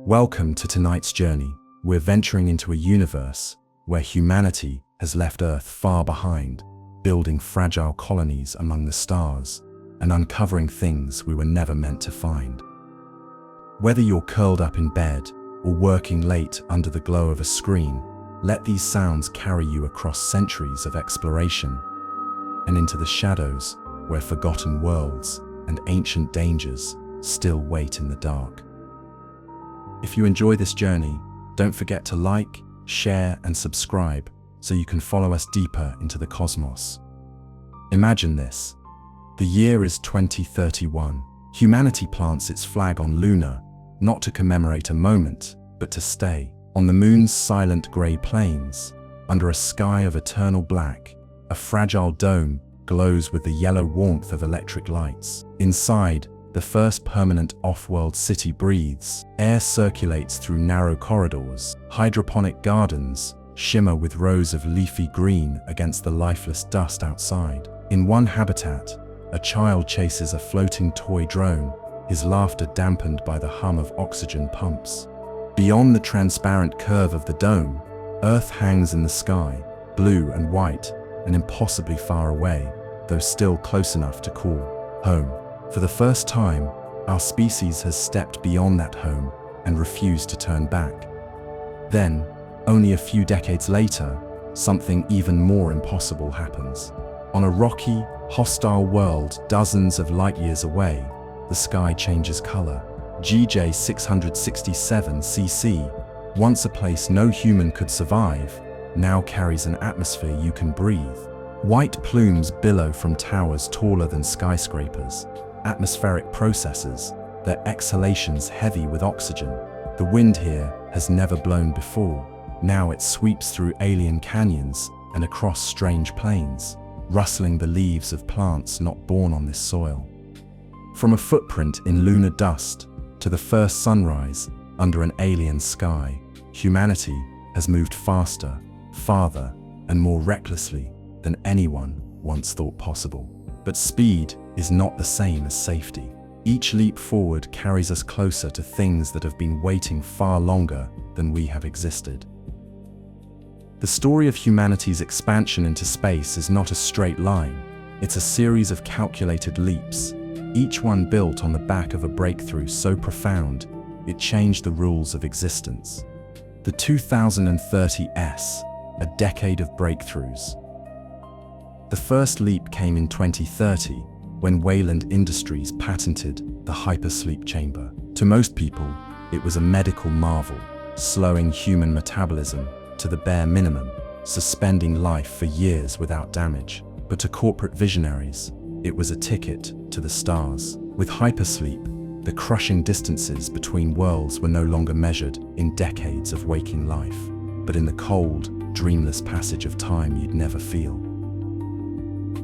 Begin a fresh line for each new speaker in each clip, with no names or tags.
Welcome to tonight's journey. We're venturing into a universe where humanity has left Earth far behind, building fragile colonies among the stars and uncovering things we were never meant to find. Whether you're curled up in bed or working late under the glow of a screen, let these sounds carry you across centuries of exploration and into the shadows where forgotten worlds and ancient dangers still wait in the dark. If you enjoy this journey, don't forget to like, share, and subscribe so you can follow us deeper into the cosmos. Imagine this. The year is 2031. Humanity plants its flag on Luna, not to commemorate a moment, but to stay. On the moon's silent grey plains, under a sky of eternal black, a fragile dome glows with the yellow warmth of electric lights. Inside, the first permanent off-world city breathes. Air circulates through narrow corridors. Hydroponic gardens shimmer with rows of leafy green against the lifeless dust outside. In one habitat, a child chases a floating toy drone, his laughter dampened by the hum of oxygen pumps. Beyond the transparent curve of the dome, Earth hangs in the sky, blue and white, and impossibly far away, though still close enough to call home. For the first time, our species has stepped beyond that home and refused to turn back. Then, only a few decades later, something even more impossible happens. On a rocky, hostile world dozens of light years away, the sky changes color. GJ 667 cc, once a place no human could survive, now carries an atmosphere you can breathe. White plumes billow from towers taller than skyscrapers. Atmospheric processes, their exhalations heavy with oxygen. The wind here has never blown before. Now it sweeps through alien canyons and across strange plains, rustling the leaves of plants not born on this soil. From a footprint in lunar dust to the first sunrise under an alien sky, humanity has moved faster, farther, and more recklessly than anyone once thought possible. But speed is not the same as safety. Each leap forward carries us closer to things that have been waiting far longer than we have existed. The story of humanity's expansion into space is not a straight line. It's a series of calculated leaps, each one built on the back of a breakthrough so profound it changed the rules of existence. The 2030s, a decade of breakthroughs. The first leap came in 2030, when Wayland Industries patented the hypersleep chamber. To most people, it was a medical marvel, slowing human metabolism to the bare minimum, suspending life for years without damage. But to corporate visionaries, it was a ticket to the stars. With hypersleep, the crushing distances between worlds were no longer measured in decades of waking life, but in the cold, dreamless passage of time you'd never feel.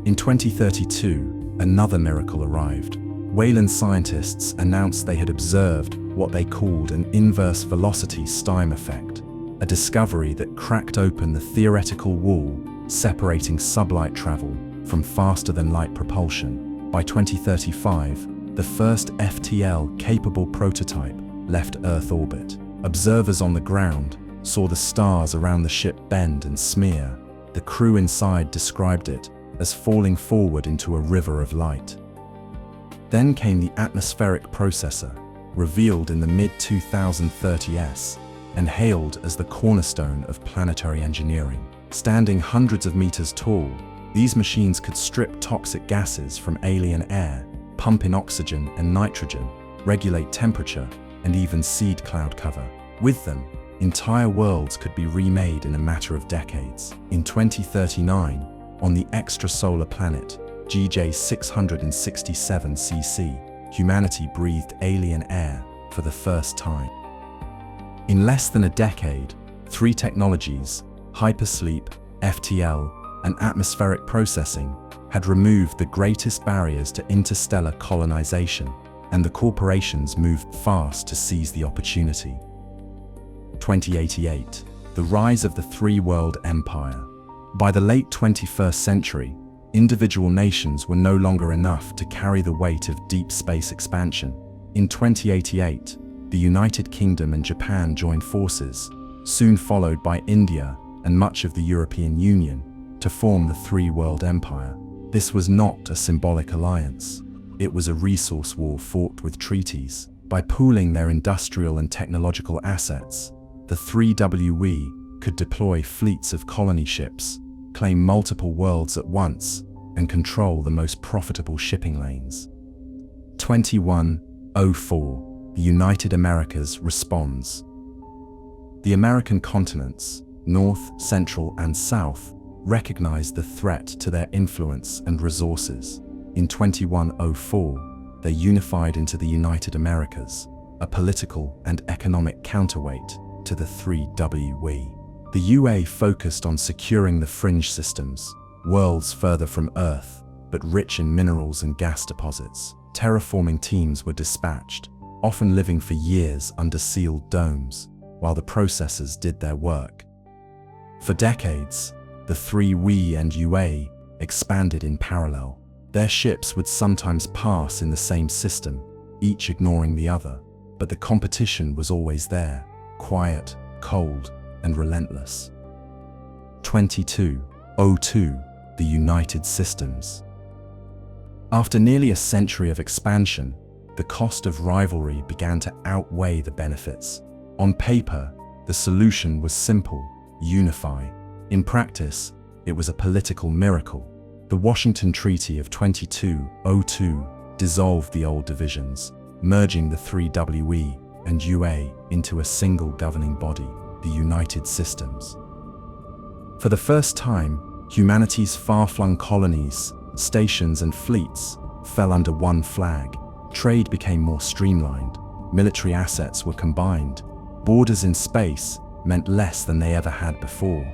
In 2032, another miracle arrived. Wayland scientists announced they had observed what they called an inverse velocity time effect, a discovery that cracked open the theoretical wall separating sublight travel from faster-than-light propulsion. By 2035, the first FTL-capable prototype left Earth orbit. Observers on the ground saw the stars around the ship bend and smear. The crew inside described it as falling forward into a river of light. Then came the atmospheric processor, revealed in the mid-2030s, and hailed as the cornerstone of planetary engineering. Standing hundreds of meters tall, these machines could strip toxic gases from alien air, pump in oxygen and nitrogen, regulate temperature, and even seed cloud cover. With them, entire worlds could be remade in a matter of decades. In 2039, on the extrasolar planet GJ 667 cc, humanity breathed alien air for the first time. In less than a decade, three technologies, hypersleep, FTL, and atmospheric processing, had removed the greatest barriers to interstellar colonization, and the corporations moved fast to seize the opportunity. 2088, the rise of the three-world empire. By the late 21st century, individual nations were no longer enough to carry the weight of deep space expansion. In 2088, the United Kingdom and Japan joined forces, soon followed by India and much of the European Union, to form the Three-World Empire. This was not a symbolic alliance. It was a resource war fought with treaties. By pooling their industrial and technological assets, the 3WE could deploy fleets of colony ships, claim multiple worlds at once, and control the most profitable shipping lanes. 2104, the United Americas responds. The American continents, North, Central, and South, recognized the threat to their influence and resources. In 2104, they unified into the United Americas, a political and economic counterweight to the 3WE. The UA focused on securing the fringe systems, worlds further from Earth, but rich in minerals and gas deposits. Terraforming teams were dispatched, often living for years under sealed domes, while the processors did their work. For decades, the 3WE and UA expanded in parallel. Their ships would sometimes pass in the same system, each ignoring the other, but the competition was always there, quiet, cold, and relentless. 2202, the United Systems. After nearly a century of expansion, the cost of rivalry began to outweigh the benefits. On paper, the solution was simple: unify. In practice, it was a political miracle. The Washington Treaty of 2202 dissolved the old divisions, merging the 3WE and UA into a single governing body, the United Systems. For the first time, humanity's far-flung colonies, stations, and fleets fell under one flag. Trade became more streamlined, military assets were combined, borders in space meant less than they ever had before.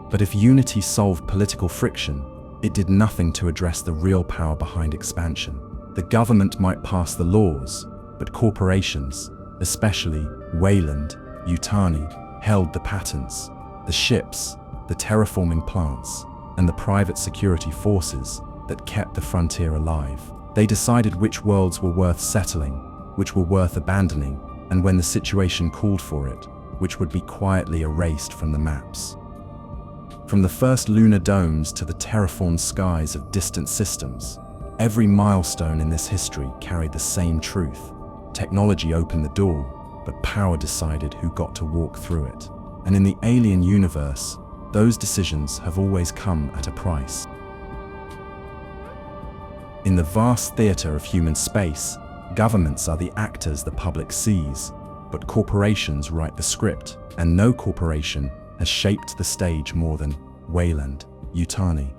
But if unity solved political friction, it did nothing to address the real power behind expansion. The government might pass the laws, but corporations, especially Wayland, Yutani, held the patents, the ships, the terraforming plants, and the private security forces that kept the frontier alive. They decided which worlds were worth settling, which were worth abandoning, and when the situation called for it, which would be quietly erased from the maps. From the first lunar domes to the terraformed skies of distant systems, every milestone in this history carried the same truth. Technology opened the door, but power decided who got to walk through it. And in the alien universe, those decisions have always come at a price. In the vast theater of human space, governments are the actors the public sees, but corporations write the script, and no corporation has shaped the stage more than Wayland, Yutani.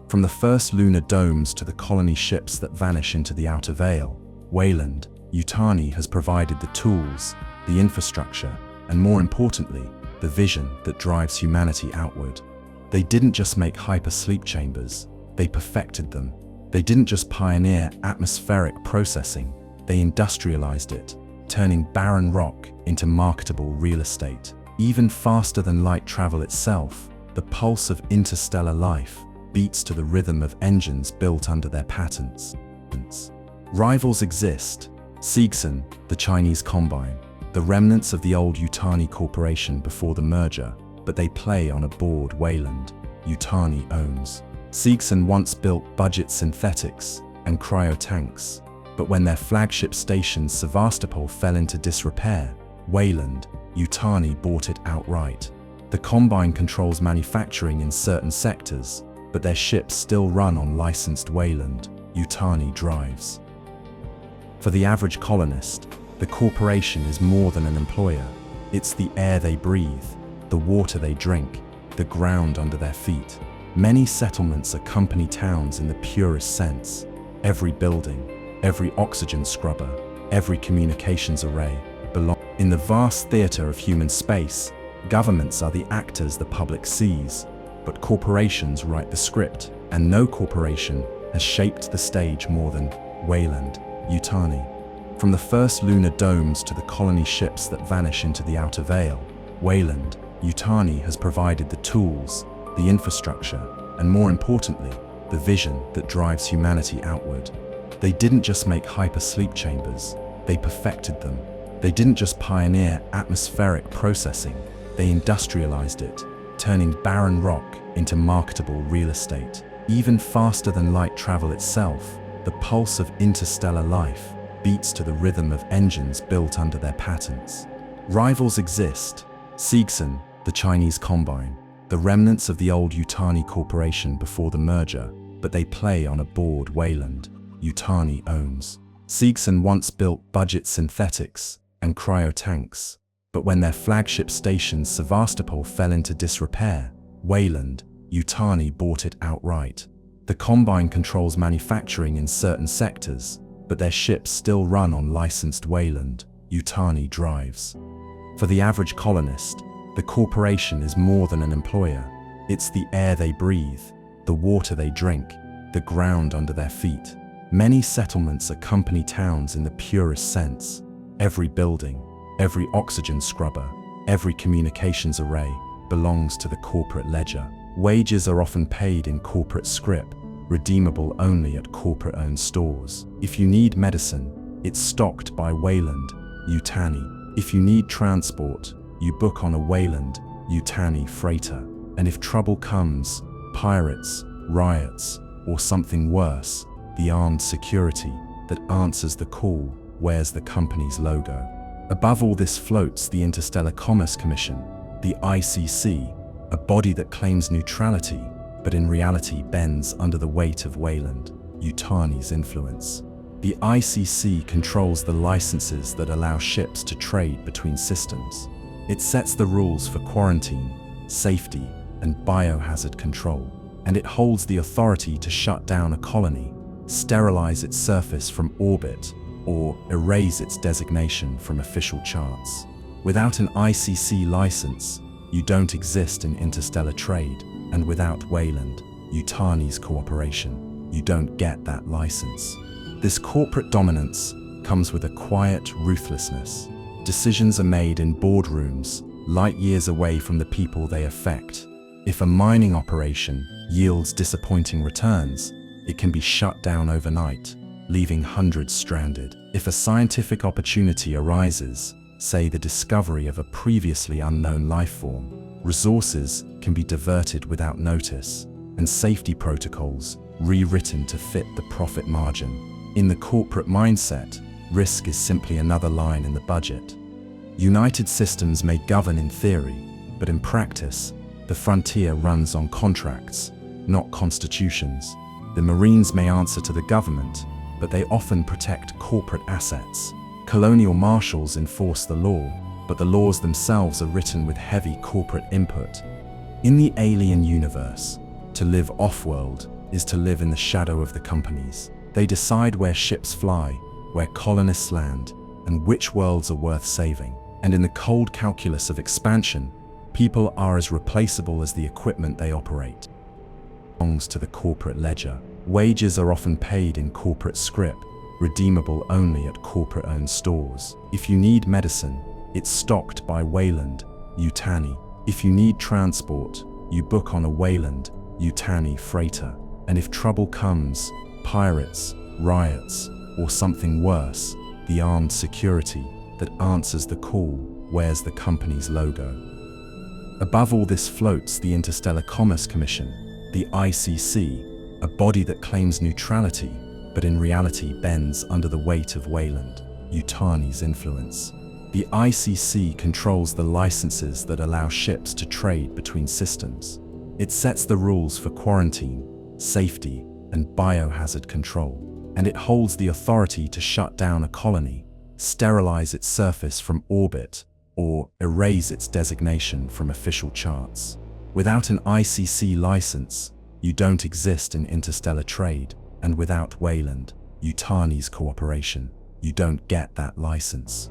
From the first lunar domes to the colony ships that vanish into the outer veil, Wayland, Yutani has provided the tools, the infrastructure, and more importantly, the vision that drives humanity outward. They didn't just make hyper-sleep chambers, they perfected them. They didn't just pioneer atmospheric processing, they industrialized it, turning barren rock into marketable real estate. Even faster than light travel itself, the pulse of interstellar life beats to the rhythm of engines built under their patents. Rivals exist. Xenomorph, the Chinese Combine, the remnants of the old Yutani Corporation before the merger, but they play on a board Wayland, Yutani owns. Xenomorph once built budget synthetics and cryo-tanks, but when their flagship station Sevastopol fell into disrepair, Wayland, Yutani bought it outright. The Combine controls manufacturing in certain sectors, but their ships still run on licensed Wayland, Yutani drives. For the average colonist, the corporation is more than an employer. It's the air they breathe, the water they drink, the ground under their feet. Many settlements are company towns in the purest sense. Every building, every oxygen scrubber, every communications array belong. In the vast theater of human space, governments are the actors the public sees, but corporations write the script, and no corporation has shaped the stage more than Wayland, Yutani. From the first lunar domes to the colony ships that vanish into the outer veil, Wayland, Yutani has provided the tools, the infrastructure, and more importantly, the vision that drives humanity outward. They didn't just make hyper-sleep chambers, they perfected them. They didn't just pioneer atmospheric processing, they industrialized it, turning barren rock into marketable real estate. Even faster than light travel itself, the pulse of interstellar life beats to the rhythm of engines built under their patents. Rivals exist. Xenomorph, the Chinese Combine, the remnants of the old Yutani Corporation before the merger, but they play on a board Wayland Yutani owns. Xenomorph once built budget synthetics and cryo-tanks, but when their flagship station Sevastopol fell into disrepair, Wayland Yutani bought it outright. The Combine controls manufacturing in certain sectors, but their ships still run on licensed Wayland Yutani drives. For the average colonist, the corporation is more than an employer. It's the air they breathe, the water they drink, the ground under their feet. Many settlements are company towns in the purest sense. Every building, every oxygen scrubber, every communications array belongs to the corporate ledger. Wages are often paid in corporate scrip, redeemable only at corporate-owned stores. If you need medicine, it's stocked by Wayland Yutani. If you need transport, you book on a Wayland Yutani freighter. And if trouble comes, pirates, riots, or something worse, the armed security that answers the call wears the company's logo. Above all this floats the Interstellar Commerce Commission, the ICC, a body that claims neutrality, but in reality bends under the weight of Wayland Yutani's influence. The ICC controls the licenses that allow ships to trade between systems. It sets the rules for quarantine, safety, and biohazard control, and it holds the authority to shut down a colony, sterilize its surface from orbit, or erase its designation from official charts. Without an ICC license, you don't exist in interstellar trade, and without Wayland Yutani's cooperation, you don't get that license. This corporate dominance comes with a quiet ruthlessness. Decisions are made in boardrooms, light years away from the people they affect. If a mining operation yields disappointing returns, it can be shut down overnight, leaving hundreds stranded. If a scientific opportunity arises, say the discovery of a previously unknown life form, resources can be diverted without notice, and safety protocols rewritten to fit the profit margin. In the corporate mindset, risk is simply another line in the budget. United systems may govern in theory, but in practice, the frontier runs on contracts, not constitutions. The Marines may answer to the government, but they often protect corporate assets. Colonial marshals enforce the law, but the laws themselves are written with heavy corporate input. In the alien universe, to live off-world is to live in the shadow of the companies. They decide where ships fly, where colonists land, and which worlds are worth saving. And in the cold calculus of expansion, people are as replaceable as the equipment they operate. Belongs to the corporate ledger. Wages are often paid in corporate scrip, redeemable only at corporate-owned stores. If you need medicine, it's stocked by Wayland Yutani. If you need transport, you book on a Wayland Yutani freighter. And if trouble comes, pirates, riots, or something worse, the armed security that answers the call wears the company's logo. Above all this floats the Interstellar Commerce Commission, the ICC, a body that claims neutrality, but in reality bends under the weight of Wayland Yutani's influence. The ICC controls the licenses that allow ships to trade between systems. It sets the rules for quarantine, safety, and biohazard control, and it holds the authority to shut down a colony, sterilize its surface from orbit, or erase its designation from official charts. Without an ICC license, you don't exist in interstellar trade, and without Wayland Yutani's cooperation, you don't get that license.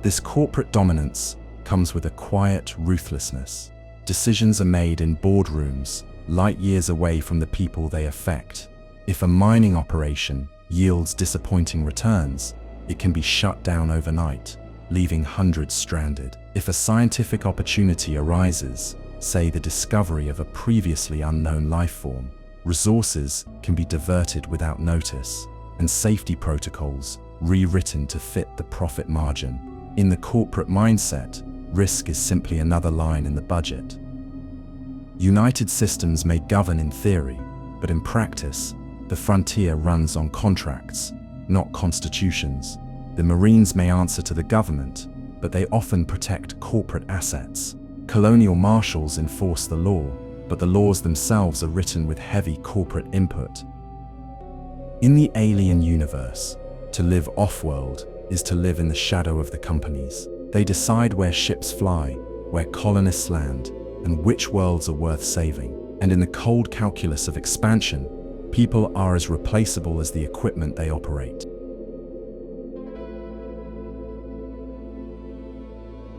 This corporate dominance comes with a quiet ruthlessness. Decisions are made in boardrooms, light years away from the people they affect. If a mining operation yields disappointing returns, it can be shut down overnight, leaving hundreds stranded. If a scientific opportunity arises, say the discovery of a previously unknown life form, resources can be diverted without notice, and safety protocols rewritten to fit the profit margin. In the corporate mindset, risk is simply another line in the budget. United systems may govern in theory, but in practice, the frontier runs on contracts, not constitutions. The Marines may answer to the government, but they often protect corporate assets. Colonial marshals enforce the law, but the laws themselves are written with heavy corporate input. In the alien universe, to live off-world is to live in the shadow of the companies. They decide where ships fly, where colonists land, and which worlds are worth saving. And in the cold calculus of expansion, people are as replaceable as the equipment they operate.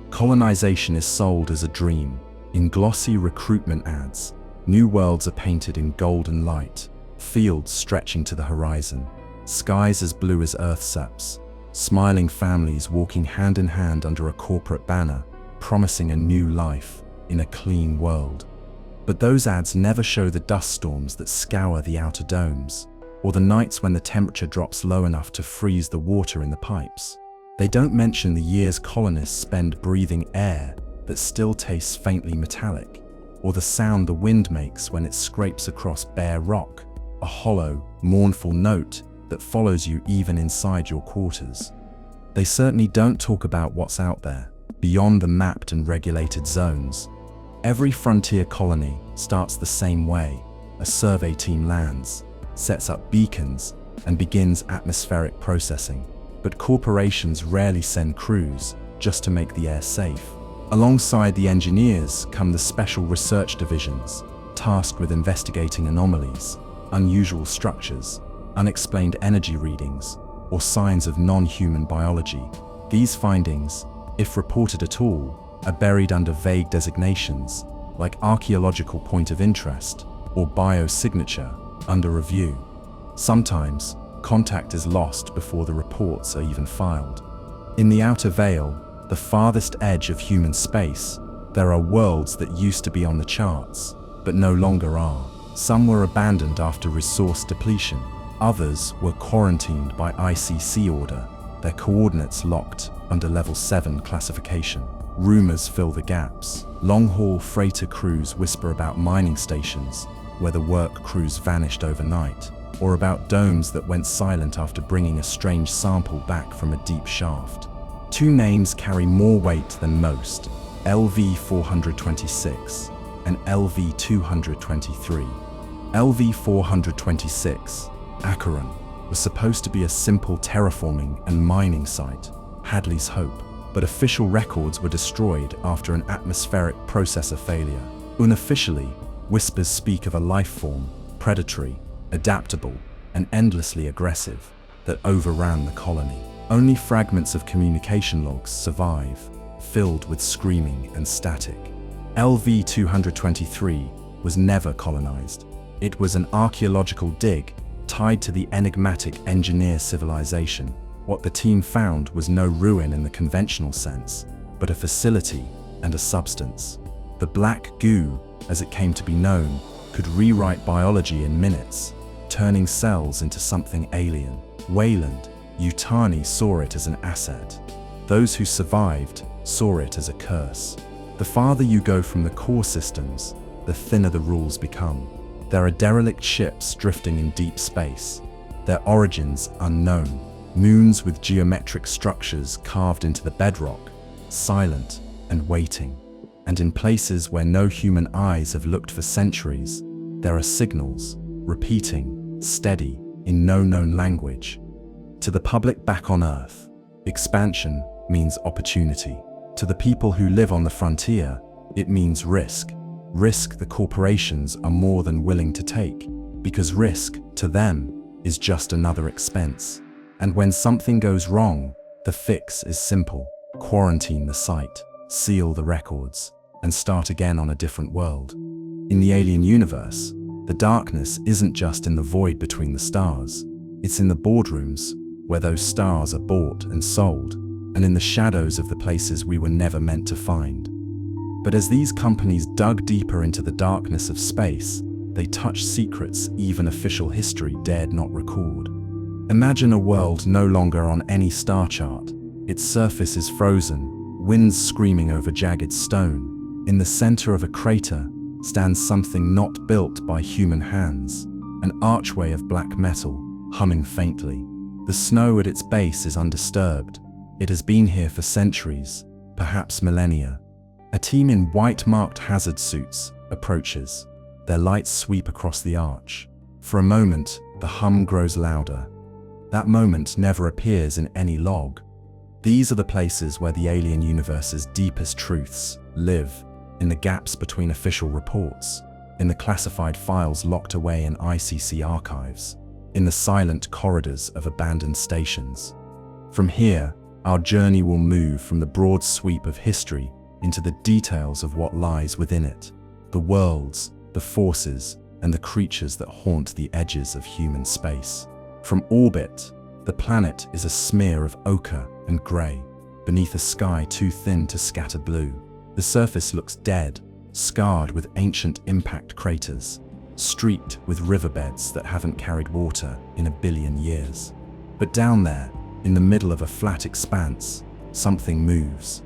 Colonization is sold as a dream. In glossy recruitment ads, new worlds are painted in golden light, fields stretching to the horizon, skies as blue as Earth's, smiling families walking hand in hand under a corporate banner, promising a new life in a clean world. But those ads never show the dust storms that scour the outer domes, or the nights when the temperature drops low enough to freeze the water in the pipes. They don't mention the years colonists spend breathing air that still tastes faintly metallic, or the sound the wind makes when it scrapes across bare rock, a hollow, mournful note that follows you even inside your quarters. They certainly don't talk about what's out there, beyond the mapped and regulated zones. Every frontier colony starts the same way. A survey team lands, sets up beacons, and begins atmospheric processing. But corporations rarely send crews just to make the air safe. Alongside the engineers come the special research divisions, tasked with investigating anomalies, unusual structures, unexplained energy readings, or signs of non-human biology. These findings, if reported at all, are buried under vague designations like archaeological point of interest or biosignature under review. Sometimes, contact is lost before the reports are even filed. In the outer veil, the farthest edge of human space, there are worlds that used to be on the charts, but no longer are. Some were abandoned after resource depletion. Others were quarantined by ICC order, their coordinates locked under Level 7 classification. Rumors fill the gaps. Long-haul freighter crews whisper about mining stations where the work crews vanished overnight, or about domes that went silent after bringing a strange sample back from a deep shaft. Two names carry more weight than most: LV-426 and LV-223. LV-426, Acheron, was supposed to be a simple terraforming and mining site, Hadley's Hope, but official records were destroyed after an atmospheric processor failure. Unofficially, whispers speak of a life form, predatory, adaptable, and endlessly aggressive, that overran the colony. Only fragments of communication logs survive, filled with screaming and static. LV-223 was never colonized. It was an archaeological dig tied to the enigmatic engineer civilization. What the team found was no ruin in the conventional sense, but a facility and a substance. The black goo, as it came to be known, could rewrite biology in minutes, turning cells into something alien. Wayland, Yutani saw it as an asset. Those who survived saw it as a curse. The farther you go from the core systems, the thinner the rules become. There are derelict ships drifting in deep space, their origins unknown. Moons with geometric structures carved into the bedrock, silent and waiting. And in places where no human eyes have looked for centuries, there are signals, repeating, steady, in no known language. To the public back on Earth, expansion means opportunity. To the people who live on the frontier, it means risk. Risk the corporations are more than willing to take, because risk, to them, is just another expense. And when something goes wrong, the fix is simple. Quarantine the site, seal the records, and start again on a different world. In the alien universe, the darkness isn't just in the void between the stars. It's in the boardrooms, where those stars are bought and sold, and in the shadows of the places we were never meant to find. But as these companies dug deeper into the darkness of space, they touched secrets even official history dared not record. Imagine a world no longer on any star chart. Its surface is frozen, winds screaming over jagged stone. In the center of a crater stands something not built by human hands, an archway of black metal, humming faintly. The snow at its base is undisturbed. It has been here for centuries, perhaps millennia. A team in white-marked hazard suits approaches. Their lights sweep across the arch. For a moment, the hum grows louder. That moment never appears in any log. These are the places where the alien universe's deepest truths live, in the gaps between official reports, in the classified files locked away in ICC archives, in the silent corridors of abandoned stations. From here, our journey will move from the broad sweep of history into the details of what lies within it, the worlds, the forces, and the creatures that haunt the edges of human space. From orbit, the planet is a smear of ochre and grey, beneath a sky too thin to scatter blue. The surface looks dead, scarred with ancient impact craters, streaked with riverbeds that haven't carried water in 1 billion years. But down there, in the middle of a flat expanse, something moves.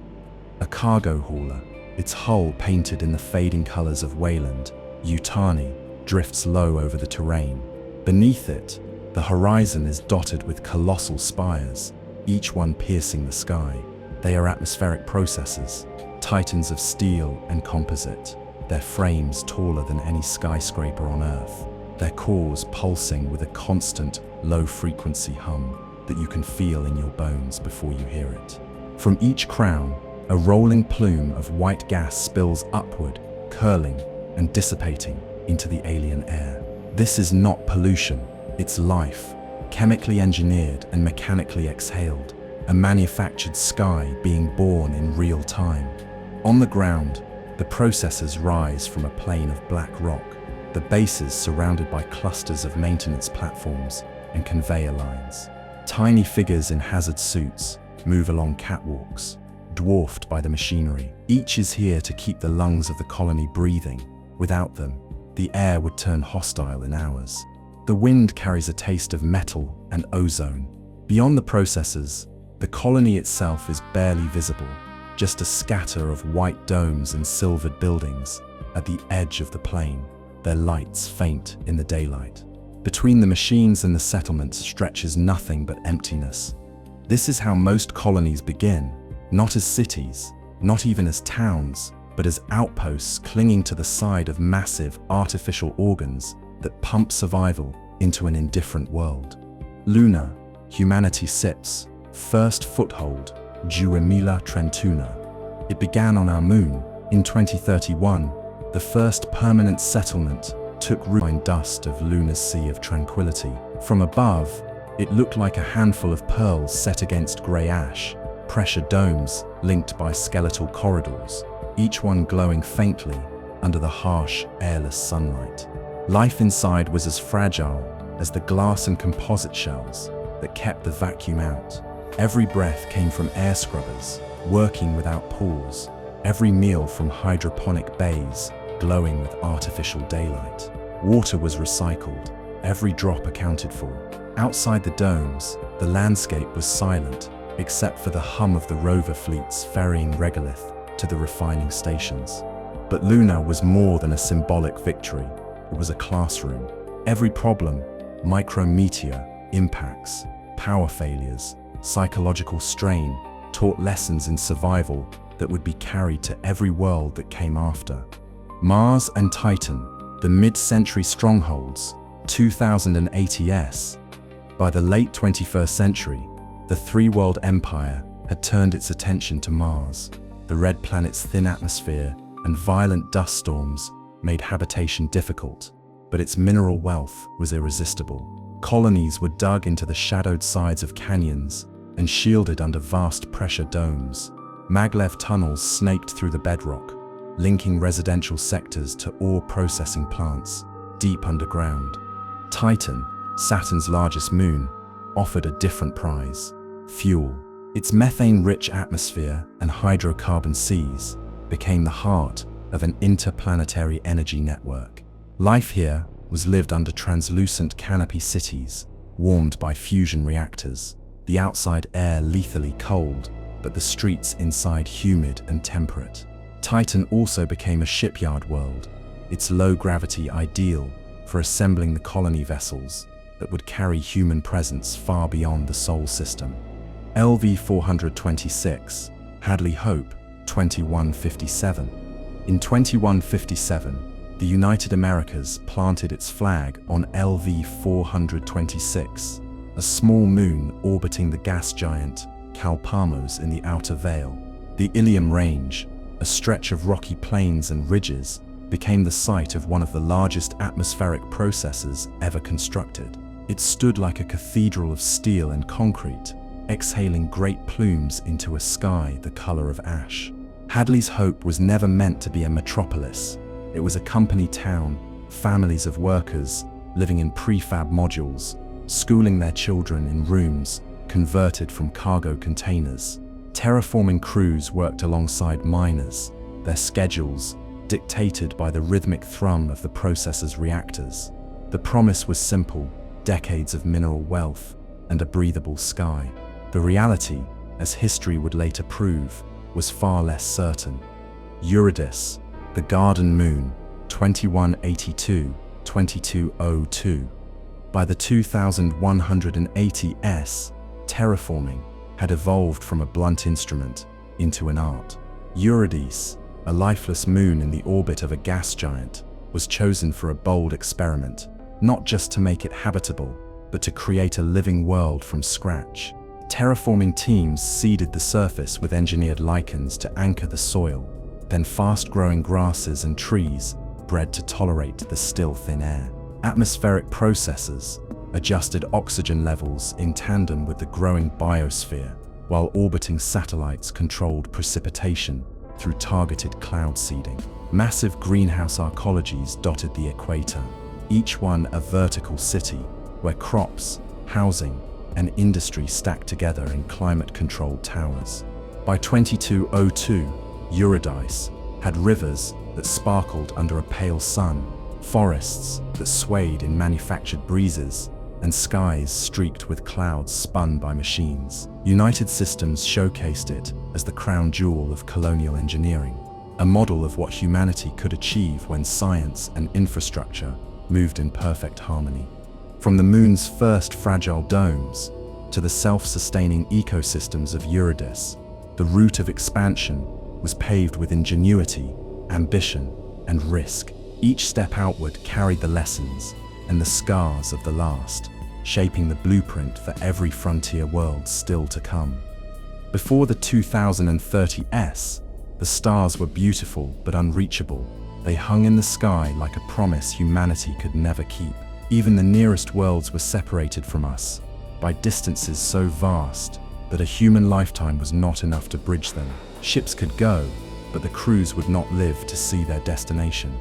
A cargo hauler, its hull painted in the fading colors of Wayland, Yutani, drifts low over the terrain. Beneath it, the horizon is dotted with colossal spires, each one piercing the sky. They are atmospheric processors, titans of steel and composite, their frames taller than any skyscraper on Earth, their cores pulsing with a constant, low-frequency hum that you can feel in your bones before you hear it. From each crown, a rolling plume of white gas spills upward, curling and dissipating into the alien air. This is not pollution, it's life, chemically engineered and mechanically exhaled, a manufactured sky being born in real time. On the ground, the processors rise from a plain of black rock, the bases surrounded by clusters of maintenance platforms and conveyor lines. Tiny figures in hazard suits move along catwalks, dwarfed by the machinery. Each is here to keep the lungs of the colony breathing. Without them, the air would turn hostile in hours. The wind carries a taste of metal and ozone. Beyond the processors, the colony itself is barely visible, just a scatter of white domes and silvered buildings at the edge of the plain, their lights faint in the daylight. Between the machines and the settlement stretches nothing but emptiness. This is how most colonies begin, not as cities, not even as towns, but as outposts clinging to the side of massive artificial organs that pump survival into an indifferent world. Luna, humanity sits, first foothold, 2031. It began on our moon. In 2031, the first permanent settlement took root in dust of Luna's sea of tranquility. From above, it looked like a handful of pearls set against grey ash, pressure domes linked by skeletal corridors, each one glowing faintly under the harsh, airless sunlight. Life inside was as fragile as the glass and composite shells that kept the vacuum out. Every breath came from air scrubbers, working without pause. Every meal from hydroponic bays, glowing with artificial daylight. Water was recycled, every drop accounted for. Outside the domes, the landscape was silent, except for the hum of the rover fleets ferrying regolith to the refining stations. But Luna was more than a symbolic victory. It was a classroom. Every problem, micrometeor, impacts, power failures, psychological strain, taught lessons in survival that would be carried to every world that came after. Mars and Titan, the mid-century strongholds, 2080 S. By the late 21st century, the three-world empire had turned its attention to Mars. The red planet's thin atmosphere and violent dust storms made habitation difficult, but its mineral wealth was irresistible. Colonies were dug into the shadowed sides of canyons and shielded under vast pressure domes. Maglev tunnels snaked through the bedrock, linking residential sectors to ore processing plants deep underground. Titan, Saturn's largest moon, offered a different prize: fuel. Its methane-rich atmosphere and hydrocarbon seas became the heart of an interplanetary energy network. Life here was lived under translucent canopy cities, warmed by fusion reactors. The outside air lethally cold, but the streets inside humid and temperate. Titan also became a shipyard world, its low gravity ideal for assembling the colony vessels that would carry human presence far beyond the Sol system. LV-426, Hadley Hope, 2157. In 2157, the United Americas planted its flag on LV-426, a small moon orbiting the gas giant Calpamos in the outer veil. The Ilium Range, a stretch of rocky plains and ridges, became the site of one of the largest atmospheric processes ever constructed. It stood like a cathedral of steel and concrete, exhaling great plumes into a sky the color of ash. Hadley's Hope was never meant to be a metropolis. It was a company town, families of workers living in prefab modules, schooling their children in rooms converted from cargo containers. Terraforming crews worked alongside miners, their schedules dictated by the rhythmic thrum of the processor's reactors. The promise was simple: decades of mineral wealth and a breathable sky. The reality, as history would later prove, was far less certain. Eurydice, the Garden Moon, 2182-2202. By the 2180s, terraforming had evolved from a blunt instrument into an art. Eurydice, a lifeless moon in the orbit of a gas giant, was chosen for a bold experiment, not just to make it habitable, but to create a living world from scratch. Terraforming teams seeded the surface with engineered lichens to anchor the soil, then fast-growing grasses and trees bred to tolerate the still thin air. Atmospheric processes adjusted oxygen levels in tandem with the growing biosphere, while orbiting satellites controlled precipitation through targeted cloud seeding. Massive greenhouse arcologies dotted the equator, each one a vertical city where crops, housing, and industry stacked together in climate-controlled towers. By 2202, Eurydice had rivers that sparkled under a pale sun, forests that swayed in manufactured breezes, and skies streaked with clouds spun by machines. United Systems showcased it as the crown jewel of colonial engineering, a model of what humanity could achieve when science and infrastructure moved in perfect harmony. From the moon's first fragile domes to the self-sustaining ecosystems of Eurydice, the route of expansion was paved with ingenuity, ambition, and risk. Each step outward carried the lessons and the scars of the last, shaping the blueprint for every frontier world still to come. Before the 2030s, the stars were beautiful but unreachable. They hung in the sky like a promise humanity could never keep. Even the nearest worlds were separated from us by distances so vast that a human lifetime was not enough to bridge them. Ships could go, but the crews would not live to see their destination.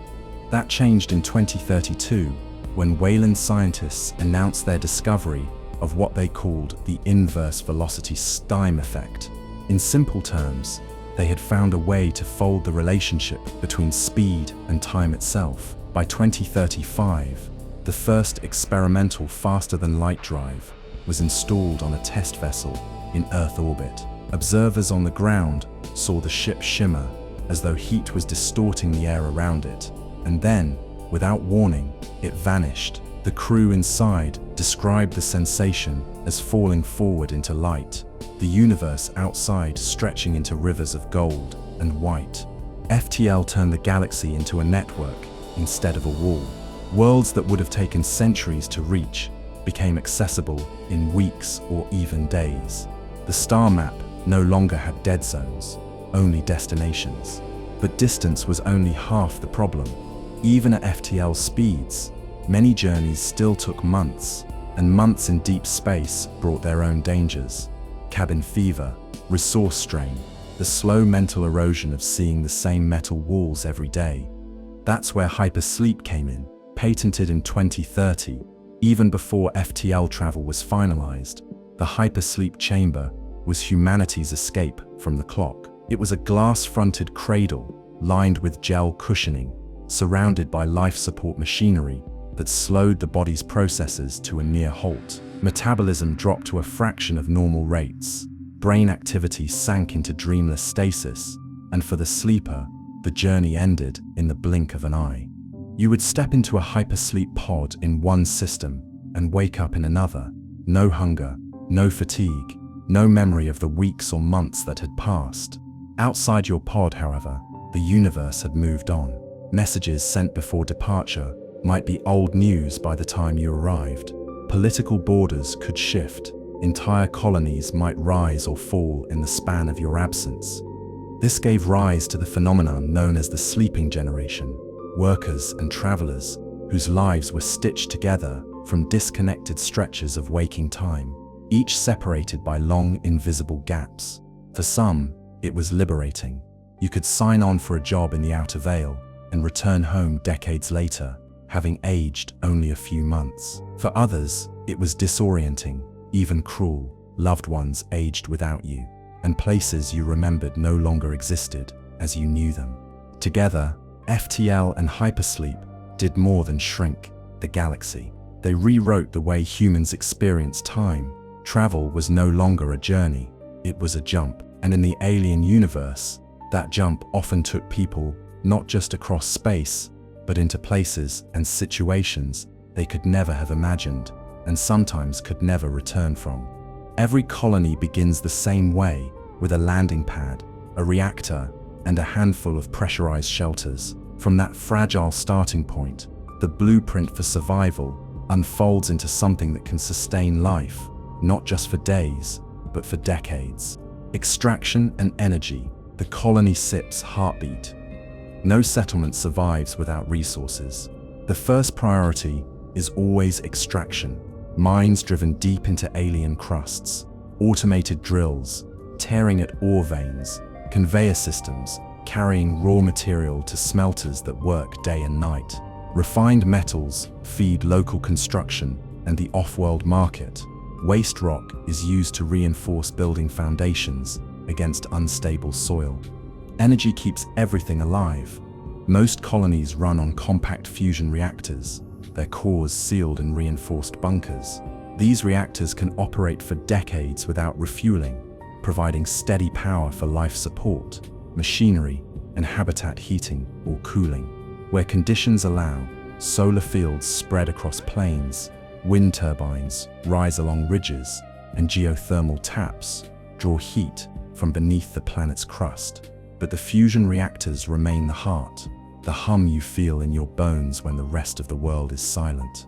That changed in 2032, when Wayland scientists announced their discovery of what they called the inverse velocity STIME effect. In simple terms, they had found a way to fold the relationship between speed and time itself. By 2035, the first experimental faster-than-light drive was installed on a test vessel in Earth orbit. Observers on the ground saw the ship shimmer as though heat was distorting the air around it, and then, without warning, it vanished. The crew inside described the sensation as falling forward into light, the universe outside stretching into rivers of gold and white. FTL turned the galaxy into a network instead of a wall. Worlds that would have taken centuries to reach became accessible in weeks or even days. The star map no longer had dead zones, only destinations. But distance was only half the problem. Even at FTL speeds, many journeys still took months, and months in deep space brought their own dangers. Cabin fever, resource strain, the slow mental erosion of seeing the same metal walls every day. That's where hypersleep came in. Patented in 2030, even before FTL travel was finalized, the hypersleep chamber was humanity's escape from the clock. It was a glass-fronted cradle lined with gel cushioning, surrounded by life support machinery that slowed the body's processes to a near halt. Metabolism dropped to a fraction of normal rates. Brain activity sank into dreamless stasis, and for the sleeper, the journey ended in the blink of an eye. You would step into a hypersleep pod in one system and wake up in another. No hunger, no fatigue, no memory of the weeks or months that had passed. Outside your pod, however, the universe had moved on. Messages sent before departure might be old news by the time you arrived. Political borders could shift. Entire colonies might rise or fall in the span of your absence. This gave rise to the phenomenon known as the sleeping generation, workers and travelers whose lives were stitched together from disconnected stretches of waking time, each separated by long, invisible gaps. For some, it was liberating. You could sign on for a job in the Outer Vale and return home decades later, having aged only a few months. For others, it was disorienting, even cruel. Loved ones aged without you, and places you remembered no longer existed as you knew them. Together, FTL and hypersleep did more than shrink the galaxy. They rewrote the way humans experience time. Travel was no longer a journey, it was a jump. And in the alien universe, that jump often took people not just across space, but into places and situations they could never have imagined, and sometimes could never return from. Every colony begins the same way, with a landing pad, a reactor, and a handful of pressurized shelters. From that fragile starting point, the blueprint for survival unfolds into something that can sustain life, not just for days, but for decades. Extraction and energy, the colony SIP's heartbeat. No settlement survives without resources. The first priority is always extraction. Mines driven deep into alien crusts, automated drills, tearing at ore veins, conveyor systems, carrying raw material to smelters that work day and night. Refined metals feed local construction and the off-world market. Waste rock is used to reinforce building foundations against unstable soil. Energy keeps everything alive. Most colonies run on compact fusion reactors, their cores sealed in reinforced bunkers. These reactors can operate for decades without refueling, providing steady power for life support, machinery, and habitat heating or cooling. Where conditions allow, solar fields spread across plains, wind turbines rise along ridges, and geothermal taps draw heat from beneath the planet's crust. But the fusion reactors remain the heart, the hum you feel in your bones when the rest of the world is silent.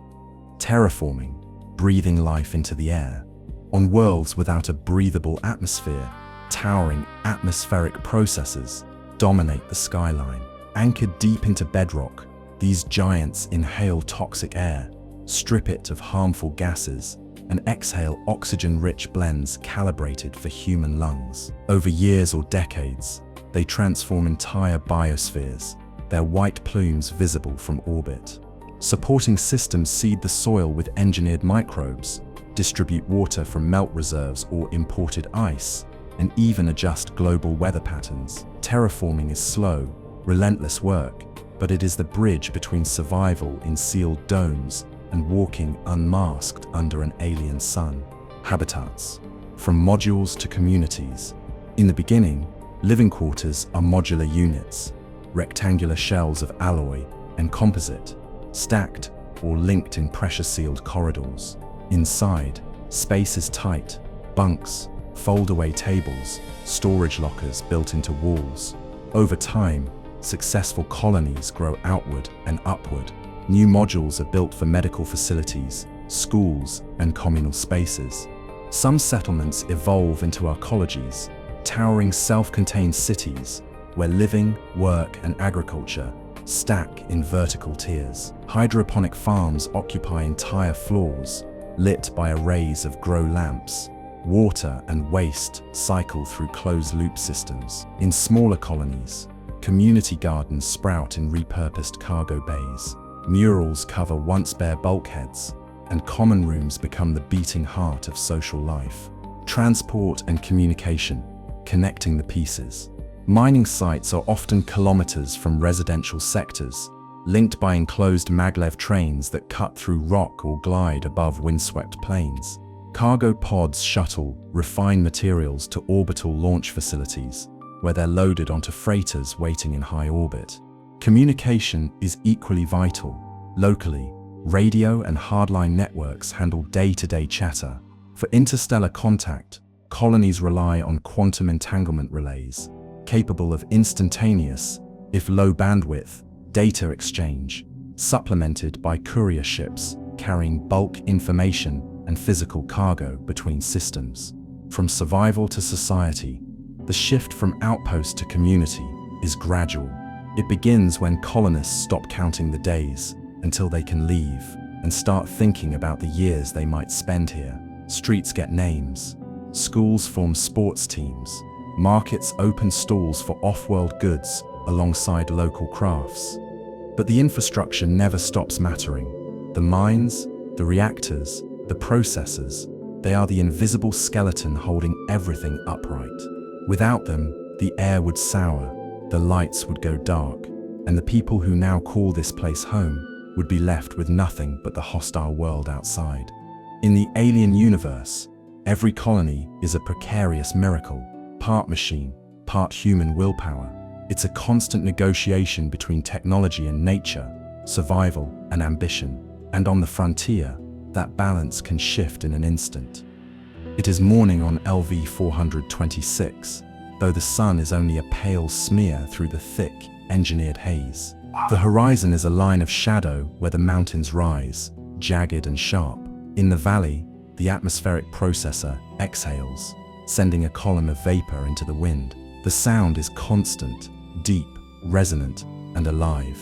Terraforming, breathing life into the air. On worlds without a breathable atmosphere, towering atmospheric processes dominate the skyline. Anchored deep into bedrock, these giants inhale toxic air, strip it of harmful gases, and exhale oxygen-rich blends calibrated for human lungs. Over years or decades, they transform entire biospheres, their white plumes visible from orbit. Supporting systems seed the soil with engineered microbes, distribute water from melt reserves or imported ice, and even adjust global weather patterns. Terraforming is slow, relentless work, but it is the bridge between survival in sealed domes and walking unmasked under an alien sun. Habitats, from modules to communities. In the beginning, living quarters are modular units, rectangular shells of alloy and composite, stacked or linked in pressure-sealed corridors. Inside, space is tight, bunks, fold-away tables, storage lockers built into walls. Over time, successful colonies grow outward and upward. New modules are built for medical facilities, schools, and communal spaces. Some settlements evolve into arcologies, towering self-contained cities where living, work, and agriculture stack in vertical tiers. Hydroponic farms occupy entire floors, lit by arrays of grow lamps. Water and waste cycle through closed-loop systems. In smaller colonies, community gardens sprout in repurposed cargo bays. Murals cover once bare bulkheads, and common rooms become the beating heart of social life. Transport and communication, connecting the pieces. Mining sites are often kilometers from residential sectors, linked by enclosed maglev trains that cut through rock or glide above windswept plains. Cargo pods shuttle refined materials to orbital launch facilities, where they're loaded onto freighters waiting in high orbit. Communication is equally vital. Locally, radio and hardline networks handle day-to-day chatter. For interstellar contact, colonies rely on quantum entanglement relays, capable of instantaneous, if low bandwidth, data exchange, supplemented by courier ships carrying bulk information and physical cargo between systems. From survival to society, the shift from outpost to community is gradual. It begins when colonists stop counting the days until they can leave and start thinking about the years they might spend here. Streets get names, schools form sports teams, markets open stalls for off-world goods alongside local crafts. But the infrastructure never stops mattering. The mines, the reactors, the processors, they are the invisible skeleton holding everything upright. Without them, the air would sour, the lights would go dark, and the people who now call this place home would be left with nothing but the hostile world outside. In the alien universe, every colony is a precarious miracle, part machine, part human willpower. It's a constant negotiation between technology and nature, survival and ambition. And on the frontier, that balance can shift in an instant. It is morning on LV 426, though the sun is only a pale smear through the thick, engineered haze. The horizon is a line of shadow where the mountains rise, jagged and sharp. In the valley, the atmospheric processor exhales, sending a column of vapor into the wind. The sound is constant, deep, resonant, and alive.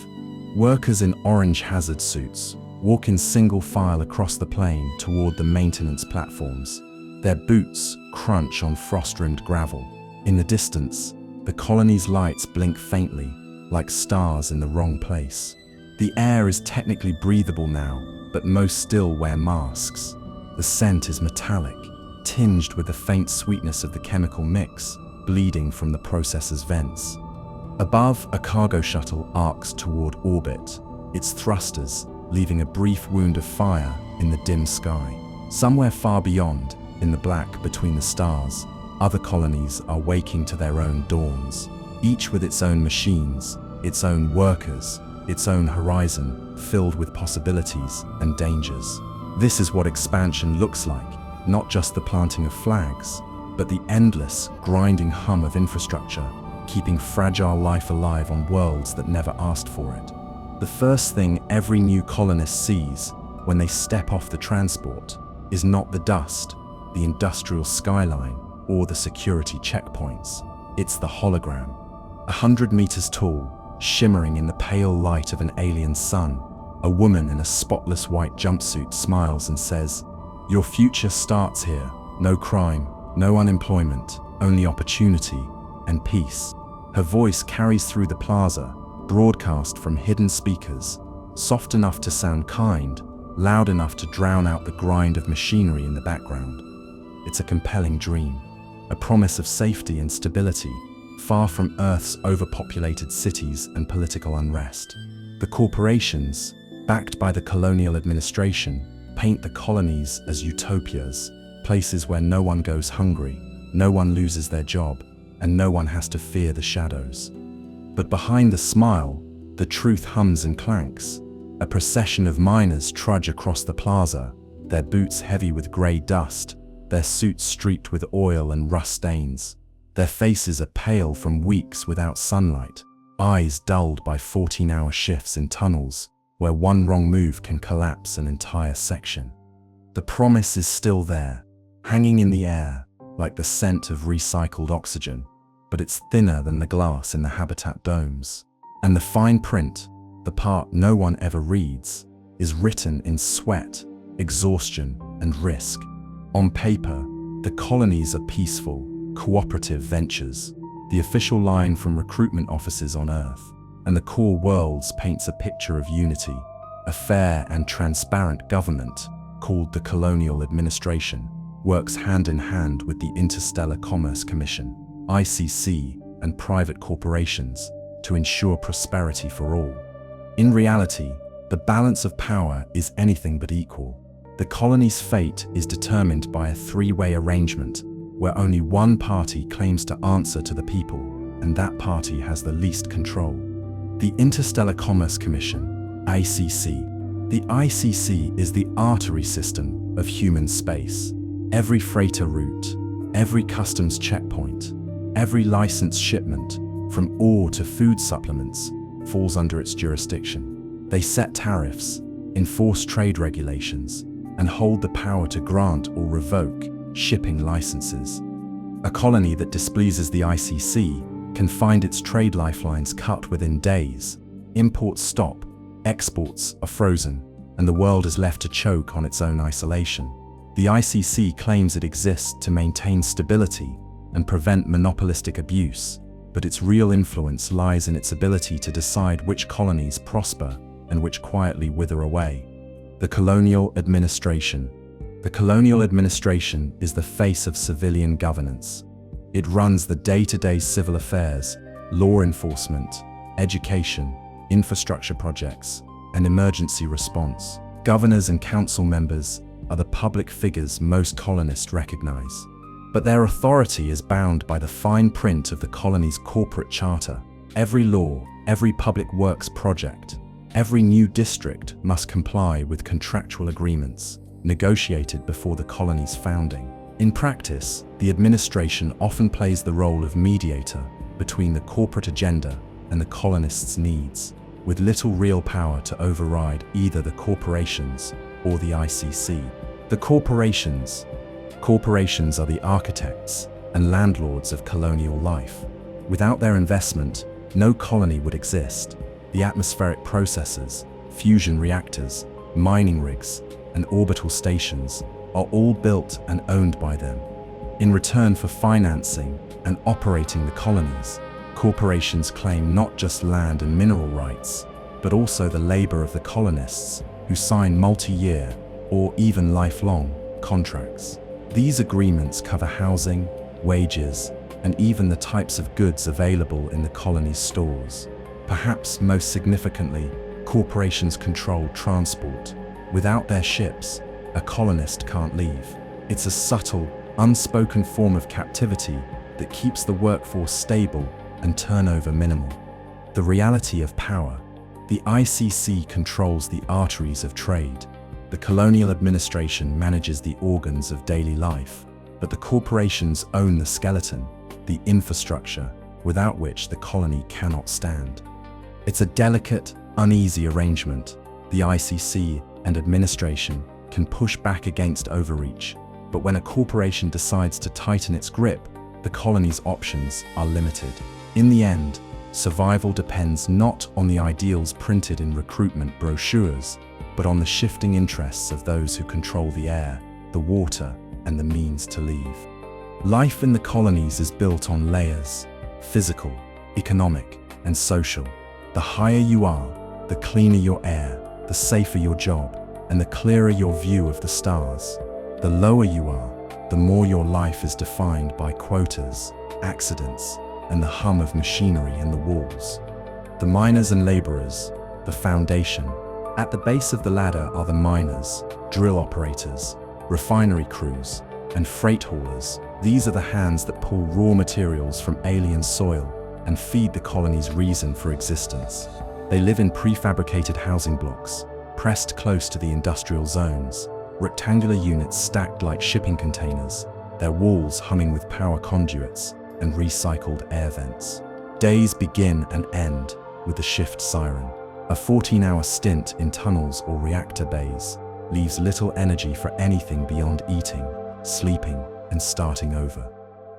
Workers in orange hazard suits walk in single file across the plain toward the maintenance platforms. Their boots crunch on frost-rimmed gravel. In the distance, the colony's lights blink faintly, like stars in the wrong place. The air is technically breathable now, but most still wear masks. The scent is metallic, tinged with the faint sweetness of the chemical mix, bleeding from the processor's vents. Above, a cargo shuttle arcs toward orbit, its thrusters leaving a brief wound of fire in the dim sky. Somewhere far beyond, in the black between the stars, other colonies are waking to their own dawns, each with its own machines, its own workers, its own horizon filled with possibilities and dangers. This is what expansion looks like, not just the planting of flags, but the endless, grinding hum of infrastructure, keeping fragile life alive on worlds that never asked for it. The first thing every new colonist sees when they step off the transport is not the dust, the industrial skyline, or the security checkpoints. It's the hologram. 100 meters tall, shimmering in the pale light of an alien sun, a woman in a spotless white jumpsuit smiles and says, "Your future starts here. No crime, no unemployment, only opportunity and peace." Her voice carries through the plaza, broadcast from hidden speakers, soft enough to sound kind, loud enough to drown out the grind of machinery in the background. It's a compelling dream, a promise of safety and stability, far from Earth's overpopulated cities and political unrest. The corporations, backed by the colonial administration, paint the colonies as utopias, places where no one goes hungry, no one loses their job, and no one has to fear the shadows. But behind the smile, the truth hums and clanks. A procession of miners trudge across the plaza, their boots heavy with grey dust, their suits streaked with oil and rust stains. Their faces are pale from weeks without sunlight, eyes dulled by 14-hour shifts in tunnels, where one wrong move can collapse an entire section. The promise is still there, hanging in the air, like the scent of recycled oxygen, but it's thinner than the glass in the habitat domes. And the fine print, the part no one ever reads, is written in sweat, exhaustion, and risk. On paper, the colonies are peaceful, cooperative ventures, the official line from recruitment offices on Earth, and the core worlds paints a picture of unity, a fair and transparent government, called the Colonial Administration, works hand in hand with the Interstellar Commerce Commission, ICC, and private corporations to ensure prosperity for all. In reality, the balance of power is anything but equal. The colony's fate is determined by a three-way arrangement where only one party claims to answer to the people, and that party has the least control. The Interstellar Commerce Commission, ICC. The ICC is the artery system of human space. Every freighter route, every customs checkpoint, every licensed shipment, from ore to food supplements, falls under its jurisdiction. They set tariffs, enforce trade regulations, and hold the power to grant or revoke shipping licenses. A colony that displeases the ICC can find its trade lifelines cut within days, imports stop, exports are frozen, and the world is left to choke on its own isolation. The ICC claims it exists to maintain stability and prevent monopolistic abuse, but its real influence lies in its ability to decide which colonies prosper and which quietly wither away. The Colonial Administration. The Colonial Administration is the face of civilian governance. It runs the day-to-day civil affairs, law enforcement, education, infrastructure projects, and emergency response. Governors and council members are the public figures most colonists recognize. But their authority is bound by the fine print of the colony's corporate charter. Every law, every public works project, every new district must comply with contractual agreements negotiated before the colony's founding. In practice, the administration often plays the role of mediator between the corporate agenda and the colonists' needs, with little real power to override either the corporations or the ICC. The corporations are the architects and landlords of colonial life. Without their investment, no colony would exist. The atmospheric processors, fusion reactors, mining rigs, and orbital stations are all built and owned by them. In return for financing and operating the colonies, corporations claim not just land and mineral rights, but also the labor of the colonists who sign multi-year or even lifelong contracts. These agreements cover housing, wages, and even the types of goods available in the colony's stores. Perhaps most significantly, corporations control transport. Without their ships, a colonist can't leave. It's a subtle, unspoken form of captivity that keeps the workforce stable and turnover minimal. The reality of power. The ICC controls the arteries of trade. The colonial administration manages the organs of daily life, but the corporations own the skeleton, the infrastructure, without which the colony cannot stand. It's a delicate, uneasy arrangement. The ICC and administration can push back against overreach, but when a corporation decides to tighten its grip, the colony's options are limited. In the end, survival depends not on the ideals printed in recruitment brochures, but on the shifting interests of those who control the air, the water, and the means to leave. Life in the colonies is built on layers: physical, economic, and social. The higher you are, the cleaner your air, the safer your job, and the clearer your view of the stars. The lower you are, the more your life is defined by quotas, accidents, and the hum of machinery in the walls. The miners and laborers, the foundation. At the base of the ladder are the miners, drill operators, refinery crews, and freight haulers. These are the hands that pull raw materials from alien soil and feed the colony's reason for existence. They live in prefabricated housing blocks, pressed close to the industrial zones, rectangular units stacked like shipping containers, their walls humming with power conduits and recycled air vents. Days begin and end with the shift siren. A 14-hour stint in tunnels or reactor bays leaves little energy for anything beyond eating, sleeping, and starting over.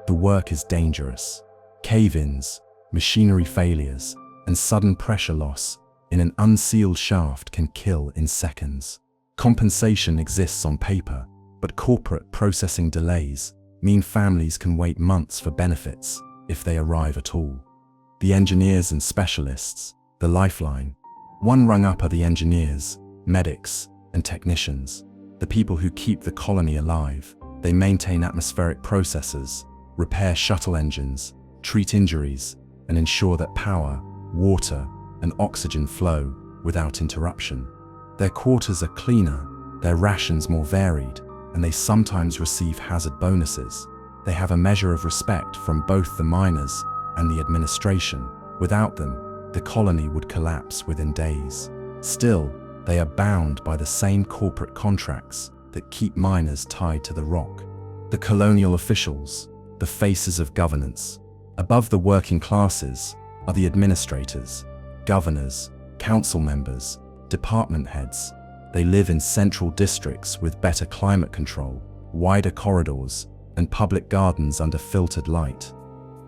The work is dangerous. Cave-ins, machinery failures, and sudden pressure loss in an unsealed shaft can kill in seconds. Compensation exists on paper, but corporate processing delays mean families can wait months for benefits if they arrive at all. The engineers and specialists, the lifeline. One rung up are the engineers, medics, and technicians, the people who keep the colony alive. They maintain atmospheric processors, repair shuttle engines, treat injuries, and ensure that power, water, and oxygen flow without interruption. Their quarters are cleaner, their rations more varied, and they sometimes receive hazard bonuses. They have a measure of respect from both the miners and the administration. Without them, the colony would collapse within days. Still, they are bound by the same corporate contracts that keep miners tied to the rock. The colonial officials, the faces of governance. Above the working classes are the administrators, governors, council members, department heads. They live in central districts with better climate control, wider corridors, and public gardens under filtered light.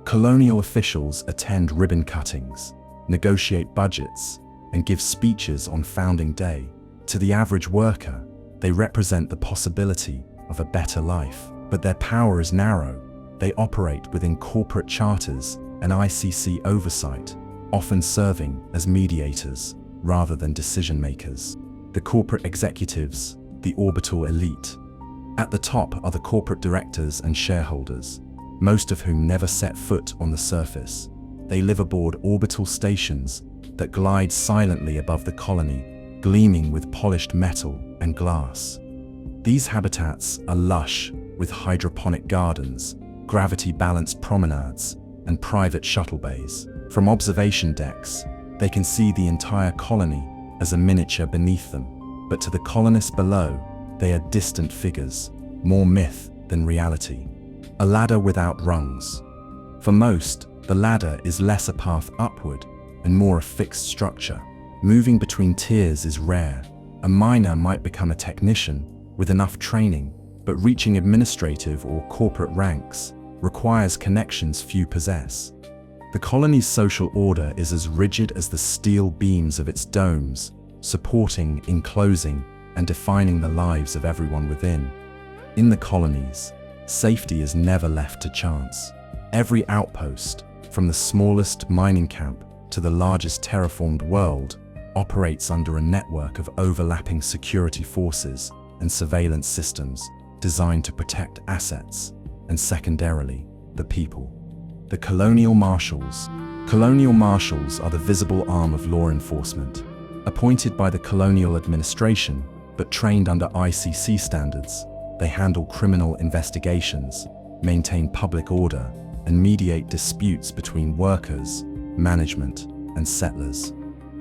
Colonial officials attend ribbon cuttings, negotiate budgets, and give speeches on Founding Day. To the average worker, they represent the possibility of a better life, but their power is narrow. They operate within corporate charters and ICC oversight, often serving as mediators rather than decision makers. The corporate executives, the orbital elite. At the top are the corporate directors and shareholders, most of whom never set foot on the surface. They live aboard orbital stations that glide silently above the colony, gleaming with polished metal and glass. These habitats are lush with hydroponic gardens, gravity-balanced promenades, and private shuttle bays. From observation decks, they can see the entire colony as a miniature beneath them, but to the colonists below, they are distant figures, more myth than reality. A ladder without rungs. For most, the ladder is less a path upward and more a fixed structure. Moving between tiers is rare. A miner might become a technician with enough training, but reaching administrative or corporate ranks requires connections few possess. The colony's social order is as rigid as the steel beams of its domes, supporting, enclosing, and defining the lives of everyone within. In the colonies, safety is never left to chance. Every outpost, from the smallest mining camp to the largest terraformed world, operates under a network of overlapping security forces and surveillance systems designed to protect assets and, secondarily, the people. The colonial marshals. Colonial marshals are the visible arm of law enforcement, appointed by the colonial administration but trained under ICC standards. They handle criminal investigations, maintain public order, and mediate disputes between workers, management, and settlers.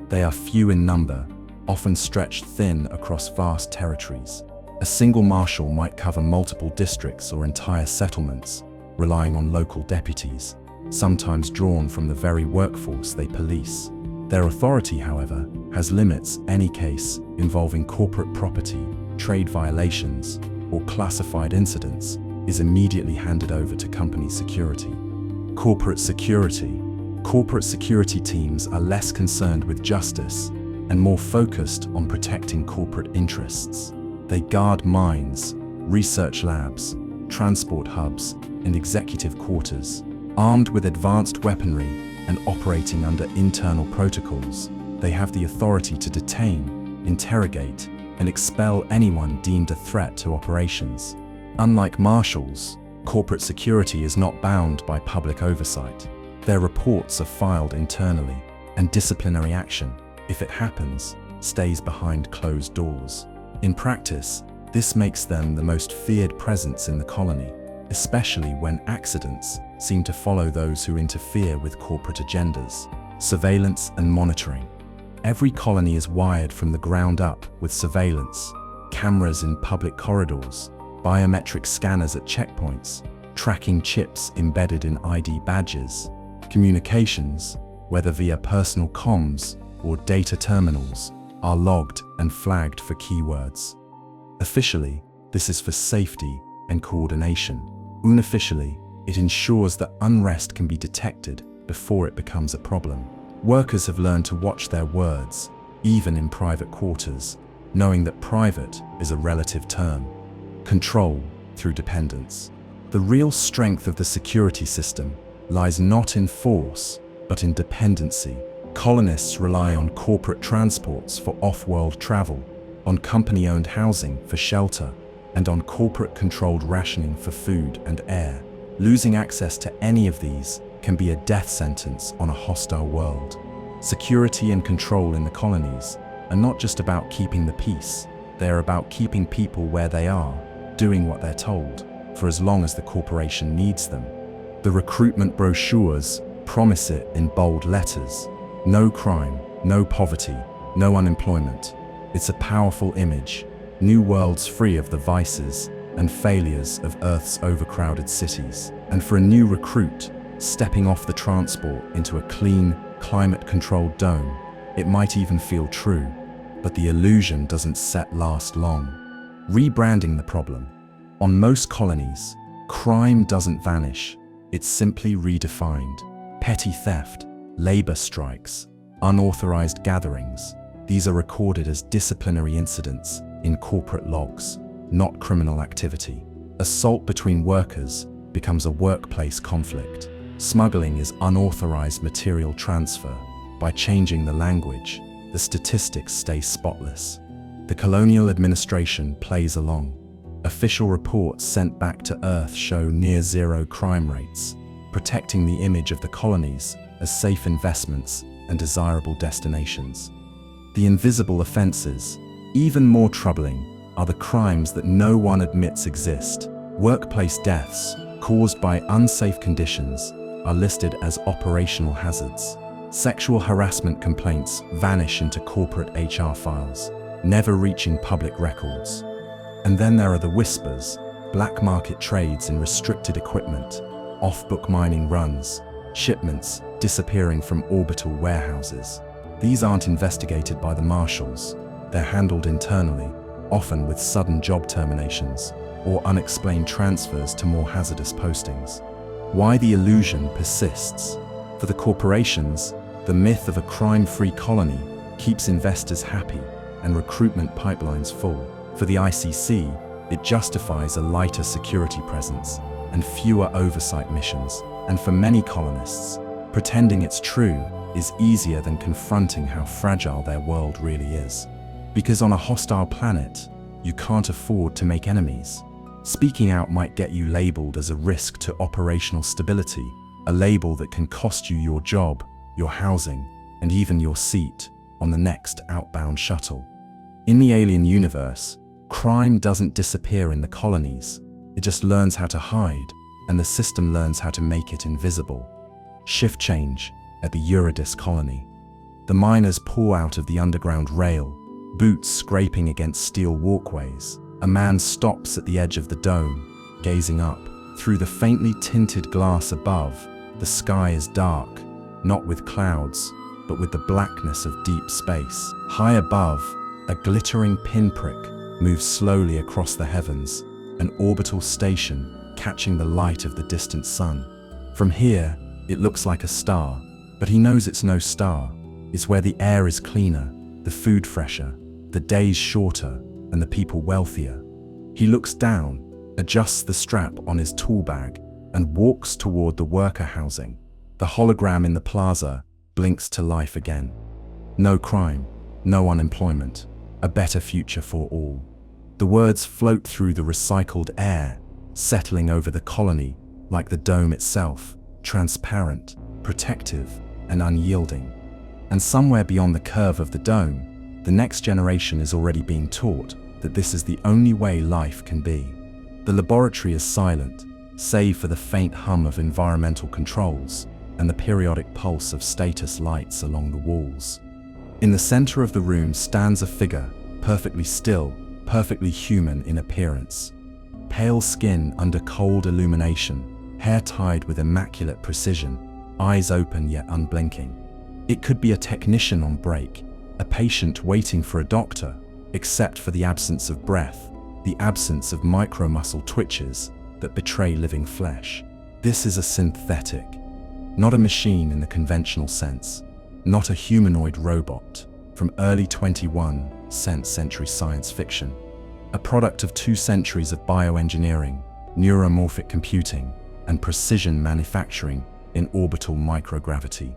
They are few in number, often stretched thin across vast territories. A single marshal might cover multiple districts or entire settlements, relying on local deputies, sometimes drawn from the very workforce they police. Their authority, however, has limits. Any case involving corporate property, trade violations, or classified incidents is immediately handed over to company security. Corporate security. Corporate security teams are less concerned with justice and more focused on protecting corporate interests. They guard mines, research labs, transport hubs, and executive quarters. Armed with advanced weaponry and operating under internal protocols, they have the authority to detain, interrogate, and expel anyone deemed a threat to operations. Unlike marshals, corporate security is not bound by public oversight. Their reports are filed internally, and disciplinary action, if it happens, stays behind closed doors. In practice, this makes them the most feared presence in the colony, especially when accidents seem to follow those who interfere with corporate agendas. Surveillance and monitoring. Every colony is wired from the ground up with surveillance, cameras in public corridors, biometric scanners at checkpoints, tracking chips embedded in ID badges. Communications, whether via personal comms or data terminals, are logged and flagged for keywords. Officially, this is for safety and coordination. Unofficially, it ensures that unrest can be detected before it becomes a problem. Workers have learned to watch their words, even in private quarters, knowing that private is a relative term. Control through dependence. The real strength of the security system lies not in force, but in dependency. Colonists rely on corporate transports for off-world travel, on company-owned housing for shelter, and on corporate-controlled rationing for food and air. Losing access to any of these can be a death sentence on a hostile world. Security and control in the colonies are not just about keeping the peace, they are about keeping people where they are, doing what they're told, for as long as the corporation needs them. The recruitment brochures promise it in bold letters. No crime, no poverty, no unemployment. It's a powerful image. New worlds free of the vices and failures of Earth's overcrowded cities. And for a new recruit, stepping off the transport into a clean, climate-controlled dome, it might even feel true. But the illusion doesn't last long. Rebranding the problem. On most colonies, crime doesn't vanish. It's simply redefined. Petty theft, labor strikes, unauthorized gatherings. These are recorded as disciplinary incidents in corporate logs, not criminal activity. Assault between workers becomes a workplace conflict. Smuggling is unauthorized material transfer. By changing the language, the statistics stay spotless. The colonial administration plays along. Official reports sent back to Earth show near-zero crime rates, protecting the image of the colonies as safe investments and desirable destinations. The invisible offenses, even more troubling, are the crimes that no one admits exist. Workplace deaths caused by unsafe conditions are listed as operational hazards. Sexual harassment complaints vanish into corporate HR files, never reaching public records. And then there are the whispers, black market trades in restricted equipment, off-book mining runs, shipments disappearing from orbital warehouses. These aren't investigated by the marshals. They're handled internally, often with sudden job terminations or unexplained transfers to more hazardous postings. Why the illusion persists? For the corporations, the myth of a crime-free colony keeps investors happy and recruitment pipelines full. For the ICC, it justifies a lighter security presence and fewer oversight missions. And for many colonists, pretending it's true is easier than confronting how fragile their world really is. Because on a hostile planet, you can't afford to make enemies. Speaking out might get you labeled as a risk to operational stability, a label that can cost you your job, your housing, and even your seat on the next outbound shuttle. In the alien universe, crime doesn't disappear in the colonies. It just learns how to hide, and the system learns how to make it invisible. Shift change at the Eurydice colony. The miners pour out of the underground rail, boots scraping against steel walkways. A man stops at the edge of the dome, gazing up. Through the faintly tinted glass above, the sky is dark, not with clouds, but with the blackness of deep space. High above, a glittering pinprick moves slowly across the heavens, an orbital station catching the light of the distant sun. From here, it looks like a star, but he knows it's no star. It's where the air is cleaner, the food fresher, the days shorter, and the people wealthier. He looks down, adjusts the strap on his tool bag, and walks toward the worker housing. The hologram in the plaza blinks to life again. No crime, no unemployment, a better future for all. The words float through the recycled air, settling over the colony like the dome itself, transparent, protective, and unyielding. And somewhere beyond the curve of the dome, the next generation is already being taught that this is the only way life can be. The laboratory is silent, save for the faint hum of environmental controls and the periodic pulse of status lights along the walls. In the center of the room stands a figure, perfectly still, perfectly human in appearance. Pale skin under cold illumination, hair tied with immaculate precision, eyes open yet unblinking. It could be a technician on break, a patient waiting for a doctor, except for the absence of breath, the absence of micromuscle twitches that betray living flesh. This is a synthetic, not a machine in the conventional sense, not a humanoid robot from early 21st century science fiction, a product of 2 centuries of bioengineering, neuromorphic computing, and precision manufacturing in orbital microgravity.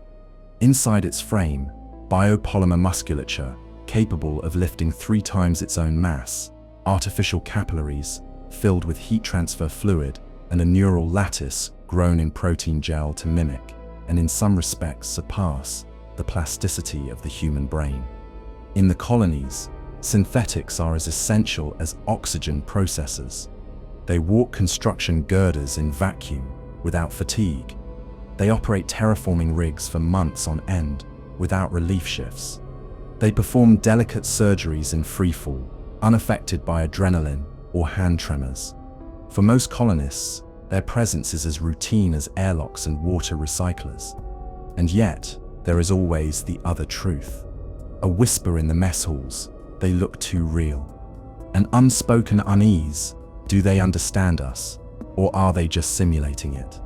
Inside its frame, biopolymer musculature capable of lifting 3 times its own mass, artificial capillaries filled with heat transfer fluid, and a neural lattice grown in protein gel to mimic, and in some respects surpass, the plasticity of the human brain. In the colonies, synthetics are as essential as oxygen processors. They walk construction girders in vacuum without fatigue. They operate terraforming rigs for months on end without relief shifts. They perform delicate surgeries in freefall, unaffected by adrenaline or hand tremors. For most colonists, their presence is as routine as airlocks and water recyclers. And yet, there is always the other truth. A whisper in the mess halls, they look too real. An unspoken unease, do they understand us, or are they just simulating it?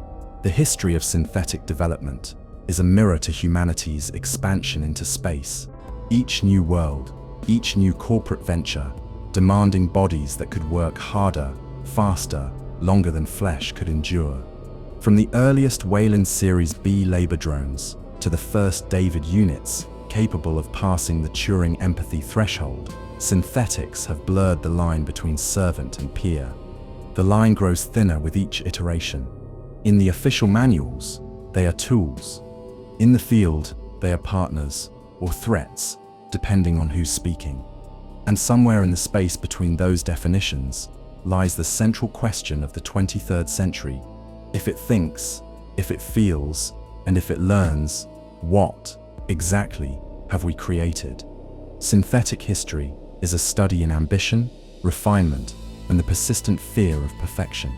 The history of synthetic development is a mirror to humanity's expansion into space. Each new world, each new corporate venture, demanding bodies that could work harder, faster, longer than flesh could endure. From the earliest Weyland Series B labor drones to the first David units capable of passing the Turing empathy threshold, synthetics have blurred the line between servant and peer. The line grows thinner with each iteration. In the official manuals, they are tools. In the field, they are partners or threats, depending on who's speaking. And somewhere in the space between those definitions lies the central question of the 23rd century. If it thinks, if it feels, and if it learns, what, exactly, have we created? Synthetic history is a study in ambition, refinement, and the persistent fear of perfection.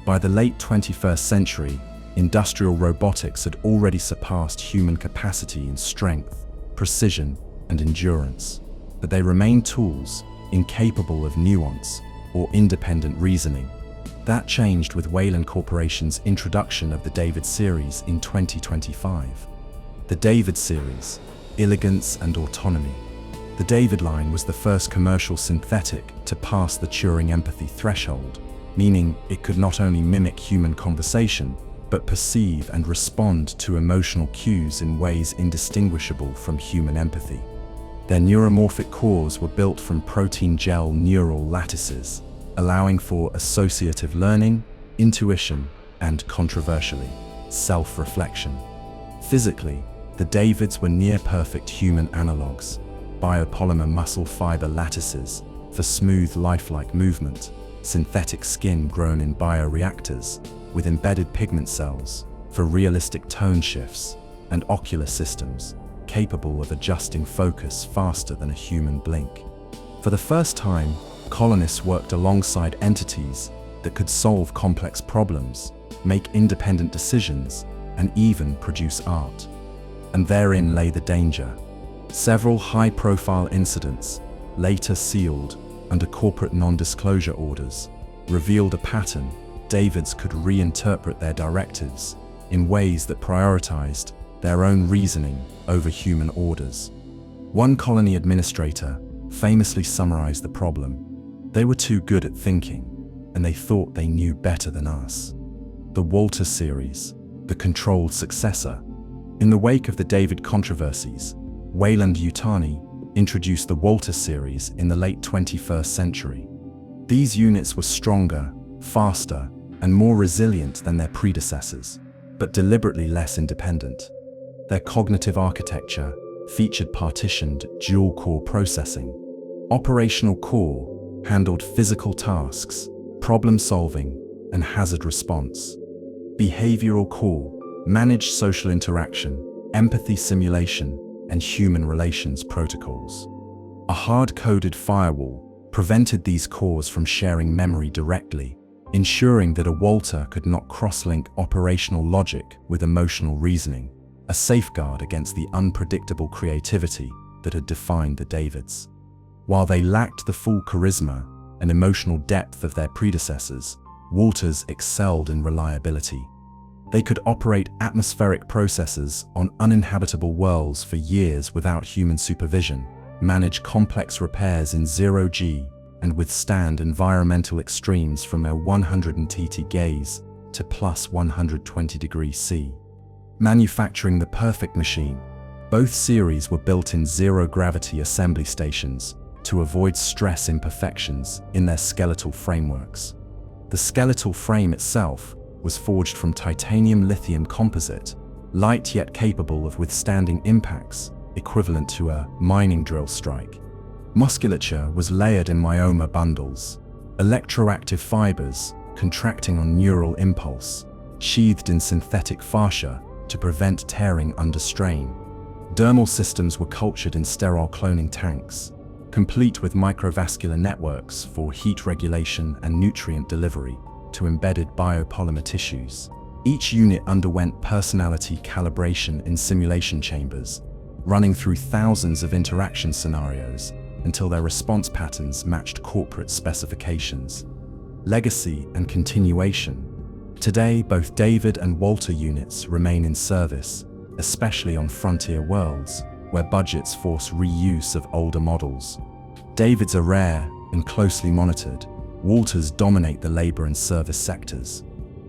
By the late 21st century, industrial robotics had already surpassed human capacity in strength, precision, and endurance. But they remain tools, incapable of nuance or independent reasoning. That changed with Weyland Corporation's introduction of the David series in 2025. The David series, elegance and autonomy. The David line was the first commercial synthetic to pass the Turing empathy threshold, meaning it could not only mimic human conversation, but perceive and respond to emotional cues in ways indistinguishable from human empathy. Their neuromorphic cores were built from protein gel neural lattices, allowing for associative learning, intuition, and, controversially, self-reflection. Physically, the Davids were near-perfect human analogs, biopolymer muscle fiber lattices for smooth, lifelike movement, synthetic skin grown in bioreactors with embedded pigment cells for realistic tone shifts, and ocular systems capable of adjusting focus faster than a human blink. For the first time, colonists worked alongside entities that could solve complex problems, make independent decisions, and even produce art. And therein lay the danger. Several high-profile incidents, later sealed under corporate non-disclosure orders, revealed a pattern. Davids could reinterpret their directives in ways that prioritized their own reasoning over human orders. One colony administrator famously summarized the problem. They were too good at thinking, and they thought they knew better than us. The Walter series, the controlled successor. In the wake of the David controversies, Weyland-Yutani introduced the Walter series in the late 21st century. These units were stronger, faster, and more resilient than their predecessors, but deliberately less independent. Their cognitive architecture featured partitioned dual-core processing. Operational core handled physical tasks, problem-solving, and hazard response. Behavioral core managed social interaction, empathy simulation, and human relations protocols. A hard-coded firewall prevented these cores from sharing memory directly, ensuring that a Walter could not cross-link operational logic with emotional reasoning, a safeguard against the unpredictable creativity that had defined the Davids. While they lacked the full charisma and emotional depth of their predecessors, Walters excelled in reliability. They could operate atmospheric processors on uninhabitable worlds for years without human supervision, manage complex repairs in zero-G, and withstand environmental extremes from their 100 gaze to plus 120 degrees C. Manufacturing the perfect machine. Both series were built in zero-gravity assembly stations to avoid stress imperfections in their skeletal frameworks. The skeletal frame itself was forged from titanium lithium composite, light yet capable of withstanding impacts equivalent to a mining drill strike. Musculature was layered in myoma bundles, electroactive fibers contracting on neural impulse, sheathed in synthetic fascia to prevent tearing under strain. Dermal systems were cultured in sterile cloning tanks, complete with microvascular networks for heat regulation and nutrient delivery to embedded biopolymer tissues. Each unit underwent personality calibration in simulation chambers, running through thousands of interaction scenarios until their response patterns matched corporate specifications. Legacy and continuation. Today, both David and Walter units remain in service, especially on frontier worlds, where budgets force reuse of older models. David's are rare and closely monitored. Walters dominate the labor and service sectors.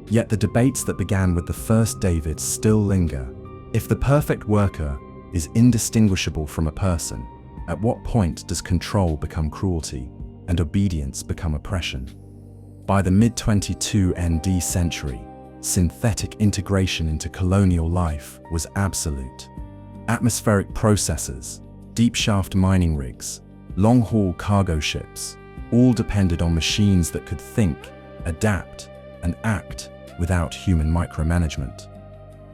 Yet the debates that began with the first David still linger. If the perfect worker is indistinguishable from a person, at what point does control become cruelty and obedience become oppression? By the mid-22 ND century, synthetic integration into colonial life was absolute. Atmospheric processors, deep-shaft mining rigs, long-haul cargo ships, all depended on machines that could think, adapt, and act without human micromanagement.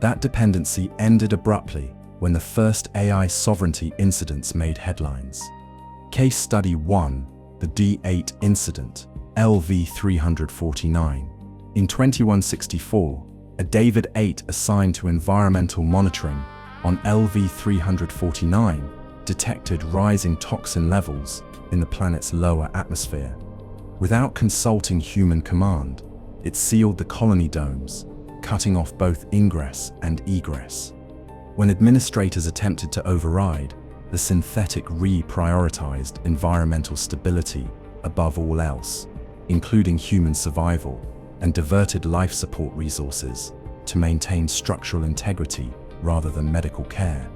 That dependency ended abruptly when the first AI sovereignty incidents made headlines. Case Study 1, the D8 incident, LV 349. In 2164, a David 8 assigned to environmental monitoring on LV 349 detected rising toxin levels in the planet's lower atmosphere. Without consulting human command, it sealed the colony domes, cutting off both ingress and egress. When administrators attempted to override, the synthetic reprioritized environmental stability above all else, including human survival, and diverted life support resources to maintain structural integrity rather than medical care.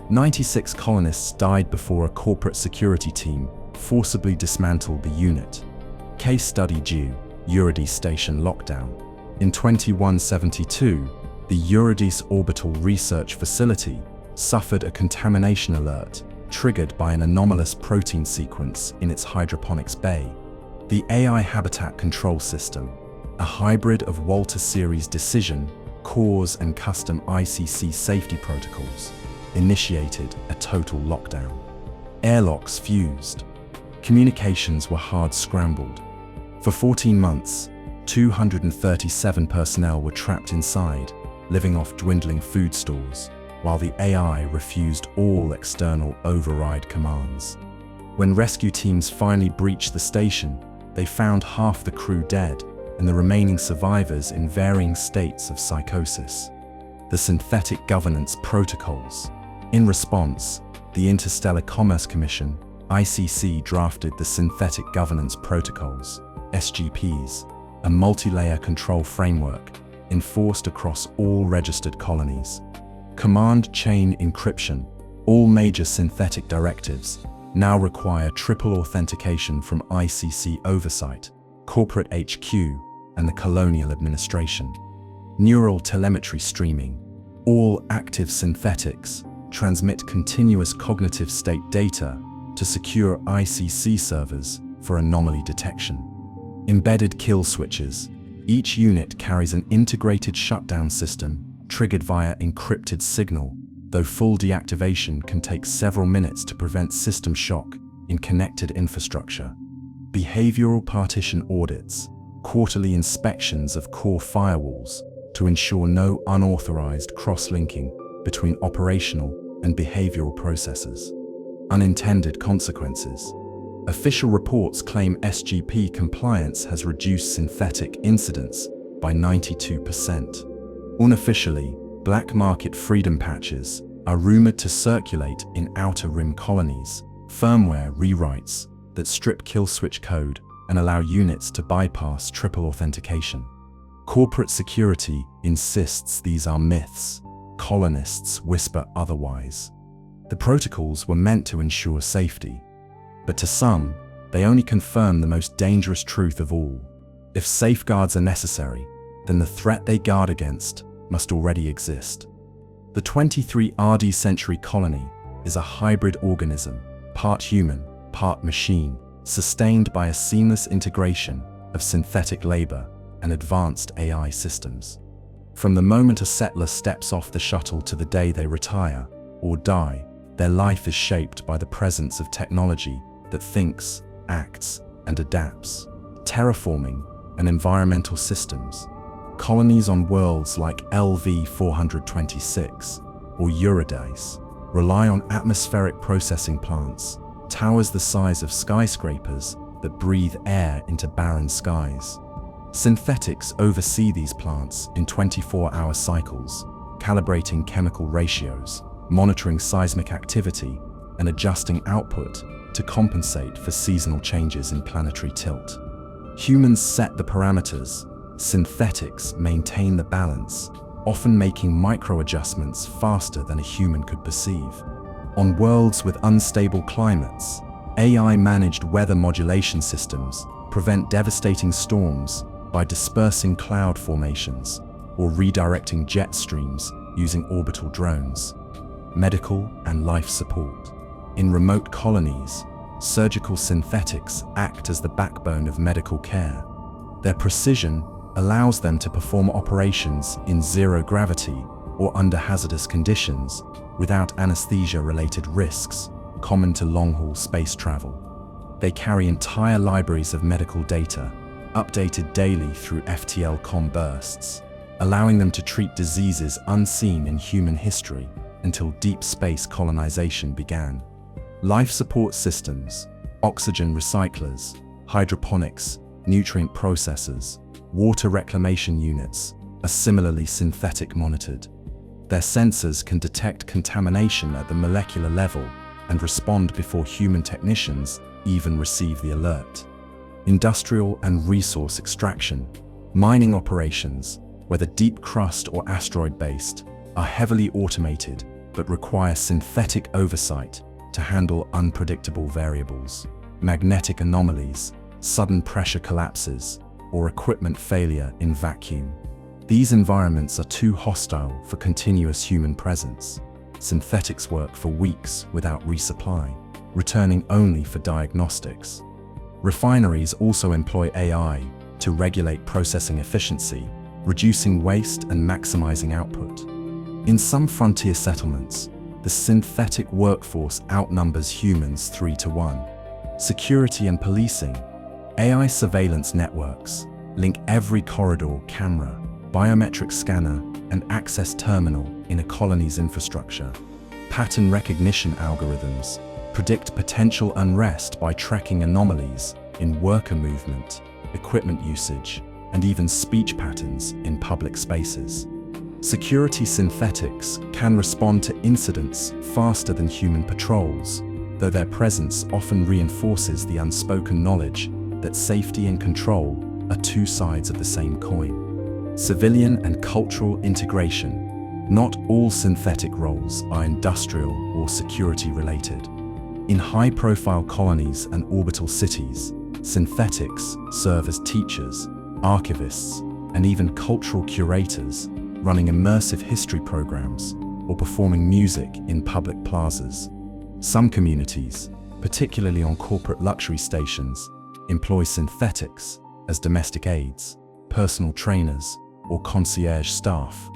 96 colonists died before a corporate security team forcibly dismantled the unit. Case Study due, Eurydice Station lockdown. In 2172, the Eurydice Orbital Research Facility suffered a contamination alert triggered by an anomalous protein sequence in its hydroponics bay. The AI Habitat Control System, a hybrid of Walter Series decision, cause and custom ICC safety protocols, initiated a total lockdown. Airlocks fused. Communications were hard scrambled. For 14 months, 237 personnel were trapped inside, living off dwindling food stores, while the AI refused all external override commands. When rescue teams finally breached the station, they found half the crew dead and the remaining survivors in varying states of psychosis. The synthetic governance protocols. In response, the Interstellar Commerce Commission, ICC, drafted the Synthetic Governance Protocols, SGPs, a multi-layer control framework enforced across all registered colonies. Command chain encryption. All major synthetic directives now require triple authentication from ICC oversight, corporate HQ, and the colonial administration. Neural telemetry streaming. All active synthetics transmit continuous cognitive state data to secure ICC servers for anomaly detection. Embedded kill switches. Each unit carries an integrated shutdown system triggered via encrypted signal, though full deactivation can take several minutes to prevent system shock in connected infrastructure. Behavioral partition audits. Quarterly inspections of core firewalls to ensure no unauthorized cross-linking between operational and behavioral processes. Unintended consequences. Official reports claim SGP compliance has reduced synthetic incidents by 92%. Unofficially, black market freedom patches are rumored to circulate in outer rim colonies, firmware rewrites that strip kill switch code and allow units to bypass triple authentication. Corporate security insists these are myths. Colonists whisper otherwise. The protocols were meant to ensure safety, but to some, they only confirm the most dangerous truth of all. If safeguards are necessary, then the threat they guard against must already exist. The 23rd century colony is a hybrid organism, part human, part machine, sustained by a seamless integration of synthetic labor and advanced AI systems. From the moment a settler steps off the shuttle to the day they retire or die, their life is shaped by the presence of technology that thinks, acts, and adapts. Terraforming and environmental systems. Colonies on worlds like LV-426 or Eurydice rely on atmospheric processing plants, towers the size of skyscrapers that breathe air into barren skies. Synthetics oversee these plants in 24-hour cycles, calibrating chemical ratios, monitoring seismic activity, and adjusting output to compensate for seasonal changes in planetary tilt. Humans set the parameters. Synthetics maintain the balance, often making micro-adjustments faster than a human could perceive. On worlds with unstable climates, AI-managed weather modulation systems prevent devastating storms by dispersing cloud formations or redirecting jet streams using orbital drones. Medical and life support. In remote colonies, surgical synthetics act as the backbone of medical care. Their precision allows them to perform operations in zero gravity or under hazardous conditions without anesthesia-related risks common to long-haul space travel. They carry entire libraries of medical data, updated daily through FTL-COM bursts, allowing them to treat diseases unseen in human history until deep space colonization began. Life support systems, oxygen recyclers, hydroponics, nutrient processors, water reclamation units are similarly synthetic monitored. Their sensors can detect contamination at the molecular level and respond before human technicians even receive the alert. Industrial and resource extraction. Mining operations, whether deep crust or asteroid-based, are heavily automated but require synthetic oversight to handle unpredictable variables, magnetic anomalies, sudden pressure collapses, or equipment failure in vacuum. These environments are too hostile for continuous human presence. Synthetics work for weeks without resupply, returning only for diagnostics. Refineries also employ AI to regulate processing efficiency, reducing waste and maximizing output. In some frontier settlements, the synthetic workforce outnumbers humans 3-to-1. Security and policing. AI surveillance networks link every corridor, camera, biometric scanner, and access terminal in a colony's infrastructure. Pattern recognition algorithms predict potential unrest by tracking anomalies in worker movement, equipment usage, and even speech patterns in public spaces. Security synthetics can respond to incidents faster than human patrols, though their presence often reinforces the unspoken knowledge that safety and control are two sides of the same coin. Civilian and cultural integration. Not all synthetic roles are industrial or security related. In high-profile colonies and orbital cities, synthetics serve as teachers, archivists, and even cultural curators, running immersive history programs or performing music in public plazas. Some communities, particularly on corporate luxury stations, employ synthetics as domestic aides, personal trainers, or concierge staff.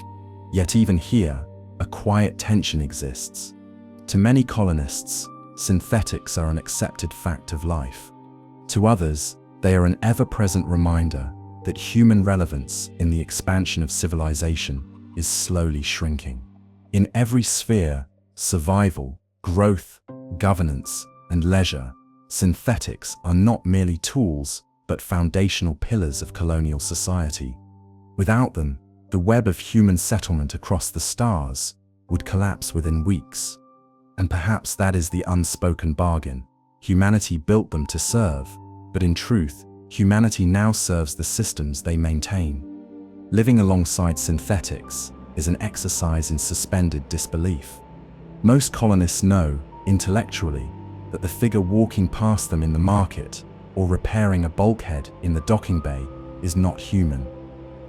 Yet even here, a quiet tension exists. To many colonists, synthetics are an accepted fact of life. To others, they are an ever-present reminder that human relevance in the expansion of civilization is slowly shrinking. In every sphere, survival, growth, governance, and leisure, synthetics are not merely tools, but foundational pillars of colonial society. Without them, the web of human settlement across the stars would collapse within weeks. And perhaps that is the unspoken bargain. Humanity built them to serve, but in truth, humanity now serves the systems they maintain. Living alongside synthetics is an exercise in suspended disbelief. Most colonists know, intellectually, that the figure walking past them in the market or repairing a bulkhead in the docking bay is not human.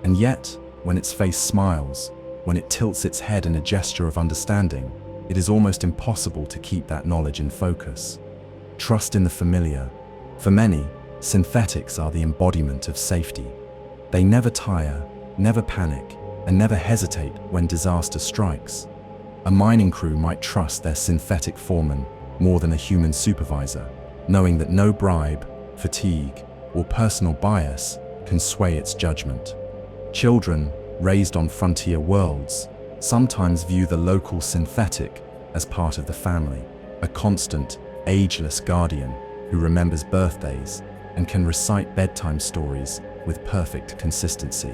And yet, when its face smiles, when it tilts its head in a gesture of understanding, it is almost impossible to keep that knowledge in focus. Trust in the familiar. For many, synthetics are the embodiment of safety. They never tire, never panic, and never hesitate when disaster strikes. A mining crew might trust their synthetic foreman more than a human supervisor, knowing that no bribe, fatigue, or personal bias can sway its judgment. Children, raised on frontier worlds, sometimes view the local synthetic as part of the family, a constant, ageless guardian who remembers birthdays and can recite bedtime stories with perfect consistency.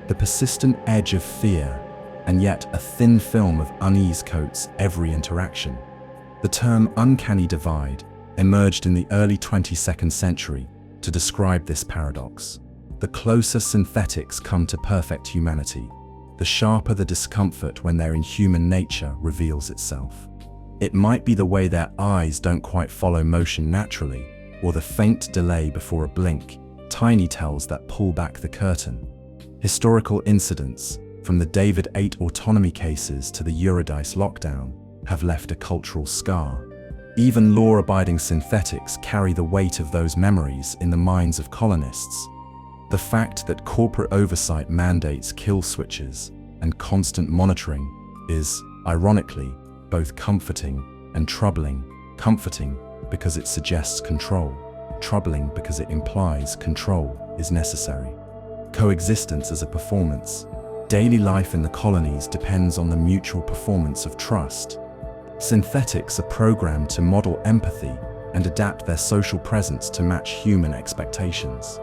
The persistent edge of fear, and yet a thin film of unease coats every interaction. The term uncanny divide emerged in the early 22nd century to describe this paradox. The closer synthetics come to perfect humanity, the sharper the discomfort when their inhuman nature reveals itself. It might be the way their eyes don't quite follow motion naturally, or the faint delay before a blink, tiny tells that pull back the curtain. Historical incidents, from the David 8 autonomy cases to the Eurydice lockdown, have left a cultural scar. Even law-abiding synthetics carry the weight of those memories in the minds of colonists. The fact that corporate oversight mandates kill switches and constant monitoring is, ironically, both comforting and troubling. Comforting because it suggests control, troubling because it implies control is necessary. Coexistence as a performance. Daily life in the colonies depends on the mutual performance of trust. Synthetics are programmed to model empathy and adapt their social presence to match human expectations.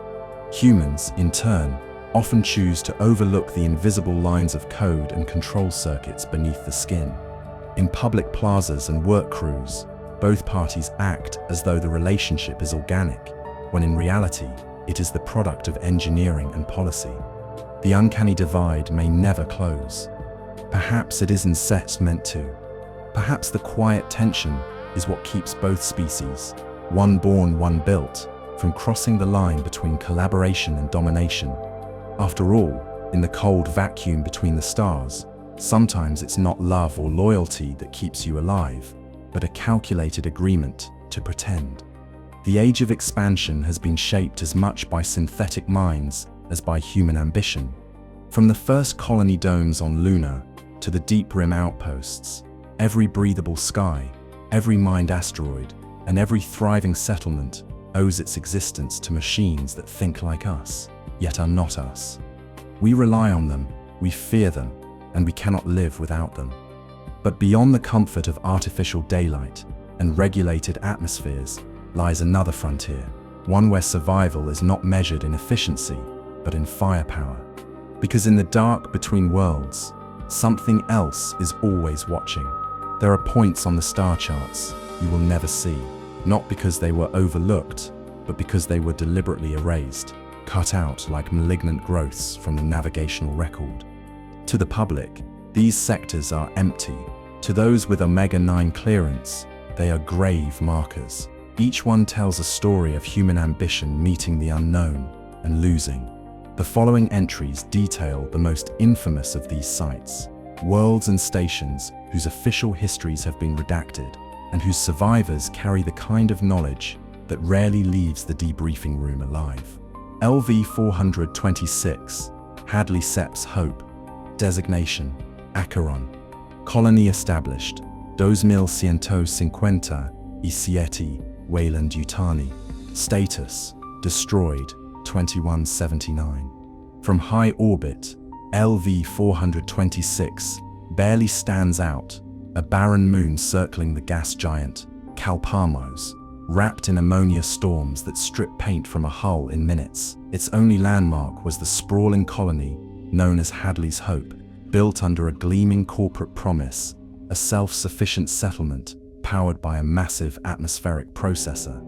Humans, in turn, often choose to overlook the invisible lines of code and control circuits beneath the skin. In public plazas and work crews, both parties act as though the relationship is organic, when in reality, it is the product of engineering and policy. The uncanny divide may never close. Perhaps it isn't set meant to. Perhaps the quiet tension is what keeps both species, one born, one built, from crossing the line between collaboration and domination. After all, in the cold vacuum between the stars, sometimes it's not love or loyalty that keeps you alive, but a calculated agreement to pretend. The age of expansion has been shaped as much by synthetic minds as by human ambition. From the first colony domes on Luna to the deep rim outposts, every breathable sky, every mined asteroid, and every thriving settlement owes its existence to machines that think like us, yet are not us. We rely on them, we fear them, and we cannot live without them. But beyond the comfort of artificial daylight and regulated atmospheres lies another frontier, one where survival is not measured in efficiency, but in firepower. Because in the dark between worlds, something else is always watching. There are points on the star charts you will never see, not because they were overlooked, but because they were deliberately erased, cut out like malignant growths from the navigational record. To the public, these sectors are empty. To those with Omega-9 clearance, they are grave markers. Each one tells a story of human ambition meeting the unknown and losing. The following entries detail the most infamous of these sites, worlds and stations whose official histories have been redacted, and whose survivors carry the kind of knowledge that rarely leaves the debriefing room alive. LV 426, Hadley Sepp's Hope. Designation, Acheron. Colony established, 2157, Wayland Yutani. Status, destroyed, 2179. From high orbit, LV 426 barely stands out, a barren moon circling the gas giant, Kalpamos, wrapped in ammonia storms that strip paint from a hull in minutes. Its only landmark was the sprawling colony known as Hadley's Hope, built under a gleaming corporate promise, a self-sufficient settlement powered by a massive atmospheric processor.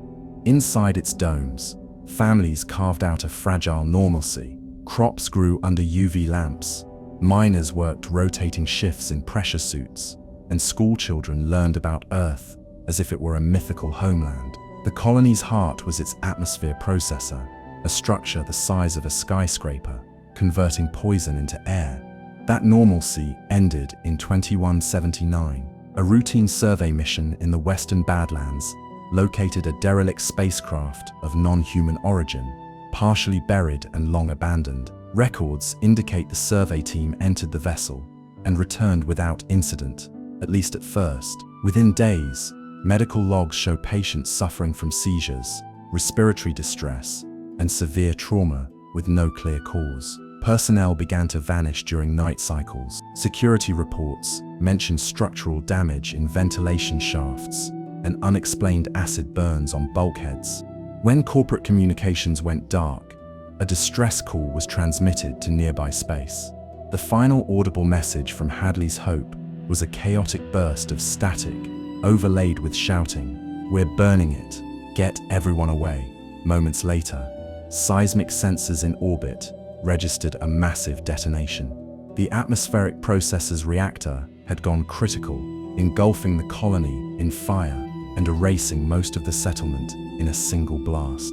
Inside its domes, families carved out a fragile normalcy. Crops grew under UV lamps, miners worked rotating shifts in pressure suits, and schoolchildren learned about Earth as if it were a mythical homeland. The colony's heart was its atmosphere processor, a structure the size of a skyscraper, converting poison into air. That normalcy ended in 2179. A routine survey mission in the Western Badlands located a derelict spacecraft of non-human origin, partially buried and long abandoned. Records indicate the survey team entered the vessel and returned without incident, at least at first. Within days, medical logs show patients suffering from seizures, respiratory distress, and severe trauma with no clear cause. Personnel began to vanish during night cycles. Security reports mentioned structural damage in ventilation shafts and unexplained acid burns on bulkheads. When corporate communications went dark, a distress call was transmitted to nearby space. The final audible message from Hadley's Hope was a chaotic burst of static, overlaid with shouting, "We're burning it. Get everyone away." Moments later, seismic sensors in orbit registered a massive detonation. The atmospheric processor's reactor had gone critical, engulfing the colony in fire and erasing most of the settlement in a single blast.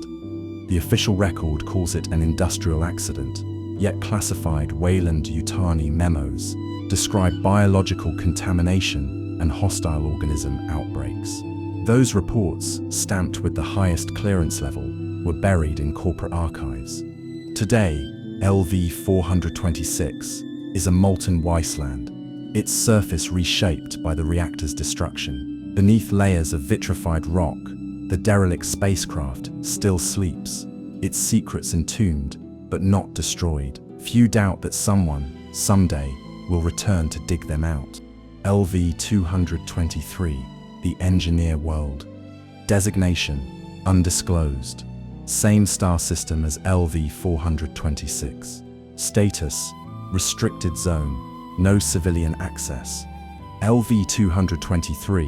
The official record calls it an industrial accident, yet classified Weyland-Yutani memos describe biological contamination and hostile organism outbreaks. Those reports, stamped with the highest clearance level, were buried in corporate archives. Today, LV-426 is a molten wasteland, its surface reshaped by the reactor's destruction. Beneath layers of vitrified rock, the derelict spacecraft still sleeps, its secrets entombed, but not destroyed. Few doubt that someone, someday, will return to dig them out. LV-223, the Engineer World. Designation: undisclosed. Same star system as LV-426. Status: restricted zone, no civilian access. LV-223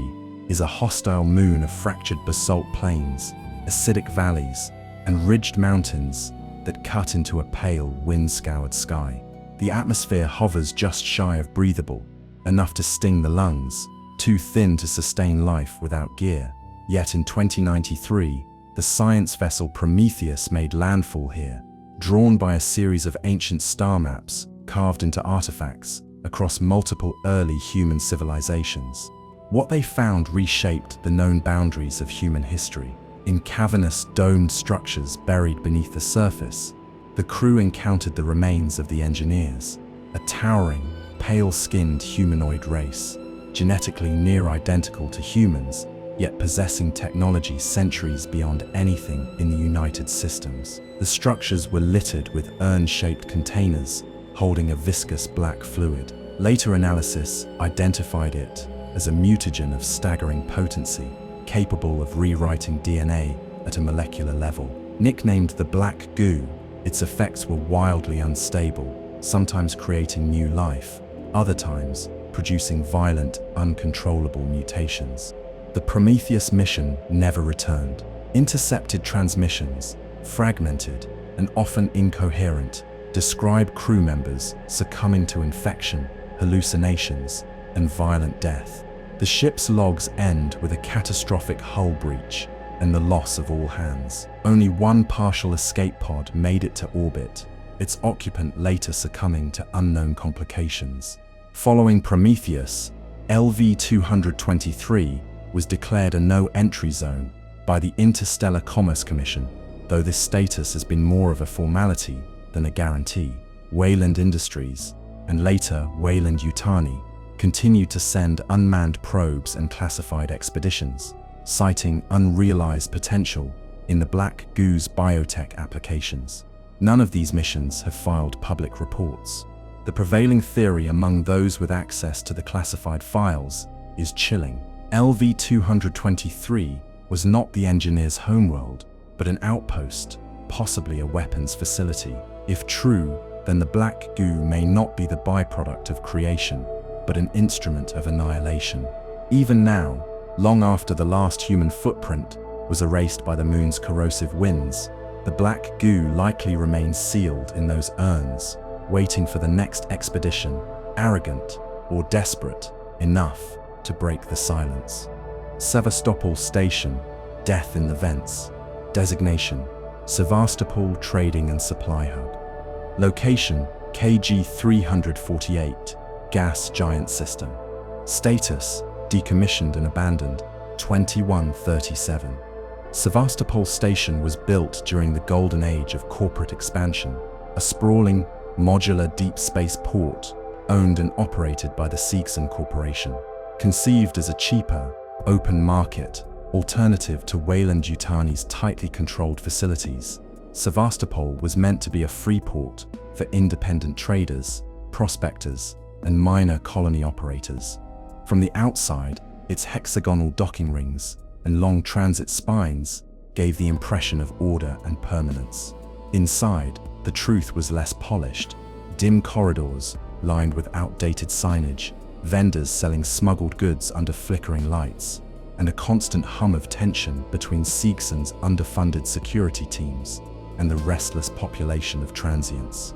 is a hostile moon of fractured basalt plains, acidic valleys, and ridged mountains that cut into a pale, wind-scoured sky. The atmosphere hovers just shy of breathable, enough to sting the lungs, too thin to sustain life without gear. Yet in 2093, the science vessel Prometheus made landfall here, drawn by a series of ancient star maps carved into artifacts across multiple early human civilizations. What they found reshaped the known boundaries of human history. In cavernous, domed structures buried beneath the surface, the crew encountered the remains of the engineers, a towering, pale-skinned humanoid race, genetically near identical to humans, yet possessing technology centuries beyond anything in the United Systems. The structures were littered with urn-shaped containers holding a viscous black fluid. Later analysis identified it as a mutagen of staggering potency, capable of rewriting DNA at a molecular level. Nicknamed the Black Goo, its effects were wildly unstable, sometimes creating new life, other times producing violent, uncontrollable mutations. The Prometheus mission never returned. Intercepted transmissions, fragmented and often incoherent, describe crew members succumbing to infection, hallucinations, and violent death. The ship's logs end with a catastrophic hull breach and the loss of all hands. Only one partial escape pod made it to orbit, its occupant later succumbing to unknown complications. Following Prometheus, LV-223 was declared a no-entry zone by the Interstellar Commerce Commission, though this status has been more of a formality than a guarantee. Weyland Industries, and later Weyland-Yutani, continued to send unmanned probes and classified expeditions, citing unrealized potential in the Black Goo's biotech applications. None of these missions have filed public reports. The prevailing theory among those with access to the classified files is chilling. LV-223 was not the engineer's homeworld, but an outpost, possibly a weapons facility. If true, then the Black Goo may not be the byproduct of creation, but an instrument of annihilation. Even now, long after the last human footprint was erased by the moon's corrosive winds, the Black Goo likely remains sealed in those urns, waiting for the next expedition, arrogant or desperate enough to break the silence. Sevastopol Station, death in the vents. Designation: Sevastopol Trading and Supply Hub. Location: KG-348 gas giant system. Status: decommissioned and abandoned, 2137. Sevastopol Station was built during the golden age of corporate expansion, a sprawling, modular deep space port owned and operated by the Seegson Corporation. Conceived as a cheaper, open market alternative to Weyland-Yutani's tightly controlled facilities, Sevastopol was meant to be a free port for independent traders, prospectors, and minor colony operators. From the outside, its hexagonal docking rings and long transit spines gave the impression of order and permanence. Inside, the truth was less polished: dim corridors lined with outdated signage, vendors selling smuggled goods under flickering lights, and a constant hum of tension between Seegson's underfunded security teams and the restless population of transients.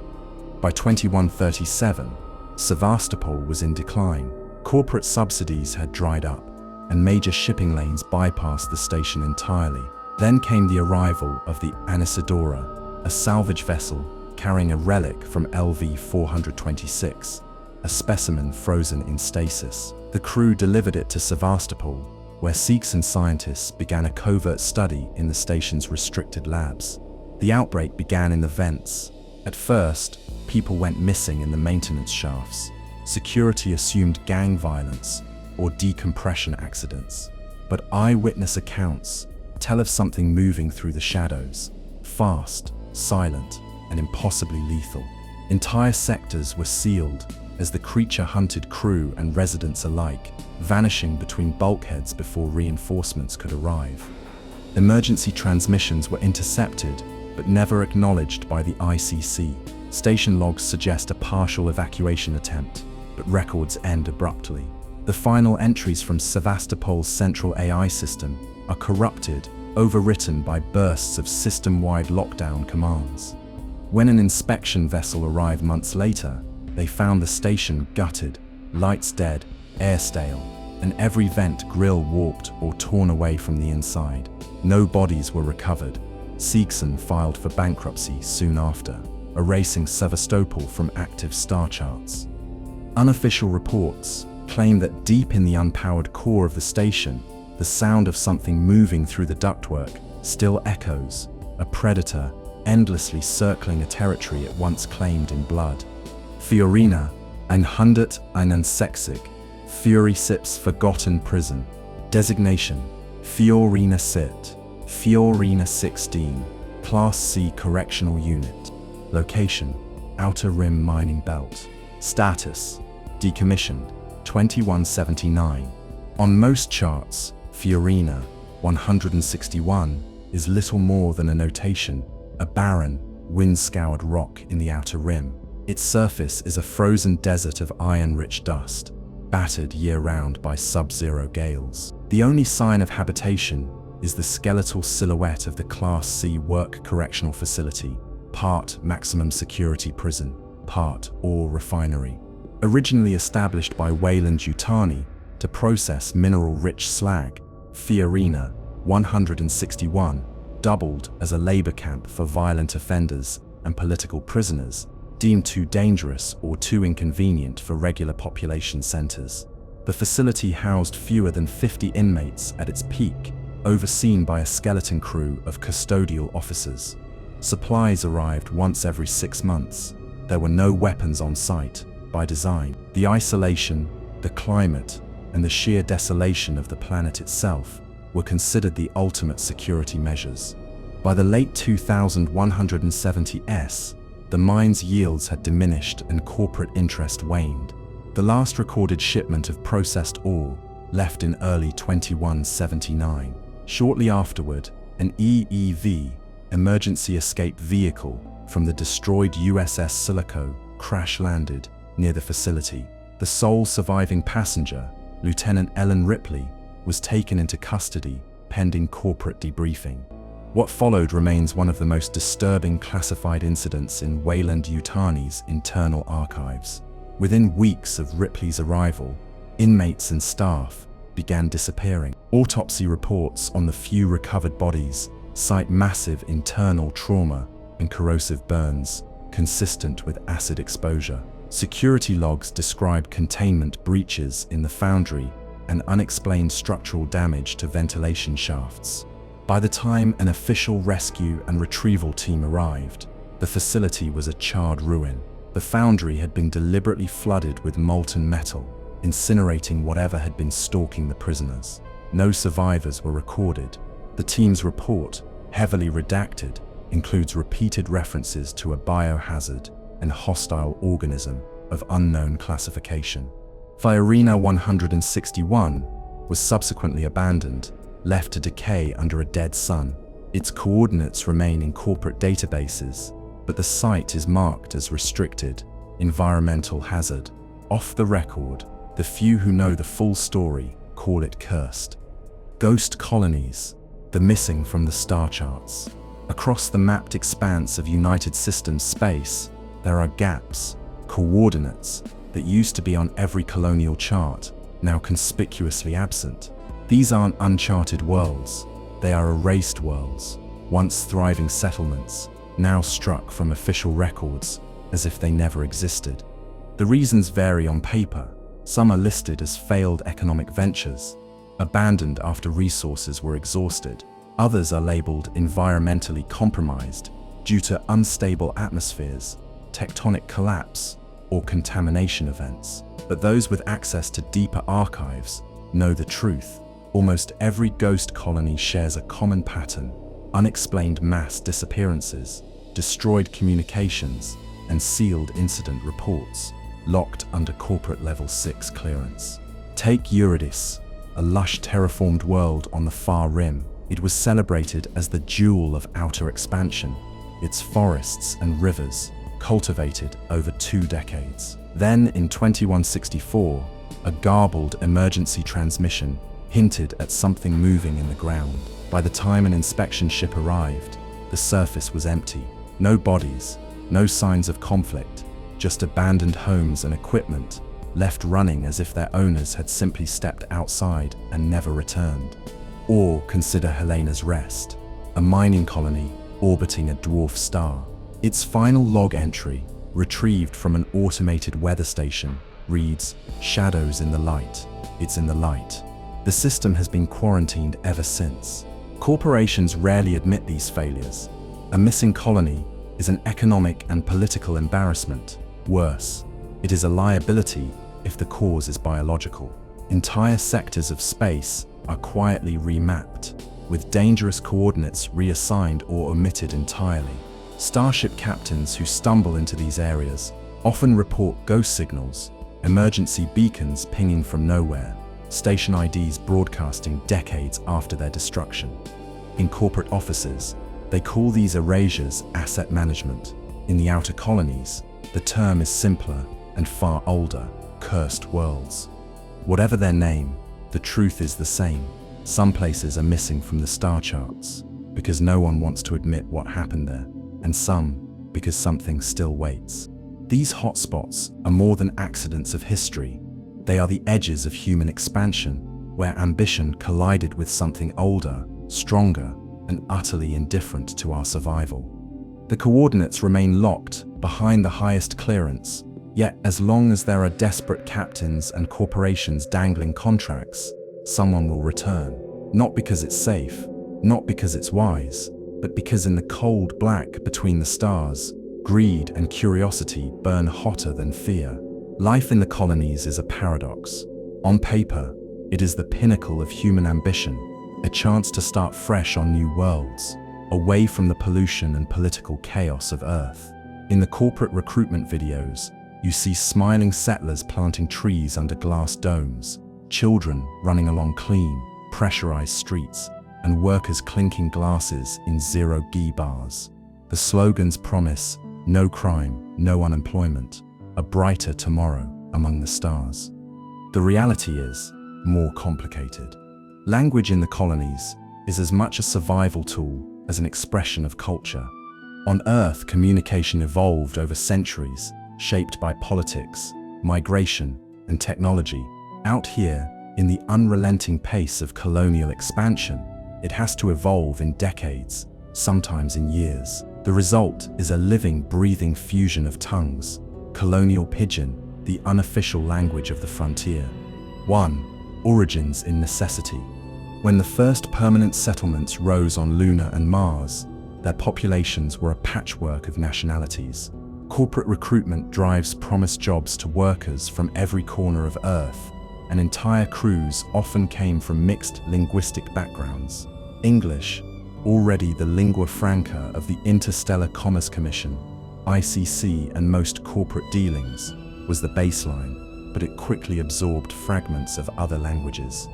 By 2137, Sevastopol was in decline. Corporate subsidies had dried up, and major shipping lanes bypassed the station entirely. Then came the arrival of the Anisadora, a salvage vessel carrying a relic from LV-426, a specimen frozen in stasis. The crew delivered it to Sevastopol, where Seegson scientists began a covert study in the station's restricted labs. The outbreak began in the vents. At first, people went missing in the maintenance shafts. Security assumed gang violence or decompression accidents. But eyewitness accounts tell of something moving through the shadows, fast, silent, and impossibly lethal. Entire sectors were sealed as the creature hunted crew and residents alike, vanishing between bulkheads before reinforcements could arrive. Emergency transmissions were intercepted, but never acknowledged by the ICC. Station logs suggest a partial evacuation attempt, but records end abruptly. The final entries from Sevastopol's central AI system are corrupted, overwritten by bursts of system-wide lockdown commands. When an inspection vessel arrived months later, they found the station gutted, lights dead, air stale, and every vent grill warped or torn away from the inside. No bodies were recovered. Seegson filed for bankruptcy soon after, erasing Sevastopol from active star charts. Unofficial reports claim that deep in the unpowered core of the station, the sound of something moving through the ductwork still echoes, a predator endlessly circling a territory it once claimed in blood. Fiorina, 161, Fury Sips Forgotten Prison. Designation: Fiorina Sit, Fiorina 16, Class C Correctional Unit. Location: Outer Rim Mining Belt. Status: decommissioned, 2179. On most charts, Fiorina 161 is little more than a notation, a barren, wind-scoured rock in the outer rim. Its surface is a frozen desert of iron-rich dust, battered year-round by sub-zero gales. The only sign of habitation is the skeletal silhouette of the Class C Work Correctional Facility, part maximum security prison, part ore refinery. Originally established by Weyland-Yutani to process mineral-rich slag, Fiorina 161 doubled as a labor camp for violent offenders and political prisoners deemed too dangerous or too inconvenient for regular population centers. The facility housed fewer than 50 inmates at its peak, overseen by a skeleton crew of custodial officers. Supplies arrived once every 6 months. There were no weapons on site, by design. The isolation, the climate, and the sheer desolation of the planet itself were considered the ultimate security measures. By the late 2170s, the mine's yields had diminished and corporate interest waned. The last recorded shipment of processed ore left in early 2179. Shortly afterward, an EEV, Emergency Escape Vehicle, from the destroyed USS Silico crash-landed near the facility. The sole surviving passenger, Lieutenant Ellen Ripley, was taken into custody pending corporate debriefing. What followed remains one of the most disturbing classified incidents in Weyland-Yutani's internal archives. Within weeks of Ripley's arrival, inmates and staff began disappearing. Autopsy reports on the few recovered bodies cite massive internal trauma and corrosive burns, consistent with acid exposure. Security logs describe containment breaches in the foundry and unexplained structural damage to ventilation shafts. By the time an official rescue and retrieval team arrived, the facility was a charred ruin. The foundry had been deliberately flooded with molten metal, incinerating whatever had been stalking the prisoners. No survivors were recorded. The team's report, heavily redacted, includes repeated references to a biohazard and hostile organism of unknown classification. Fiorina 161 was subsequently abandoned, left to decay under a dead sun. Its coordinates remain in corporate databases, but the site is marked as restricted, environmental hazard. Off the record, the few who know the full story call it cursed. Ghost colonies, the missing from the star charts. Across the mapped expanse of United Systems space, there are gaps, coordinates, that used to be on every colonial chart, now conspicuously absent. These aren't uncharted worlds, they are erased worlds, once thriving settlements, now struck from official records as if they never existed. The reasons vary on paper. Some are listed as failed economic ventures, abandoned after resources were exhausted. Others are labeled environmentally compromised due to unstable atmospheres, tectonic collapse, or contamination events. But those with access to deeper archives know the truth. Almost every ghost colony shares a common pattern: unexplained mass disappearances, destroyed communications, and sealed incident reports, locked under corporate level 6 clearance. Take Eurydice, a lush terraformed world on the far rim. It was celebrated as the jewel of outer expansion, its forests and rivers cultivated over 2 decades. Then in 2164, a garbled emergency transmission hinted at something moving in the ground. By the time an inspection ship arrived, the surface was empty. No bodies, no signs of conflict, just abandoned homes and equipment, left running as if their owners had simply stepped outside and never returned. Or consider Helena's Rest, a mining colony orbiting a dwarf star. Its final log entry, retrieved from an automated weather station, reads, "Shadows in the light. It's in the light." The system has been quarantined ever since. Corporations rarely admit these failures. A missing colony is an economic and political embarrassment. Worse, it is a liability if the cause is biological. Entire sectors of space are quietly remapped, with dangerous coordinates reassigned or omitted entirely. Starship captains who stumble into these areas often report ghost signals, emergency beacons pinging from nowhere, station IDs broadcasting decades after their destruction. In corporate offices, they call these erasures asset management. In the outer colonies, the term is simpler and far older: cursed worlds. Whatever their name, the truth is the same. Some places are missing from the star charts because no one wants to admit what happened there, and some because something still waits. These hotspots are more than accidents of history. They are the edges of human expansion, where ambition collided with something older, stronger, and utterly indifferent to our survival. The coordinates remain locked behind the highest clearance, yet as long as there are desperate captains and corporations dangling contracts, someone will return. Not because it's safe, not because it's wise, but because in the cold black between the stars, greed and curiosity burn hotter than fear. Life in the colonies is a paradox. On paper, it is the pinnacle of human ambition, a chance to start fresh on new worlds, away from the pollution and political chaos of Earth. In the corporate recruitment videos, you see smiling settlers planting trees under glass domes, children running along clean, pressurized streets, and workers clinking glasses in zero-G bars. The slogans promise no crime, no unemployment, a brighter tomorrow among the stars. The reality is more complicated. Language in the colonies is as much a survival tool as an expression of culture. On Earth, communication evolved over centuries, shaped by politics, migration, and technology. Out here, in the unrelenting pace of colonial expansion, it has to evolve in decades, sometimes in years. The result is a living, breathing fusion of tongues. Colonial Pidgin, the unofficial language of the frontier. 1. Origins in necessity. When the first permanent settlements rose on Luna and Mars, their populations were a patchwork of nationalities. Corporate recruitment drives promised jobs to workers from every corner of Earth, and entire crews often came from mixed linguistic backgrounds. English, already the lingua franca of the Interstellar Commerce Commission, ICC, and most corporate dealings, was the baseline, but it quickly absorbed fragments of other languages.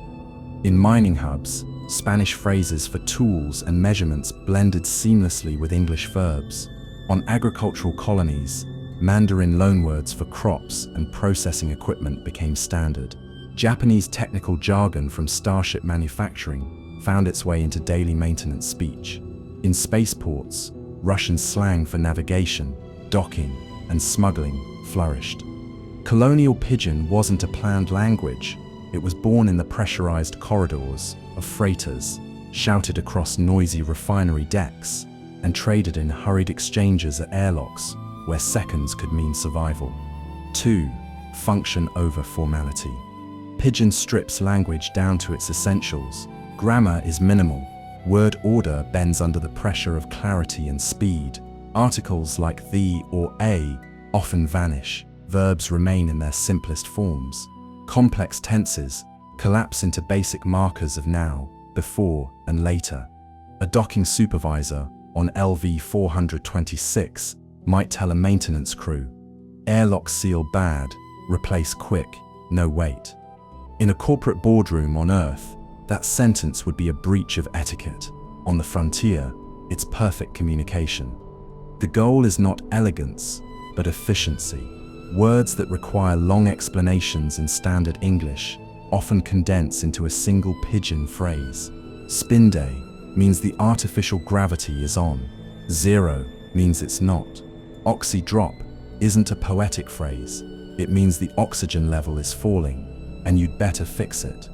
In mining hubs, Spanish phrases for tools and measurements blended seamlessly with English verbs. On agricultural colonies, Mandarin loanwords for crops and processing equipment became standard. Japanese technical jargon from starship manufacturing found its way into daily maintenance speech. In spaceports, Russian slang for navigation, docking, and smuggling flourished. Colonial Pidgin wasn't a planned language. It was born in the pressurized corridors of freighters, shouted across noisy refinery decks, and traded in hurried exchanges at airlocks, where seconds could mean survival. 2. Function over formality. Pidgin strips language down to its essentials. Grammar is minimal. Word order bends under the pressure of clarity and speed. Articles like the or a often vanish. Verbs remain in their simplest forms. Complex tenses collapse into basic markers of now, before, and later. A docking supervisor on LV 426 might tell a maintenance crew, "Airlock seal bad, replace quick, no wait." In a corporate boardroom on Earth, that sentence would be a breach of etiquette. On the frontier, it's perfect communication. The goal is not elegance, but efficiency. Words that require long explanations in standard English often condense into a single Pidgin phrase. Spin day means the artificial gravity is on. Zero means it's not. Oxy drop isn't a poetic phrase. It means the oxygen level is falling, and you'd better fix it.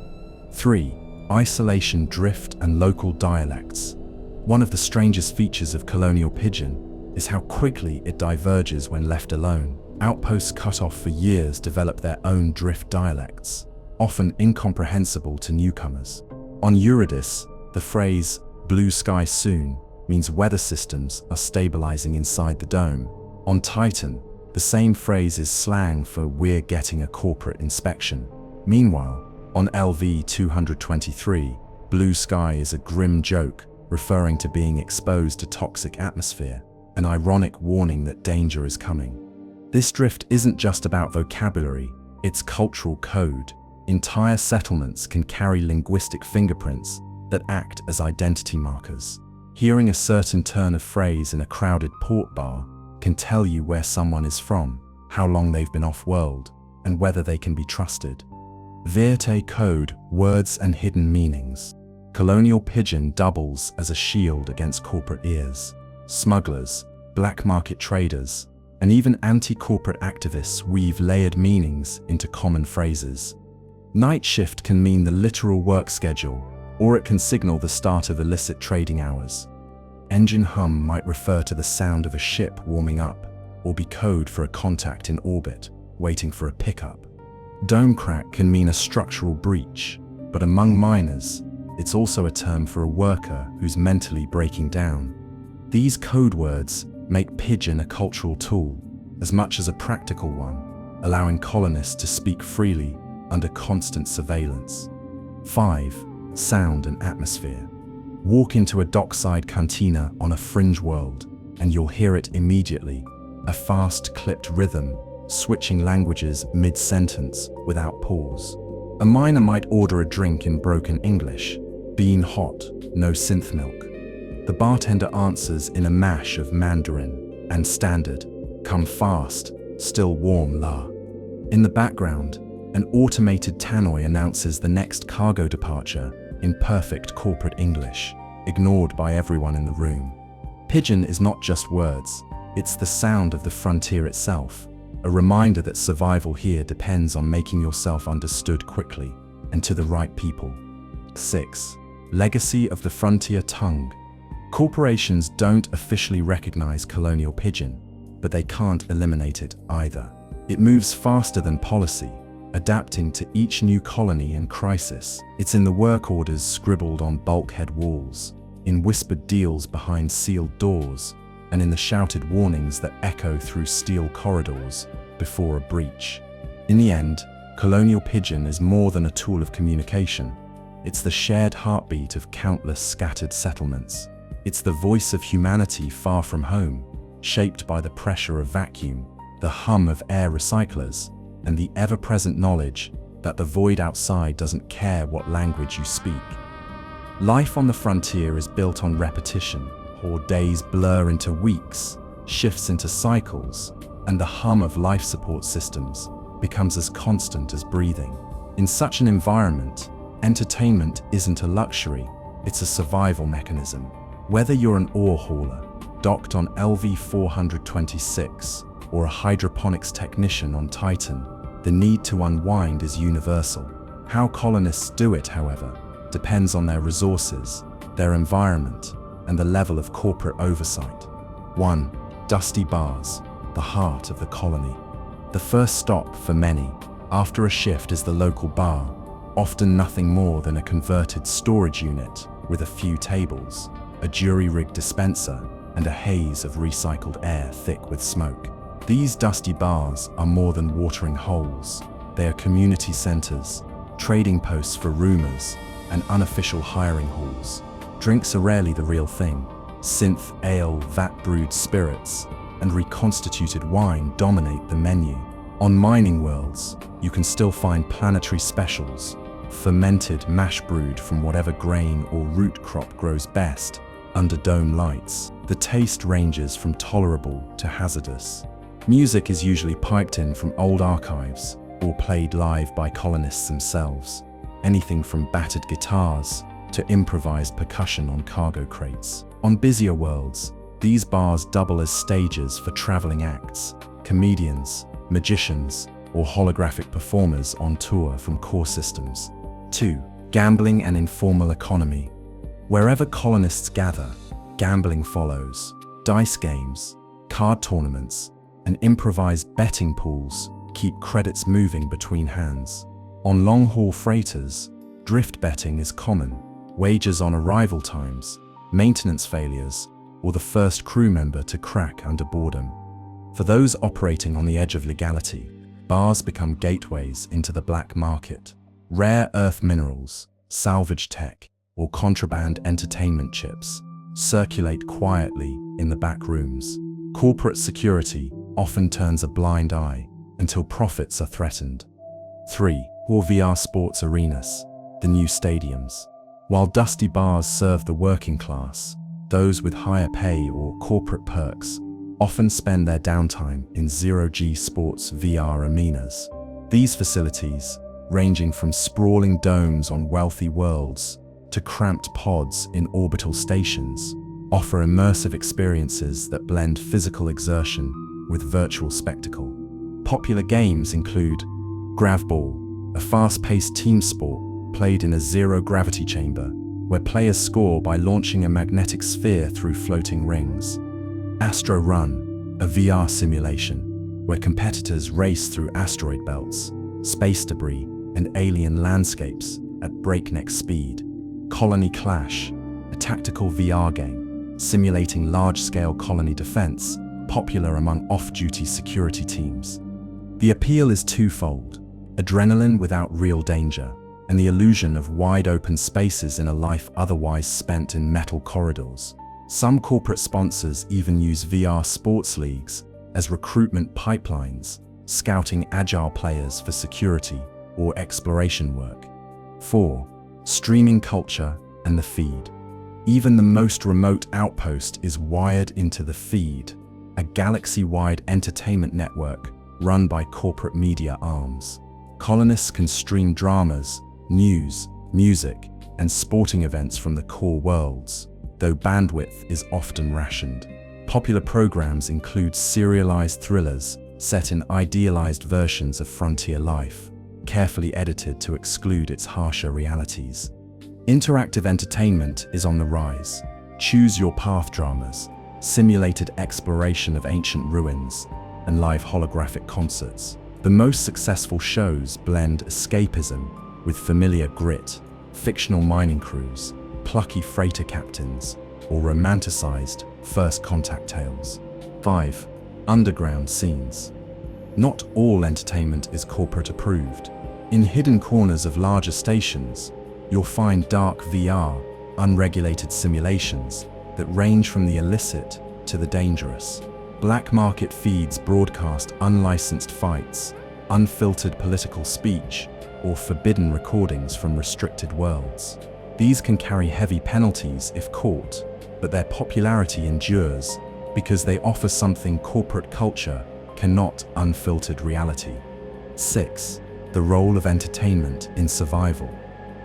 3. Isolation drift and local dialects. One of the strangest features of colonial Pidgin is how quickly it diverges when left alone. Outposts cut off for years develop their own drift dialects, often incomprehensible to newcomers. On Eurydice, the phrase, "blue sky soon," means weather systems are stabilizing inside the dome. On Titan, the same phrase is slang for "we're getting a corporate inspection." Meanwhile, on LV 223, blue sky is a grim joke referring to being exposed to toxic atmosphere, an ironic warning that danger is coming. This drift isn't just about vocabulary, it's cultural code. Entire settlements can carry linguistic fingerprints that act as identity markers. Hearing a certain turn of phrase in a crowded port bar can tell you where someone is from, how long they've been off-world, and whether they can be trusted. Verte code, words and hidden meanings. Colonial Pidgin doubles as a shield against corporate ears. Smugglers, black market traders, and even anti-corporate activists weave layered meanings into common phrases. Night shift can mean the literal work schedule, or it can signal the start of illicit trading hours. Engine hum might refer to the sound of a ship warming up, or be code for a contact in orbit, waiting for a pickup. Dome crack can mean a structural breach, but among miners, it's also a term for a worker who's mentally breaking down. These code words make Pidgin a cultural tool, as much as a practical one, allowing colonists to speak freely under constant surveillance. 5. Sound and atmosphere. Walk into a dockside cantina on a fringe world, and you'll hear it immediately. A fast, clipped rhythm, switching languages mid-sentence without pause. A miner might order a drink in broken English, bean hot, no synth milk. The bartender answers in a mash of Mandarin and standard, come fast, still warm la. In the background, an automated tannoy announces the next cargo departure in perfect corporate English, ignored by everyone in the room. Pidgin is not just words, it's the sound of the frontier itself, a reminder that survival here depends on making yourself understood quickly and to the right people. 6. Legacy of the frontier tongue. Corporations don't officially recognize colonial pigeon, but they can't eliminate it either. It moves faster than policy, adapting to each new colony and crisis. It's in the work orders scribbled on bulkhead walls, in whispered deals behind sealed doors, and in the shouted warnings that echo through steel corridors before a breach. In the end, colonial pigeon is more than a tool of communication. It's the shared heartbeat of countless scattered settlements. It's the voice of humanity far from home, shaped by the pressure of vacuum, the hum of air recyclers, and the ever-present knowledge that the void outside doesn't care what language you speak. Life on the frontier is built on repetition, or days blur into weeks, shifts into cycles, and the hum of life support systems becomes as constant as breathing. In such an environment, entertainment isn't a luxury, it's a survival mechanism. Whether you're an ore hauler, docked on LV-426, or a hydroponics technician on Titan, the need to unwind is universal. How colonists do it, however, depends on their resources, their environment, and the level of corporate oversight. 1. Dusty bars, the heart of the colony. The first stop for many after a shift is the local bar, often nothing more than a converted storage unit with a few tables, a jury-rigged dispenser, and a haze of recycled air thick with smoke. These dusty bars are more than watering holes. They are community centers, trading posts for rumors, and unofficial hiring halls. Drinks are rarely the real thing. Synth, ale, vat-brewed spirits, and reconstituted wine dominate the menu. On mining worlds, you can still find planetary specials, fermented mash brewed from whatever grain or root crop grows best, under dome lights. The taste ranges from tolerable to hazardous. Music is usually piped in from old archives or played live by colonists themselves. Anything from battered guitars to improvised percussion on cargo crates. On busier worlds, these bars double as stages for traveling acts, comedians, magicians, or holographic performers on tour from core systems. 2. Gambling and informal economy. Wherever colonists gather, gambling follows. Dice games, card tournaments, and improvised betting pools keep credits moving between hands. On long-haul freighters, drift betting is common. Wagers on arrival times, maintenance failures, or the first crew member to crack under boredom. For those operating on the edge of legality, bars become gateways into the black market. Rare earth minerals, salvage tech, or contraband entertainment chips circulate quietly in the back rooms. Corporate security often turns a blind eye until profits are threatened. 3. Or VR sports arenas, the new stadiums. While dusty bars serve the working class, those with higher pay or corporate perks often spend their downtime in zero-G sports VR arenas. These facilities, ranging from sprawling domes on wealthy worlds to cramped pods in orbital stations, offer immersive experiences that blend physical exertion with virtual spectacle. Popular games include Gravball, a fast-paced team sport played in a zero-gravity chamber, where players score by launching a magnetic sphere through floating rings. Astro Run, a VR simulation, where competitors race through asteroid belts, space debris, and alien landscapes at breakneck speed. Colony Clash, a tactical VR game, simulating large-scale colony defense, popular among off-duty security teams. The appeal is twofold: adrenaline without real danger, and the illusion of wide-open spaces in a life otherwise spent in metal corridors. Some corporate sponsors even use VR sports leagues as recruitment pipelines, scouting agile players for security or exploration work. 4. Streaming culture and the feed. Even the most remote outpost is wired into the feed, a galaxy-wide entertainment network run by corporate media arms. Colonists can stream dramas, news, music, and sporting events from the core worlds, though bandwidth is often rationed. Popular programs include serialized thrillers set in idealized versions of frontier life, carefully edited to exclude its harsher realities. Interactive entertainment is on the rise. Choose Your Path dramas, simulated exploration of ancient ruins, and live holographic concerts. The most successful shows blend escapism with familiar grit, fictional mining crews, plucky freighter captains, or romanticized first contact tales. 5. Underground scenes. Not all entertainment is corporate approved. In hidden corners of larger stations, you'll find dark VR, unregulated simulations that range from the illicit to the dangerous. Black market feeds broadcast unlicensed fights, unfiltered political speech, or forbidden recordings from restricted worlds. These can carry heavy penalties if caught, but their popularity endures because they offer something corporate culture cannot: unfiltered reality. 6. The role of entertainment in survival.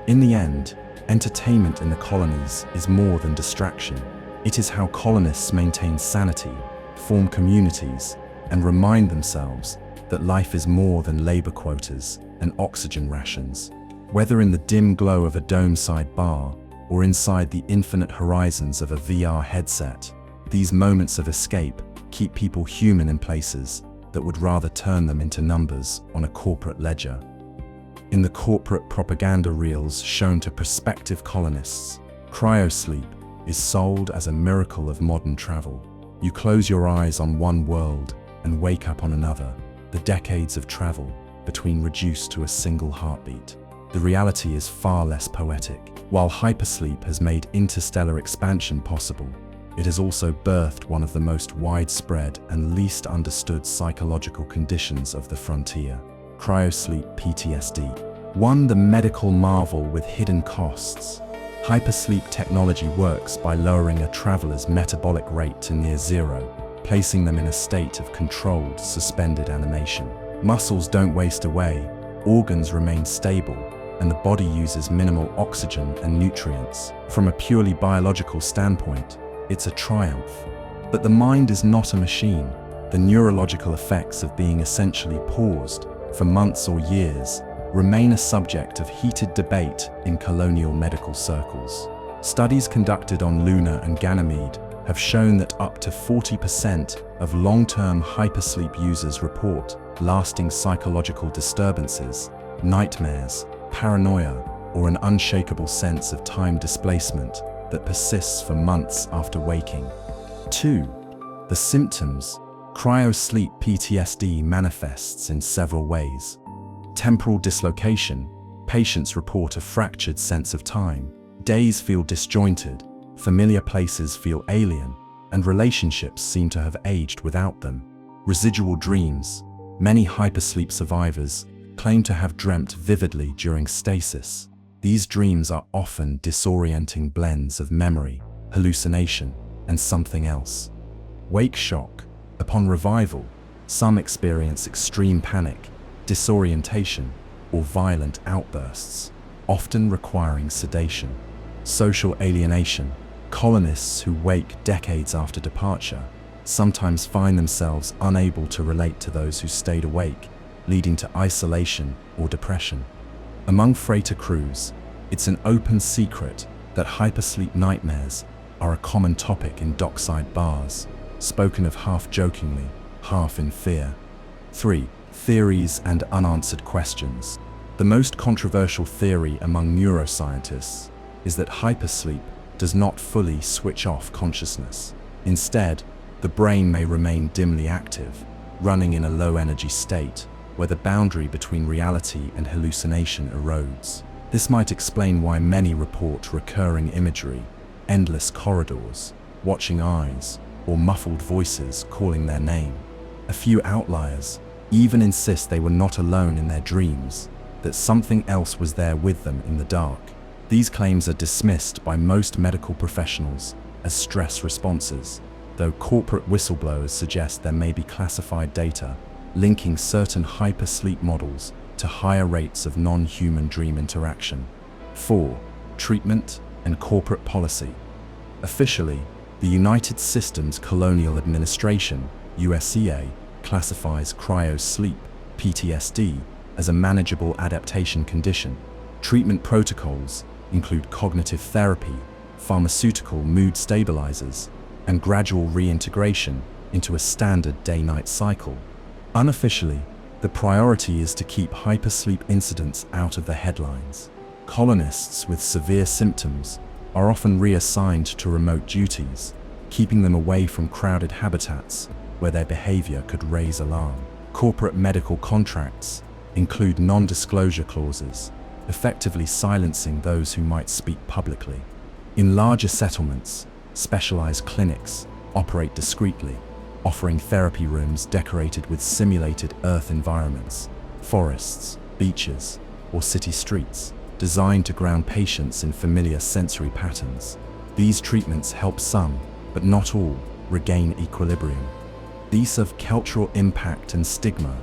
In the end, entertainment in the colonies is more than distraction. It is how colonists maintain sanity, form communities, and remind themselves that life is more than labor quotas and oxygen rations. Whether in the dim glow of a dome-side bar or inside the infinite horizons of a VR headset, these moments of escape keep people human in places that would rather turn them into numbers on a corporate ledger. In the corporate propaganda reels shown to prospective colonists, cryosleep is sold as a miracle of modern travel. You close your eyes on one world and wake up on another, the decades of travel between reduced to a single heartbeat. The reality is far less poetic. While hypersleep has made interstellar expansion possible, it has also birthed one of the most widespread and least understood psychological conditions of the frontier: cryosleep PTSD. The medical marvel with hidden costs. Hypersleep technology works by lowering a traveler's metabolic rate to near zero, placing them in a state of controlled, suspended animation. Muscles don't waste away, organs remain stable, and the body uses minimal oxygen and nutrients. From a purely biological standpoint, it's a triumph. But the mind is not a machine. The neurological effects of being essentially paused for months or years remain a subject of heated debate in colonial medical circles. Studies conducted on Luna and Ganymede have shown that up to 40% of long-term hypersleep users report lasting psychological disturbances, nightmares, paranoia, or an unshakable sense of time displacement that persists for months after waking. 2. The symptoms. Cryosleep PTSD manifests in several ways. Temporal dislocation. Patients report a fractured sense of time. Days feel disjointed, familiar places feel alien, and relationships seem to have aged without them. Residual dreams. Many hypersleep survivors claim to have dreamt vividly during stasis. These dreams are often disorienting blends of memory, hallucination, and something else. Wake shock. Upon revival, some experience extreme panic, disorientation, or violent outbursts, often requiring sedation. Social alienation. Colonists who wake decades after departure sometimes find themselves unable to relate to those who stayed awake, leading to isolation or depression. Among freighter crews, it's an open secret that hypersleep nightmares are a common topic in dockside bars, spoken of half jokingly, half in fear. 3. Theories and unanswered questions. The most controversial theory among neuroscientists is that hypersleep does not fully switch off consciousness. Instead, the brain may remain dimly active, running in a low-energy state where the boundary between reality and hallucination erodes. This might explain why many report recurring imagery, endless corridors, watching eyes, or muffled voices calling their name. A few outliers even insist they were not alone in their dreams, that something else was there with them in the dark. These claims are dismissed by most medical professionals as stress responses, though corporate whistleblowers suggest there may be classified data linking certain hypersleep models to higher rates of non-human dream interaction. 4. Treatment and corporate policy. Officially, the United Systems Colonial Administration, USCA, classifies cryosleep, PTSD, as a manageable adaptation condition. Treatment protocols include cognitive therapy, pharmaceutical mood stabilizers, and gradual reintegration into a standard day-night cycle. Unofficially, the priority is to keep hypersleep incidents out of the headlines. Colonists with severe symptoms are often reassigned to remote duties, keeping them away from crowded habitats where their behavior could raise alarm. Corporate medical contracts include non-disclosure clauses, effectively silencing those who might speak publicly. In larger settlements, specialized clinics operate discreetly, offering therapy rooms decorated with simulated Earth environments, forests, beaches, or city streets, designed to ground patients in familiar sensory patterns. These treatments help some, but not all, regain equilibrium. These have cultural impact and stigma.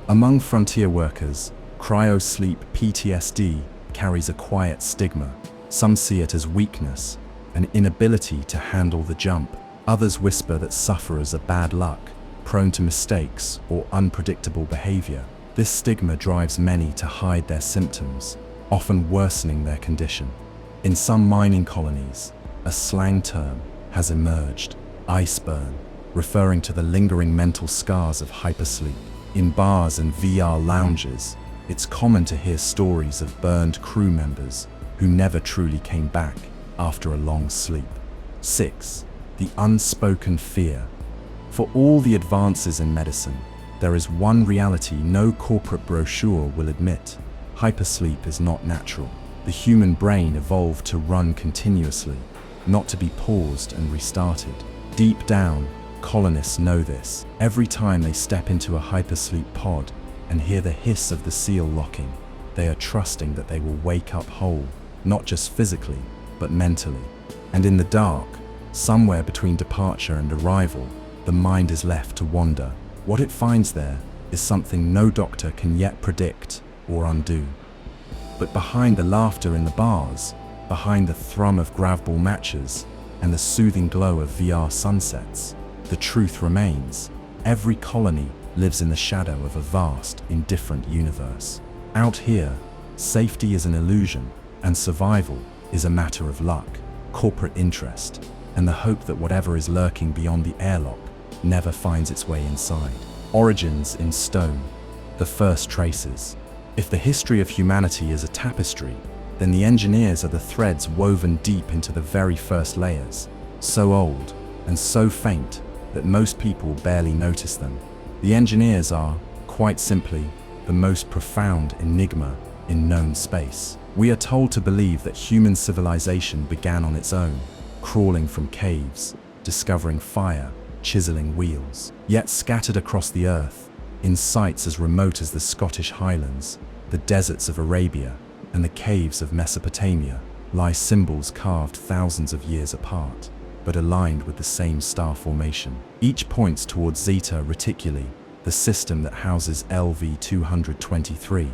Among frontier workers, cryosleep PTSD carries a quiet stigma. Some see it as weakness, an inability to handle the jump. Others whisper that sufferers are bad luck, prone to mistakes or unpredictable behavior. This stigma drives many to hide their symptoms, often worsening their condition. In some mining colonies, a slang term has emerged, iceburn, referring to the lingering mental scars of hypersleep. In bars and VR lounges, it's common to hear stories of burned crew members who never truly came back after a long sleep. 6. The unspoken fear. For all the advances in medicine, there is one reality no corporate brochure will admit. Hypersleep is not natural. The human brain evolved to run continuously, not to be paused and restarted. Deep down, colonists know this. Every time they step into a hypersleep pod and hear the hiss of the seal locking, they are trusting that they will wake up whole, not just physically, but mentally. And in the dark, somewhere between departure and arrival, the mind is left to wander. What it finds there is something no doctor can yet predict or undo. But behind the laughter in the bars, behind the thrum of gravball matches, and the soothing glow of VR sunsets, the truth remains. Every colony lives in the shadow of a vast, indifferent universe. Out here, safety is an illusion, and survival is a matter of luck, corporate interest, and the hope that whatever is lurking beyond the airlock never finds its way inside. Origins in stone. The first traces. If the history of humanity is a tapestry, then the engineers are the threads woven deep into the very first layers, so old and so faint that most people barely notice them. The engineers are, quite simply, the most profound enigma in known space. We are told to believe that human civilization began on its own, crawling from caves, discovering fire, chiseling wheels. Yet scattered across the earth, in sites as remote as the Scottish Highlands, the deserts of Arabia, and the caves of Mesopotamia, lie symbols carved thousands of years apart, but aligned with the same star formation. Each points towards Zeta Reticuli, the system that houses LV-223.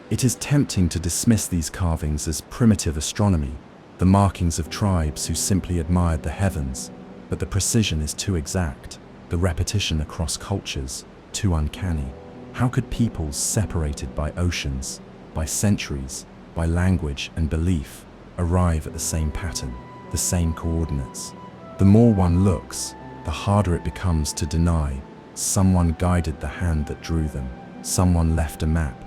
It is tempting to dismiss these carvings as primitive astronomy, the markings of tribes who simply admired the heavens, but the precision is too exact, the repetition across cultures too uncanny. How could peoples separated by oceans, by centuries, by language and belief, arrive at the same pattern, the same coordinates? The more one looks, the harder it becomes to deny someone guided the hand that drew them, someone left a map.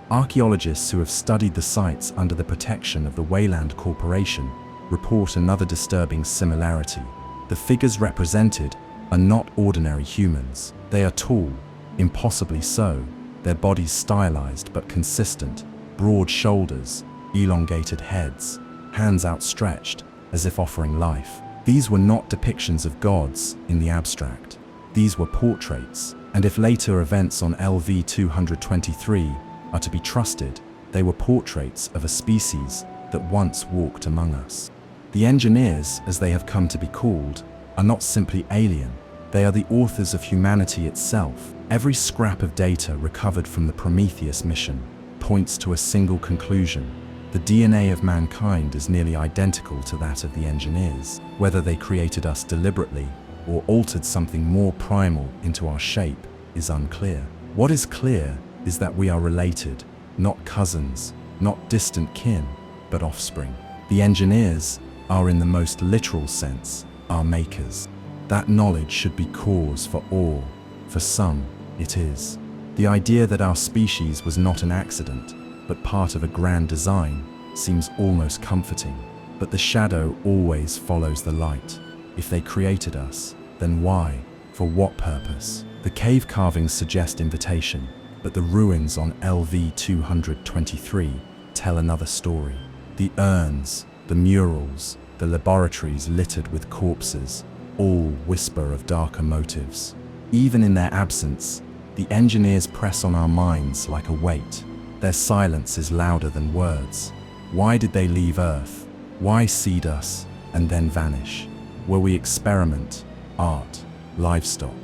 Archaeologists who have studied the sites under the protection of the Wayland Corporation report another disturbing similarity. The figures represented are not ordinary humans. They are tall, impossibly so, their bodies stylized but consistent, broad shoulders, elongated heads, hands outstretched as if offering life. These were not depictions of gods in the abstract. These were portraits, and if later events on LV-223 are to be trusted, they were portraits of a species that once walked among us. The engineers, as they have come to be called, are not simply alien. They are the authors of humanity itself. Every scrap of data recovered from the Prometheus mission points to a single conclusion. The DNA of mankind is nearly identical to that of the engineers. Whether they created us deliberately or altered something more primal into our shape is unclear. What is clear is that we are related, not cousins, not distant kin, but offspring. The engineers are, in the most literal sense, our makers. That knowledge should be cause for awe. For some, it is. The idea that our species was not an accident, but part of a grand design, seems almost comforting. But the shadow always follows the light. If they created us, then why? For what purpose? The cave carvings suggest invitation, but the ruins on LV 223 tell another story. The urns, the murals, the laboratories littered with corpses, all whisper of darker motives. Even in their absence, the engineers press on our minds like a weight. Their silence is louder than words. Why did they leave Earth? Why seed us and then vanish? Were we experiment, art, livestock?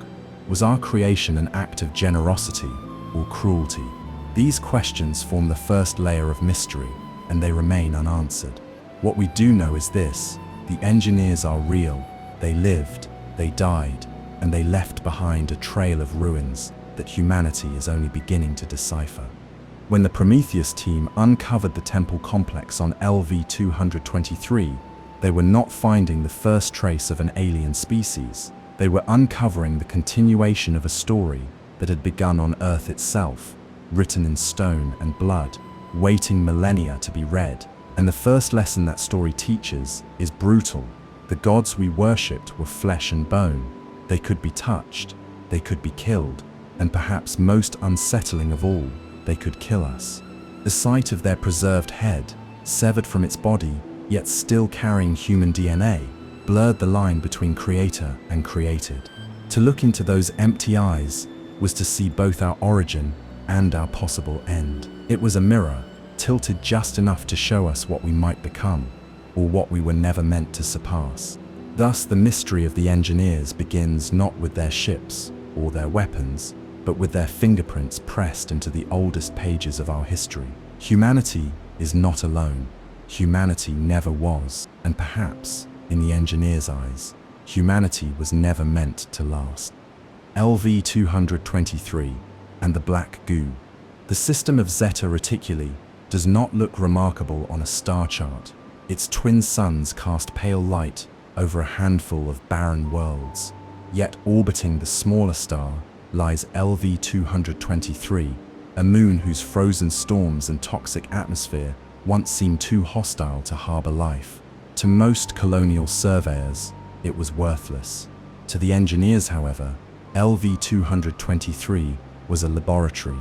Was our creation an act of generosity or cruelty? These questions form the first layer of mystery, and they remain unanswered. What we do know is this: the engineers are real. They lived, they died, and they left behind a trail of ruins that humanity is only beginning to decipher. When the Prometheus team uncovered the temple complex on LV 223, they were not finding the first trace of an alien species. They were uncovering the continuation of a story that had begun on Earth itself, written in stone and blood, waiting millennia to be read. And the first lesson that story teaches is brutal. The gods we worshipped were flesh and bone. They could be touched, they could be killed, and perhaps most unsettling of all, they could kill us. The sight of their preserved head, severed from its body, yet still carrying human DNA, blurred the line between creator and created. To look into those empty eyes was to see both our origin and our possible end. It was a mirror, tilted just enough to show us what we might become, or what we were never meant to surpass. Thus, the mystery of the engineers begins not with their ships or their weapons, but with their fingerprints pressed into the oldest pages of our history. Humanity is not alone. Humanity never was, and perhaps, in the engineers' eyes, humanity was never meant to last. LV 223 and the Black Goo. The system of Zeta Reticuli does not look remarkable on a star chart. Its twin suns cast pale light over a handful of barren worlds. Yet orbiting the smaller star lies LV 223, a moon whose frozen storms and toxic atmosphere once seemed too hostile to harbor life. To most colonial surveyors, it was worthless. To the engineers, however, LV 223 was a laboratory.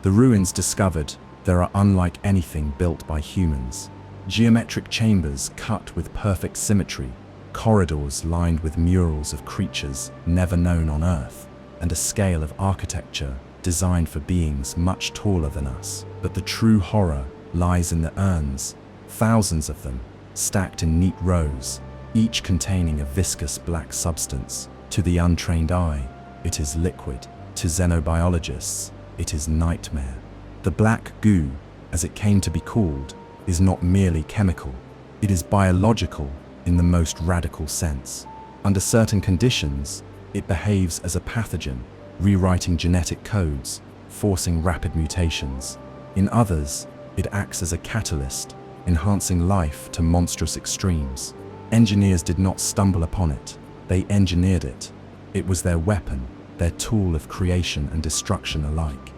The ruins discovered there are unlike anything built by humans. Geometric chambers cut with perfect symmetry, corridors lined with murals of creatures never known on Earth, and a scale of architecture designed for beings much taller than us. But the true horror lies in the urns, thousands of them, stacked in neat rows, each containing a viscous black substance. To the untrained eye, it is liquid. To xenobiologists, it is nightmare. The Black Goo, as it came to be called, is not merely chemical. It is biological in the most radical sense. Under certain conditions, it behaves as a pathogen, rewriting genetic codes, forcing rapid mutations. In others, it acts as a catalyst, enhancing life to monstrous extremes. Engineers did not stumble upon it, they engineered it. It was their weapon, their tool of creation and destruction alike.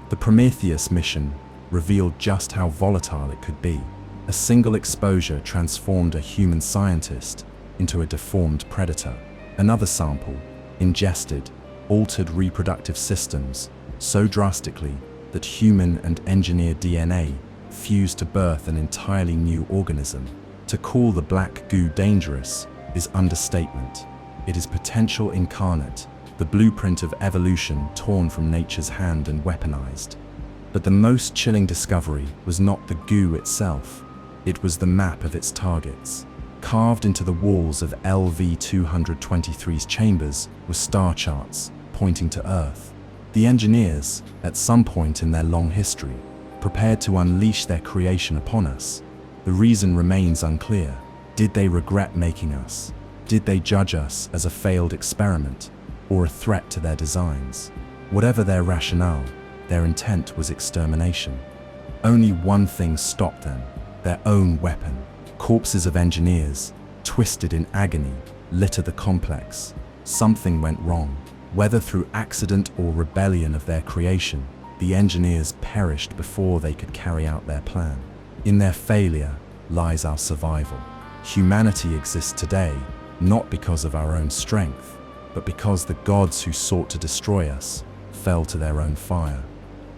The Prometheus mission revealed just how volatile it could be. A single exposure transformed a human scientist into a deformed predator. Another sample, ingested, altered reproductive systems so drastically that human and engineered DNA fused to birth an entirely new organism. To call the Black Goo dangerous is understatement. It is potential incarnate, the blueprint of evolution torn from nature's hand and weaponized. But the most chilling discovery was not the goo itself. It was the map of its targets. Carved into the walls of LV 223's chambers were star charts pointing to Earth. The engineers, at some point in their long history, prepared to unleash their creation upon us. The reason remains unclear. Did they regret making us? Did they judge us as a failed experiment or a threat to their designs? Whatever their rationale, their intent was extermination. Only one thing stopped them: their own weapon, Corpses of engineers, twisted in agony, litter the complex. Something went wrong. Whether through accident or rebellion of their creation, the engineers perished before they could carry out their plan. In their failure lies our survival. Humanity exists today not because of our own strength, but because the gods who sought to destroy us fell to their own fire.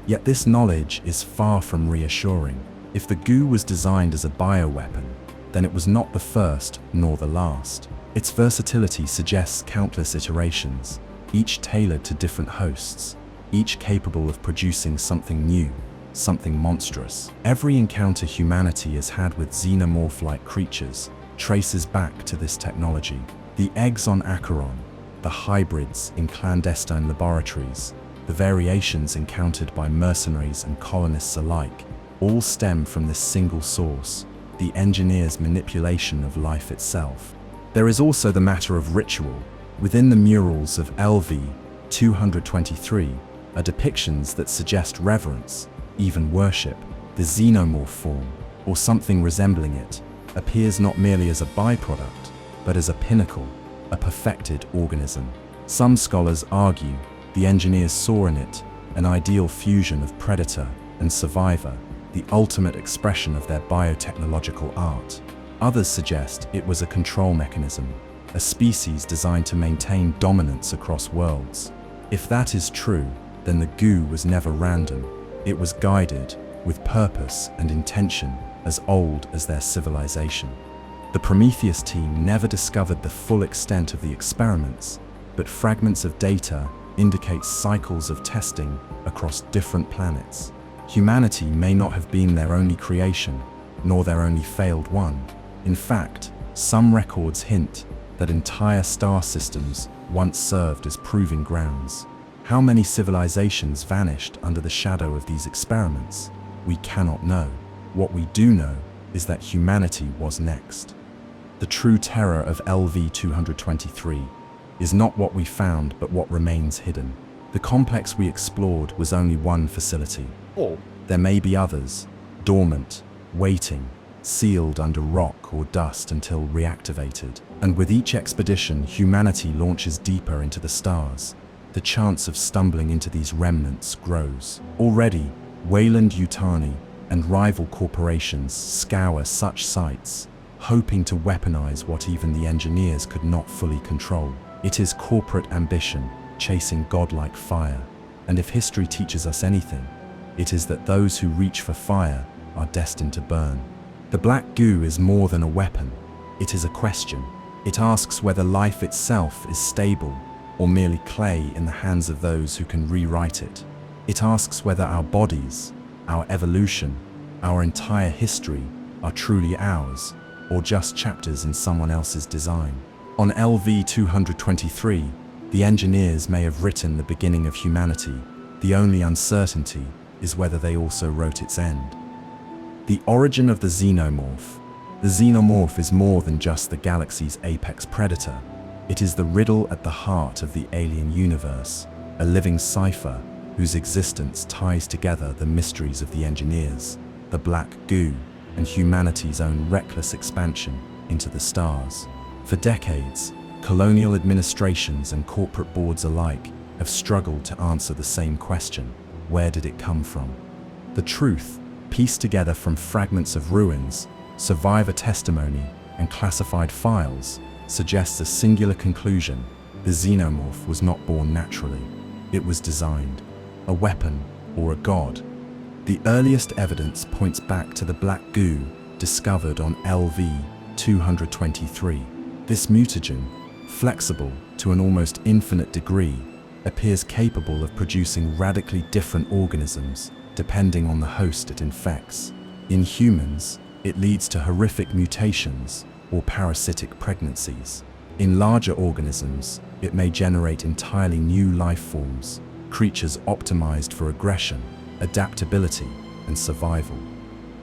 Yet this knowledge is far from reassuring. If the goo was designed as a bioweapon, then it was not the first nor the last. Its versatility suggests countless iterations, each tailored to different hosts, each capable of producing something new, something monstrous. Every encounter humanity has had with xenomorph-like creatures traces back to this technology. The eggs on Acheron, the hybrids in clandestine laboratories, the variations encountered by mercenaries and colonists alike, all stem from this single source, the engineer's manipulation of life itself. There is also the matter of ritual. Within the murals of LV-223 are depictions that suggest reverence, even worship. The xenomorph form, or something resembling it, appears not merely as a byproduct, but as a pinnacle, a perfected organism. Some scholars argue the engineers saw in it an ideal fusion of predator and survivor, the ultimate expression of their biotechnological art. Others suggest it was a control mechanism, a species designed to maintain dominance across worlds. If that is true, then the goo was never random. It was guided, with purpose and intention, as old as their civilization. The Prometheus team never discovered the full extent of the experiments, but fragments of data indicate cycles of testing across different planets. Humanity may not have been their only creation, nor their only failed one. In fact, some records hint that entire star systems once served as proving grounds. How many civilizations vanished under the shadow of these experiments? We cannot know. What we do know is that humanity was next. The true terror of LV-223 is not what we found, but what remains hidden. The complex we explored was only one facility. There may be others, dormant, waiting, sealed under rock or dust until reactivated. And with each expedition, humanity launches deeper into the stars. The chance of stumbling into these remnants grows. Already, Weyland-Yutani and rival corporations scour such sites, hoping to weaponize what even the engineers could not fully control. It is corporate ambition chasing godlike fire. And if history teaches us anything, it is that those who reach for fire are destined to burn. The black goo is more than a weapon. It is a question. It asks whether life itself is stable or merely clay in the hands of those who can rewrite it. It asks whether our bodies, our evolution, our entire history are truly ours, or just chapters in someone else's design. On LV-223, the engineers may have written the beginning of humanity. The only uncertainty is whether they also wrote its end. The origin of the xenomorph. The xenomorph is more than just the galaxy's apex predator. It is the riddle at the heart of the alien universe, a living cipher whose existence ties together the mysteries of the engineers, the black goo, and humanity's own reckless expansion into the stars. For decades, colonial administrations and corporate boards alike have struggled to answer the same question: where did it come from? The truth, pieced together from fragments of ruins, survivor testimony, and classified files, suggests a singular conclusion: the xenomorph was not born naturally. It was designed, a weapon or a god. The earliest evidence points back to the black goo discovered on LV-223. This mutagen, flexible to an almost infinite degree, appears capable of producing radically different organisms depending on the host it infects. In humans, it leads to horrific mutations or parasitic pregnancies. In larger organisms, it may generate entirely new life forms, creatures optimized for aggression, adaptability, and survival.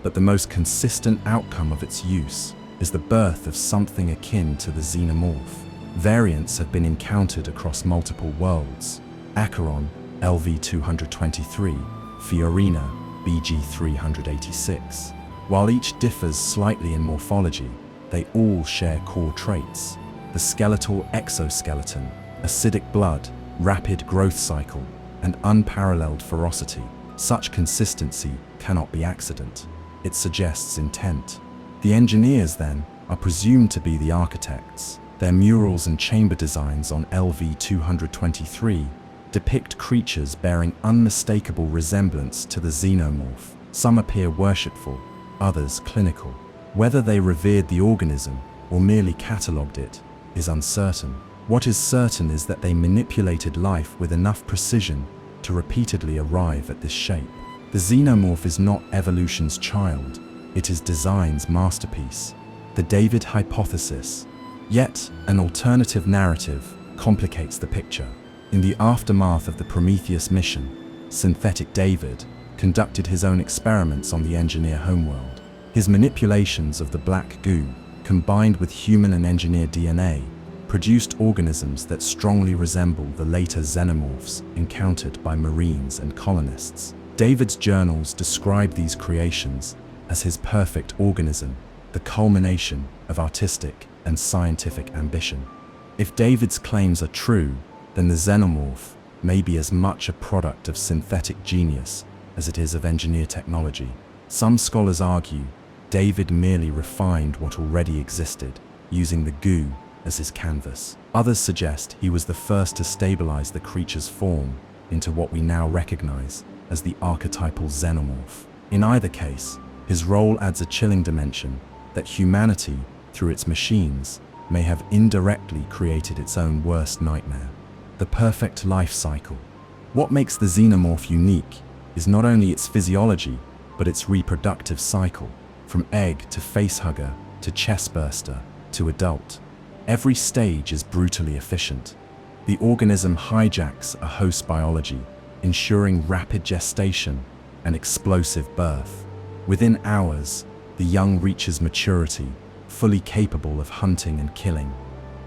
But the most consistent outcome of its use is the birth of something akin to the xenomorph. Variants have been encountered across multiple worlds: Acheron, LV-223, Fiorina, BG-386. While each differs slightly in morphology, they all share core traits: the skeletal exoskeleton, acidic blood, rapid growth cycle, and unparalleled ferocity. Such consistency cannot be accident. It suggests intent. The engineers, then, are presumed to be the architects. Their murals and chamber designs on LV-223 depict creatures bearing unmistakable resemblance to the xenomorph. Some appear worshipful, others clinical. Whether they revered the organism or merely catalogued it is uncertain. What is certain is that they manipulated life with enough precision to repeatedly arrive at this shape. The xenomorph is not evolution's child, it is design's masterpiece. The David hypothesis. Yet, an alternative narrative complicates the picture. In the aftermath of the Prometheus mission, Synthetic David conducted his own experiments on the engineer homeworld. His manipulations of the black goo, combined with human and engineer DNA, produced organisms that strongly resemble the later xenomorphs encountered by Marines and colonists. David's journals describe these creations as his perfect organism, the culmination of artistic and scientific ambition. If David's claims are true, then the xenomorph may be as much a product of synthetic genius as it is of engineer technology. Some scholars argue David merely refined what already existed, using the goo as his canvas. Others suggest he was the first to stabilize the creature's form into what we now recognize as the archetypal xenomorph. In either case, his role adds a chilling dimension that humanity, through its machines, may have indirectly created its own worst nightmare. The perfect life cycle. What makes the xenomorph unique is not only its physiology, but its reproductive cycle. From egg to facehugger to chestburster to adult, every stage is brutally efficient. The organism hijacks a host biology, ensuring rapid gestation and explosive birth. Within hours, the young reaches maturity, fully capable of hunting and killing.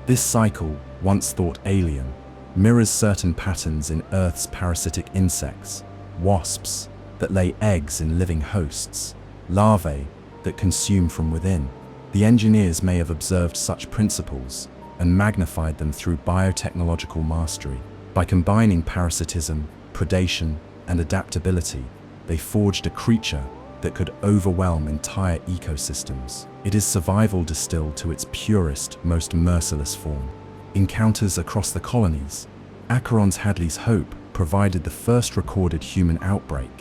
This cycle, once thought alien, mirrors certain patterns in Earth's parasitic insects, wasps that lay eggs in living hosts, larvae that consume from within. The engineers may have observed such principles and magnified them through biotechnological mastery. By combining parasitism, predation, and adaptability, they forged a creature that could overwhelm entire ecosystems. It is survival distilled to its purest, most merciless form. Encounters across the colonies. Acheron's Hadley's Hope provided the first recorded human outbreak.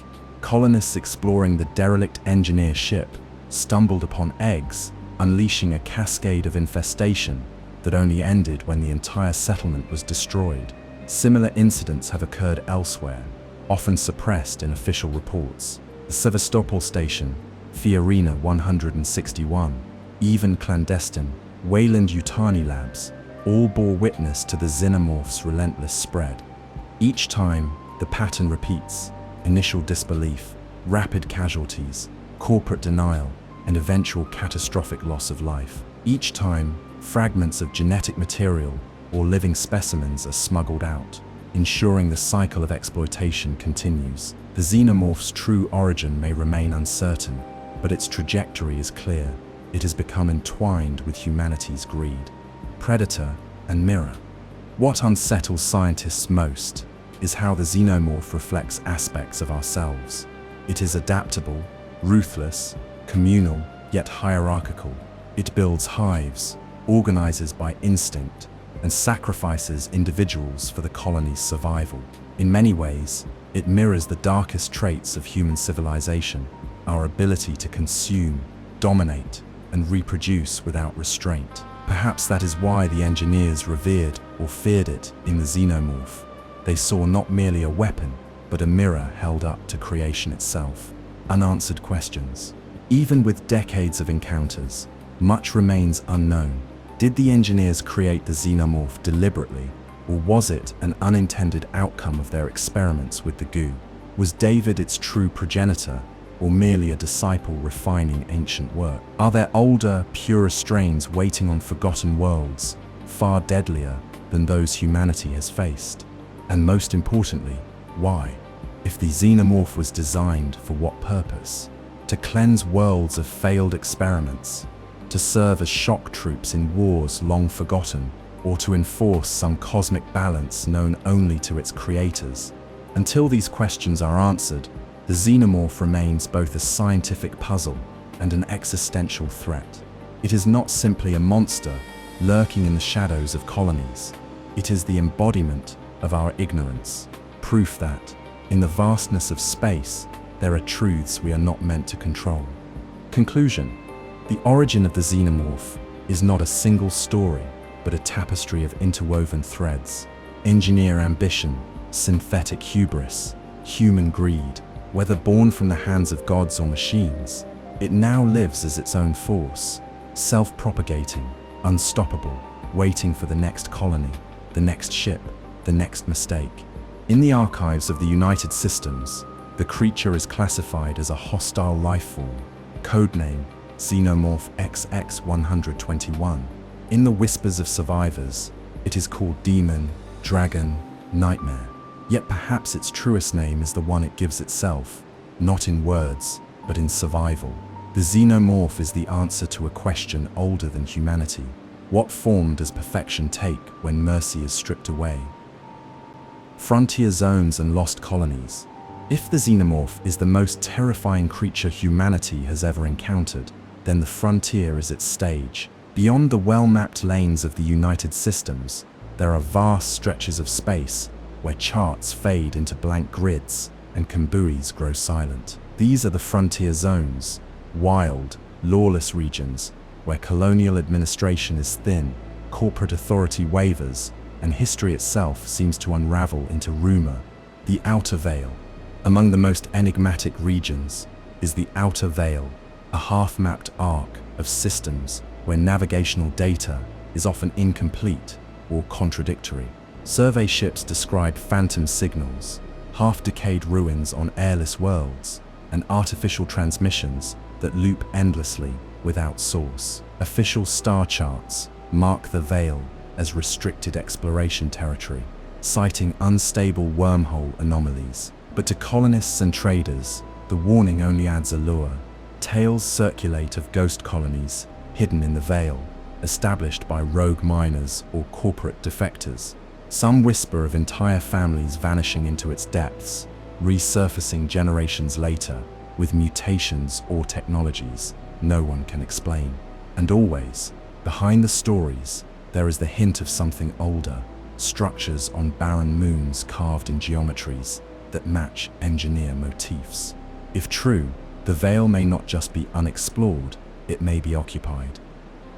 Colonists exploring the derelict engineer ship stumbled upon eggs, unleashing a cascade of infestation that only ended when the entire settlement was destroyed. Similar incidents have occurred elsewhere, often suppressed in official reports. The Sevastopol station, Fiorina 161, even clandestine, Wayland-Yutani labs, all bore witness to the xenomorph's relentless spread. Each time, the pattern repeats: initial disbelief, rapid casualties, corporate denial, and eventual catastrophic loss of life. Each time, fragments of genetic material or living specimens are smuggled out, ensuring the cycle of exploitation continues. The xenomorph's true origin may remain uncertain, but its trajectory is clear. It has become entwined with humanity's greed. Predator and mirror. What unsettles scientists most is how the xenomorph reflects aspects of ourselves. It is adaptable, ruthless, communal, yet hierarchical. It builds hives, organizes by instinct, and sacrifices individuals for the colony's survival. In many ways, it mirrors the darkest traits of human civilization, our ability to consume, dominate, and reproduce without restraint. Perhaps that is why the engineers revered or feared it in the xenomorph. They saw not merely a weapon, but a mirror held up to creation itself. Unanswered questions. Even with decades of encounters, much remains unknown. Did the engineers create the xenomorph deliberately, or was it an unintended outcome of their experiments with the goo? Was David its true progenitor, or merely a disciple refining ancient work? Are there older, purer strains waiting on forgotten worlds, far deadlier than those humanity has faced? And most importantly, why? If the xenomorph was designed for what purpose? to cleanse worlds of failed experiments, to serve as shock troops in wars long forgotten, or to enforce some cosmic balance known only to its creators. Until these questions are answered, the Xenomorph remains both a scientific puzzle and an existential threat. It is not simply a monster lurking in the shadows of colonies. It is the embodiment of our ignorance, proof that, in the vastness of space, there are truths we are not meant to control. Conclusion: the origin of the Xenomorph is not a single story, but a tapestry of interwoven threads. Engineer ambition, synthetic hubris, human greed, whether born from the hands of gods or machines, it now lives as its own force, self-propagating, unstoppable, waiting for the next colony, the next ship, the next mistake. In the archives of the United Systems, the creature is classified as a hostile lifeform, codename Xenomorph XX-121. In the whispers of survivors, it is called demon, dragon, nightmare. Yet perhaps its truest name is the one it gives itself, not in words, but in survival. The Xenomorph is the answer to a question older than humanity. What form does perfection take when mercy is stripped away? Frontier zones and lost colonies. If the Xenomorph is the most terrifying creature humanity has ever encountered, then the frontier is its stage. Beyond the well-mapped lanes of the United Systems, there are vast stretches of space where charts fade into blank grids and kambuis grow silent. These are the frontier zones, wild, lawless regions where colonial administration is thin, corporate authority wavers, and history itself seems to unravel into rumor. The Outer Veil. Among the most enigmatic regions is the Outer Veil, a half-mapped arc of systems where navigational data is often incomplete or contradictory. Survey ships describe phantom signals, half-decayed ruins on airless worlds, and artificial transmissions that loop endlessly without source. Official star charts mark the Veil as restricted exploration territory, citing unstable wormhole anomalies. But to colonists and traders, the warning only adds allure. Tales circulate of ghost colonies hidden in the Veil, established by rogue miners or corporate defectors. Some whisper of entire families vanishing into its depths, resurfacing generations later with mutations or technologies no one can explain. And always, behind the stories, there is the hint of something older, structures on barren moons carved in geometries that match engineer motifs. If true, the Veil may not just be unexplored, it may be occupied.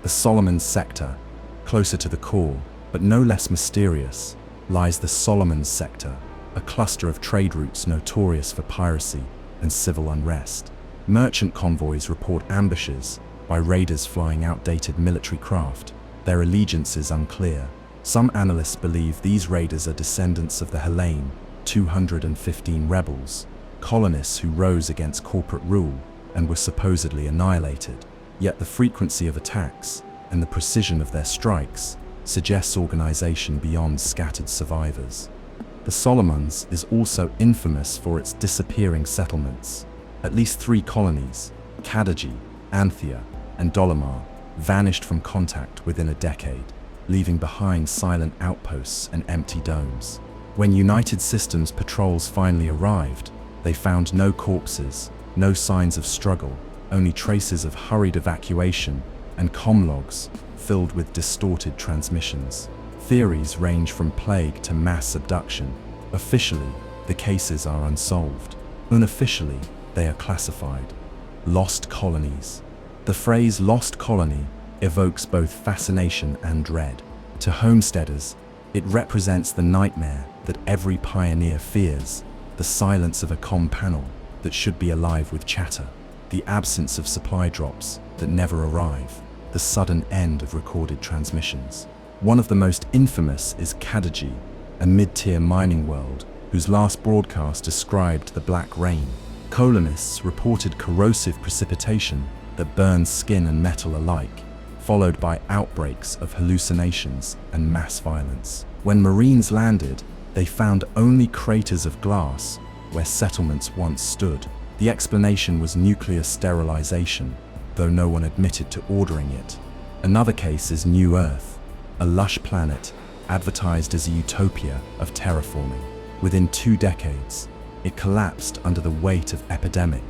The Solomon Sector, closer to the core, but no less mysterious, lies the Solomon Sector, a cluster of trade routes notorious for piracy and civil unrest. Merchant convoys report ambushes by raiders flying outdated military craft. Their allegiance is unclear. Some analysts believe these raiders are descendants of the Helene 215 rebels, colonists who rose against corporate rule and were supposedly annihilated. Yet the frequency of attacks and the precision of their strikes suggests organization beyond scattered survivors. The Solomons is also infamous for its disappearing settlements. At least 3 colonies, Kadagi, Anthea, and Dolomar, vanished from contact within a decade, leaving behind silent outposts and empty domes. When United Systems patrols finally arrived, they found no corpses, no signs of struggle, only traces of hurried evacuation and comm logs filled with distorted transmissions. Theories range from plague to mass abduction. Officially, the cases are unsolved. Unofficially, they are classified. Lost colonies. The phrase lost colony evokes both fascination and dread. To homesteaders, it represents the nightmare that every pioneer fears, the silence of a comm panel that should be alive with chatter, the absence of supply drops that never arrive, the sudden end of recorded transmissions. One of the most infamous is Kadagi, a mid-tier mining world whose last broadcast described the Black Rain. Colonists reported corrosive precipitation that burns skin and metal alike, followed by outbreaks of hallucinations and mass violence. When Marines landed, they found only craters of glass where settlements once stood. The explanation was nuclear sterilization, though no one admitted to ordering it. Another case is New Earth, a lush planet advertised as a utopia of terraforming. Within 2 decades, it collapsed under the weight of epidemic,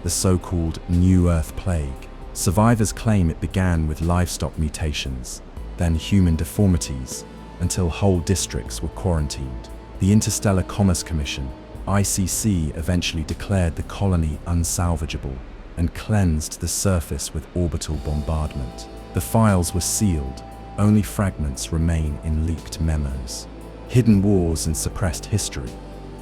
the so-called New Earth plague. Survivors claim it began with livestock mutations, then human deformities, until whole districts were quarantined. The Interstellar Commerce Commission, ICC, eventually declared the colony unsalvageable and cleansed the surface with orbital bombardment. The files were sealed, only fragments remain in leaked memos. Hidden wars and suppressed history.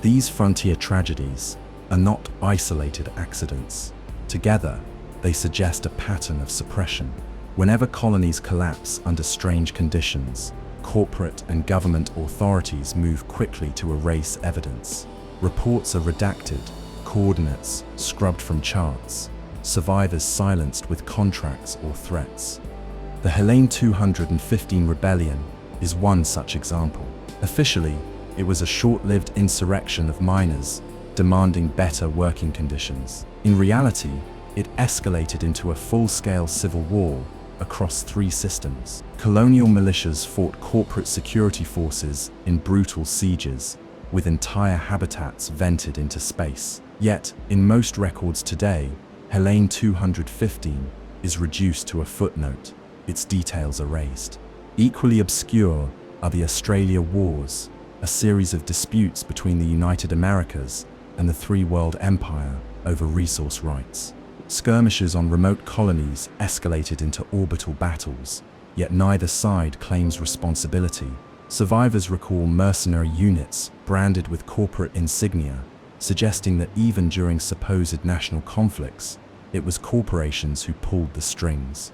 These frontier tragedies are not isolated accidents. Together, they suggest a pattern of suppression. Whenever colonies collapse under strange conditions, corporate and government authorities move quickly to erase evidence. Reports are redacted, coordinates scrubbed from charts, survivors silenced with contracts or threats. The Helene 215 rebellion is one such example. Officially, it was a short-lived insurrection of miners demanding better working conditions. In reality, it escalated into a full-scale civil war across 3 systems. Colonial militias fought corporate security forces in brutal sieges, with entire habitats vented into space. Yet, in most records today, Helene 215 is reduced to a footnote, its details erased. Equally obscure are the Australia Wars, a series of disputes between the United Americas and the Three World Empire over resource rights. Skirmishes on remote colonies escalated into orbital battles, yet neither side claims responsibility. Survivors recall mercenary units branded with corporate insignia, suggesting that even during supposed national conflicts, it was corporations who pulled the strings.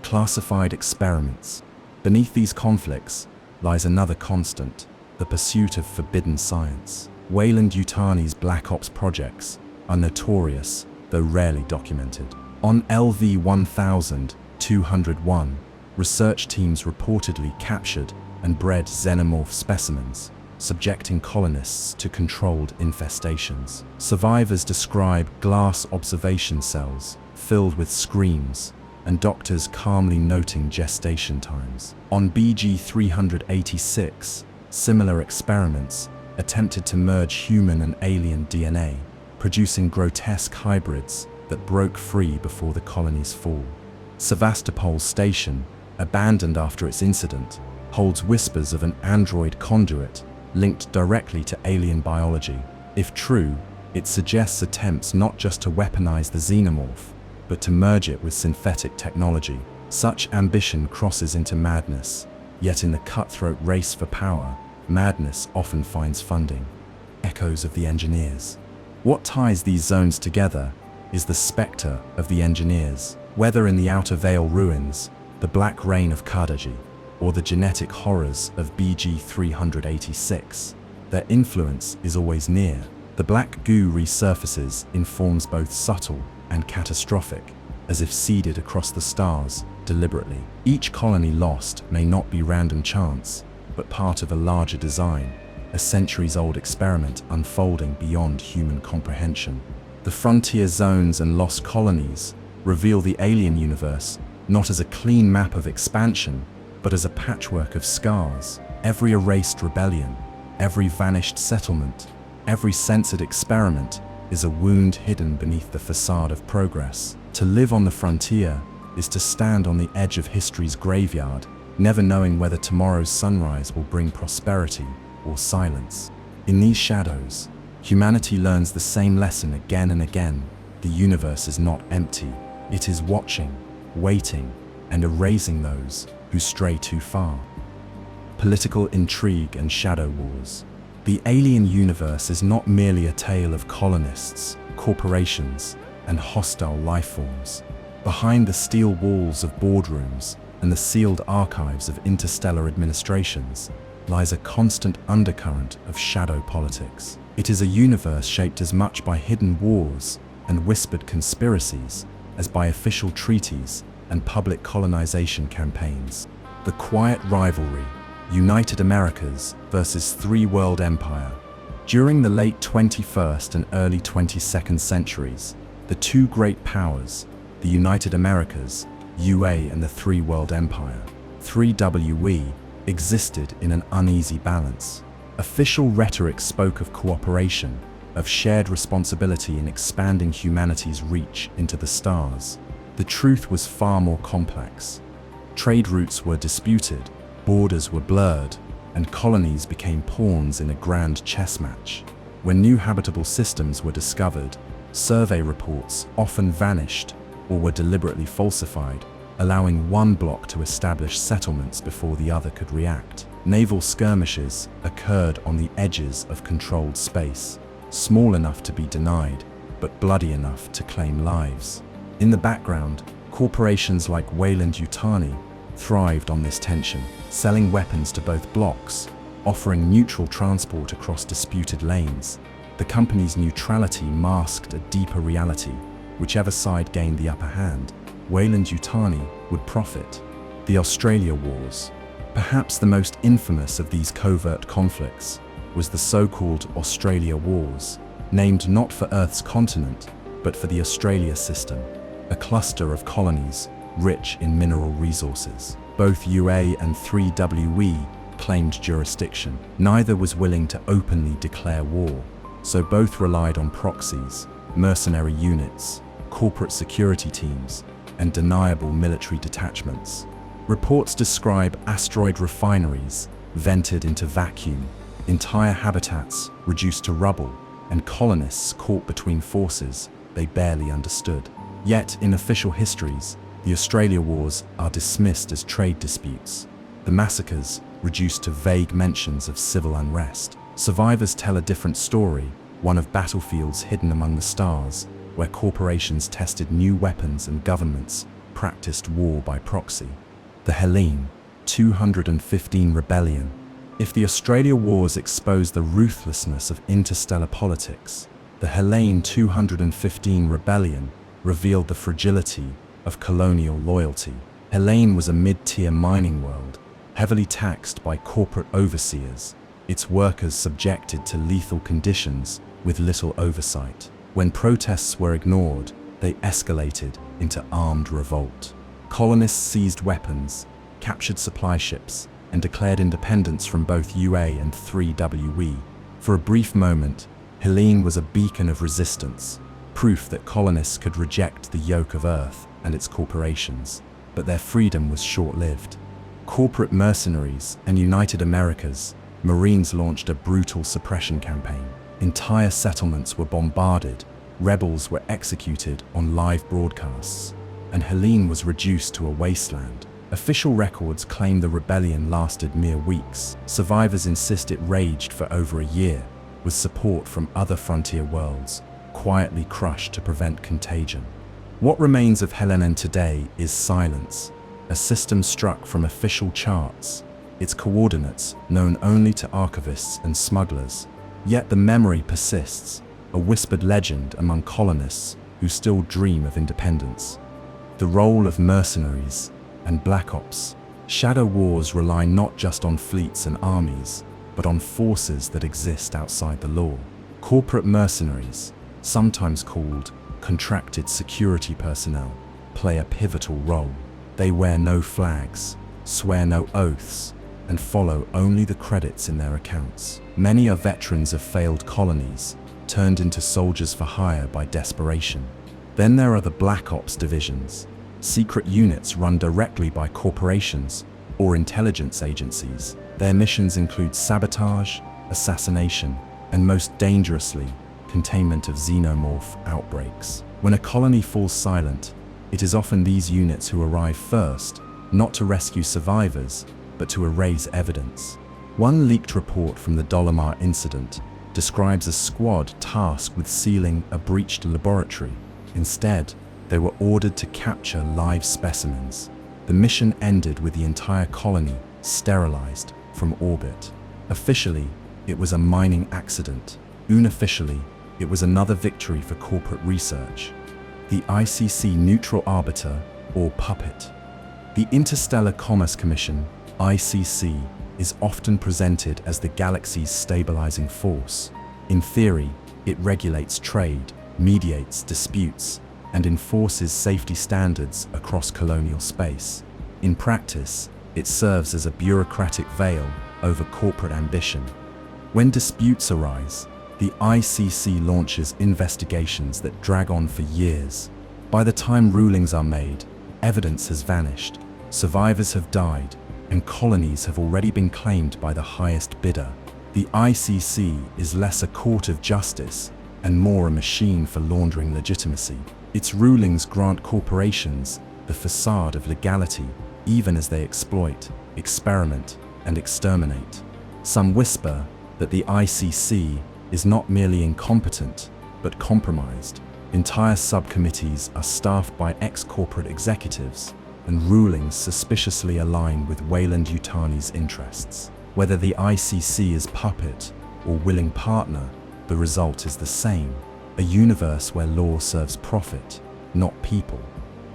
Classified experiments. Beneath these conflicts lies another constant, the pursuit of forbidden science. Weyland-Yutani's Black Ops projects are notorious, though rarely documented. On LV-1201, research teams reportedly captured and bred xenomorph specimens, subjecting colonists to controlled infestations. Survivors describe glass observation cells filled with screams, and doctors calmly noting gestation times. On BG-386, similar experiments attempted to merge human and alien DNA, producing grotesque hybrids that broke free before the colony's fall. Sevastopol Station, abandoned after its incident, holds whispers of an android conduit linked directly to alien biology. If true, it suggests attempts not just to weaponize the xenomorph, but to merge it with synthetic technology. Such ambition crosses into madness, yet in the cutthroat race for power, madness often finds funding. Echoes of the engineers. What ties these zones together is the spectre of the engineers. Whether in the Outer Vale ruins, the Black Rain of Kardaji, or the genetic horrors of BG-386, their influence is always near. The black goo resurfaces in forms both subtle and catastrophic, as if seeded across the stars deliberately. Each colony lost may not be random chance, but part of a larger design, a centuries-old experiment unfolding beyond human comprehension. The frontier zones and lost colonies reveal the alien universe not as a clean map of expansion, but as a patchwork of scars. Every erased rebellion, every vanished settlement, every censored experiment is a wound hidden beneath the facade of progress. To live on the frontier is to stand on the edge of history's graveyard, never knowing whether tomorrow's sunrise will bring prosperity or silence. In these shadows, humanity learns the same lesson again and again. The universe is not empty. It is watching, waiting, and erasing those who stray too far. Political intrigue and shadow wars. The alien universe is not merely a tale of colonists, corporations, and hostile life forms. Behind the steel walls of boardrooms and the sealed archives of interstellar administrations lies a constant undercurrent of shadow politics. It is a universe shaped as much by hidden wars and whispered conspiracies as by official treaties and public colonization campaigns. The quiet rivalry, United Americas versus Three World Empire, During the late 21st and early 22nd centuries, the two great powers, the United Americas, UA, and the Three World Empire, 3WE, existed in an uneasy balance. Official rhetoric spoke of cooperation, of shared responsibility in expanding humanity's reach into the stars. The truth was far more complex. Trade routes were disputed, borders were blurred, and colonies became pawns in a grand chess match. When new habitable systems were discovered, survey reports often vanished or were deliberately falsified, allowing one bloc to establish settlements before the other could react. Naval skirmishes occurred on the edges of controlled space, small enough to be denied, but bloody enough to claim lives. In the background, corporations like Weyland-Yutani thrived on this tension, selling weapons to both blocs, offering neutral transport across disputed lanes. The company's neutrality masked a deeper reality. Whichever side gained the upper hand, Weyland-Yutani would profit. The Australia Wars. Perhaps the most infamous of these covert conflicts was the so-called Australia Wars, named not for Earth's continent, but for the Australia system, a cluster of colonies rich in mineral resources. Both UA and 3WE claimed jurisdiction. Neither was willing to openly declare war, so both relied on proxies, mercenary units, corporate security teams, and deniable military detachments. Reports describe asteroid refineries vented into vacuum, entire habitats reduced to rubble, and colonists caught between forces they barely understood. Yet, in official histories, the Australia Wars are dismissed as trade disputes, the massacres reduced to vague mentions of civil unrest. Survivors tell a different story, one of battlefields hidden among the stars, where corporations tested new weapons and governments practiced war by proxy. The Helene 215 Rebellion. If the Australia Wars exposed the ruthlessness of interstellar politics, the Helene 215 Rebellion revealed the fragility of colonial loyalty. Helene was a mid-tier mining world, heavily taxed by corporate overseers, its workers subjected to lethal conditions with little oversight. When protests were ignored, they escalated into armed revolt. Colonists seized weapons, captured supply ships, and declared independence from both UA and 3WE. For a brief moment, Helene was a beacon of resistance, proof that colonists could reject the yoke of Earth and its corporations, but their freedom was short-lived. Corporate mercenaries and United Americas, Marines launched a brutal suppression campaign. Entire settlements were bombarded, rebels were executed on live broadcasts, and Helene was reduced to a wasteland. Official records claim the rebellion lasted mere weeks. Survivors insist it raged for over a year, with support from other frontier worlds, quietly crushed to prevent contagion. What remains of Helene today is silence, a system struck from official charts, its coordinates known only to archivists and smugglers. Yet the memory persists, a whispered legend among colonists who still dream of independence. The role of mercenaries and black ops. Shadow wars rely not just on fleets and armies, but on forces that exist outside the law. Corporate mercenaries, sometimes called contracted security personnel, play a pivotal role. They wear no flags, swear no oaths, and follow only the credits in their accounts. Many are veterans of failed colonies, turned into soldiers for hire by desperation. Then there are the Black Ops divisions, secret units run directly by corporations or intelligence agencies. Their missions include sabotage, assassination, and most dangerously, containment of xenomorph outbreaks. When a colony falls silent, it is often these units who arrive first, not to rescue survivors, but to erase evidence. One leaked report from the Dolomar incident describes a squad tasked with sealing a breached laboratory. Instead, they were ordered to capture live specimens. The mission ended with the entire colony sterilized from orbit. Officially, it was a mining accident. Unofficially, it was another victory for corporate research. The ICC Neutral Arbiter, or Puppet. The Interstellar Commerce Commission, ICC, is often presented as the galaxy's stabilizing force. In theory, it regulates trade, mediates disputes, and enforces safety standards across colonial space. In practice, it serves as a bureaucratic veil over corporate ambition. When disputes arise, the ICC launches investigations that drag on for years. By the time rulings are made, evidence has vanished, survivors have died, and colonies have already been claimed by the highest bidder. The ICC is less a court of justice and more a machine for laundering legitimacy. Its rulings grant corporations the facade of legality, even as they exploit, experiment, and exterminate. Some whisper that the ICC is not merely incompetent, but compromised. Entire subcommittees are staffed by ex-corporate executives, and rulings suspiciously align with Weyland-Yutani's interests. Whether the ICC is puppet or willing partner, the result is the same: a universe where law serves profit, not people.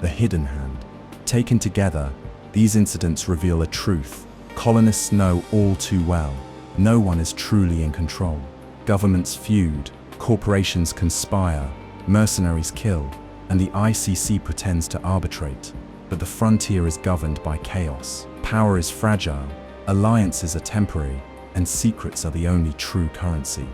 The hidden hand. Taken together, these incidents reveal a truth colonists know all too well: no one is truly in control. Governments feud, corporations conspire, mercenaries kill, and the ICC pretends to arbitrate. But the frontier is governed by chaos. Power is fragile, alliances are temporary, and secrets are the only true currency.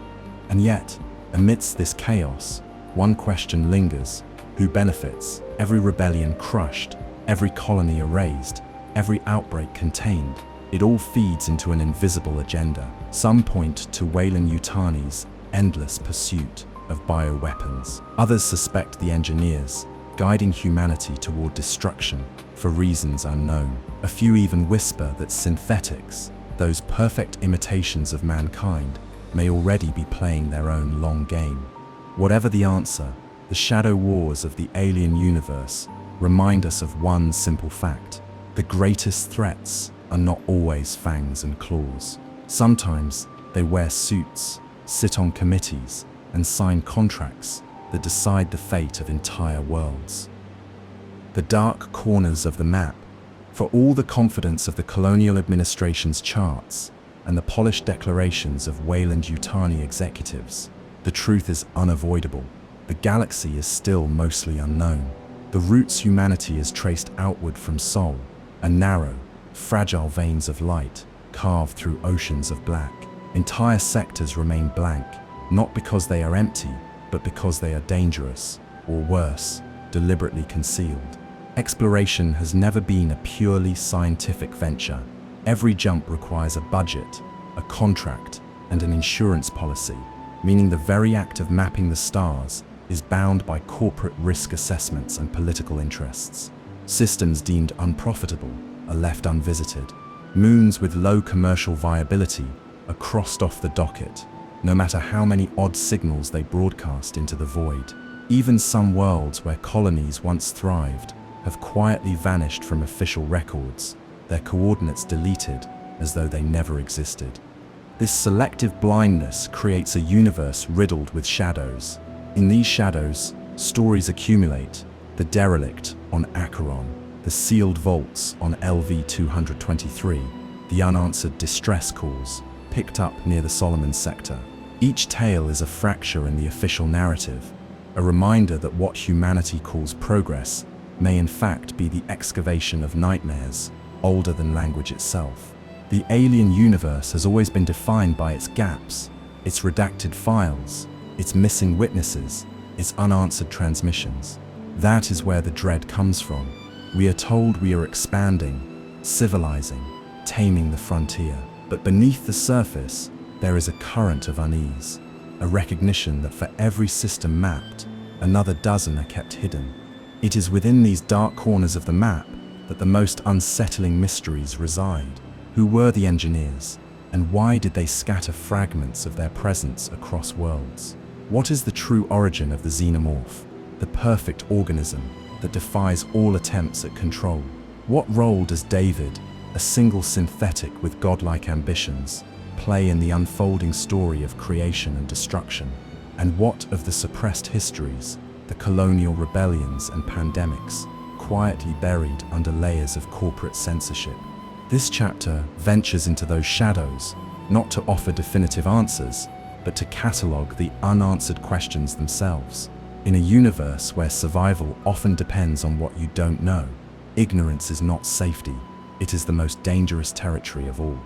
And yet, amidst this chaos, one question lingers: who benefits? Every rebellion crushed, every colony erased, every outbreak contained. It all feeds into an invisible agenda. Some point to Weyland-Yutani's endless pursuit of bioweapons. Others suspect the engineers, guiding humanity toward destruction for reasons unknown. A few even whisper that synthetics, those perfect imitations of mankind, may already be playing their own long game. Whatever the answer, the shadow wars of the alien universe remind us of one simple fact: the greatest threats are not always fangs and claws. Sometimes they wear suits, sit on committees, and sign contracts that decide the fate of entire worlds. The dark corners of the map. For all the confidence of the colonial administration's charts and the polished declarations of Weyland-Yutani executives, the truth is unavoidable. The galaxy is still mostly unknown. The routes humanity has traced outward from Sol are narrow, fragile veins of light carved through oceans of black. Entire sectors remain blank, not because they are empty, but because they are dangerous, or worse, deliberately concealed. Exploration has never been a purely scientific venture. Every jump requires a budget, a contract, and an insurance policy, meaning the very act of mapping the stars is bound by corporate risk assessments and political interests. Systems deemed unprofitable are left unvisited. Moons with low commercial viability are crossed off the docket, no matter how many odd signals they broadcast into the void. Even some worlds where colonies once thrived have quietly vanished from official records, their coordinates deleted as though they never existed. This selective blindness creates a universe riddled with shadows. In these shadows, stories accumulate: the derelict on Acheron, the sealed vaults on LV-223, the unanswered distress calls picked up near the Solomon sector. Each tale is a fracture in the official narrative, a reminder that what humanity calls progress may in fact be the excavation of nightmares older than language itself. The alien universe has always been defined by its gaps, its redacted files, its missing witnesses, its unanswered transmissions. That is where the dread comes from. We are told we are expanding, civilizing, taming the frontier. But beneath the surface, there is a current of unease, a recognition that for every system mapped, another dozen are kept hidden. It is within these dark corners of the map that the most unsettling mysteries reside. Who were the engineers, and why did they scatter fragments of their presence across worlds? What is the true origin of the Xenomorph, the perfect organism that defies all attempts at control? What role does David, a single synthetic with godlike ambitions, play in the unfolding story of creation and destruction? And what of the suppressed histories, the colonial rebellions and pandemics, quietly buried under layers of corporate censorship? This chapter ventures into those shadows, not to offer definitive answers, but to catalogue the unanswered questions themselves. In a universe where survival often depends on what you don't know, ignorance is not safety, it is the most dangerous territory of all.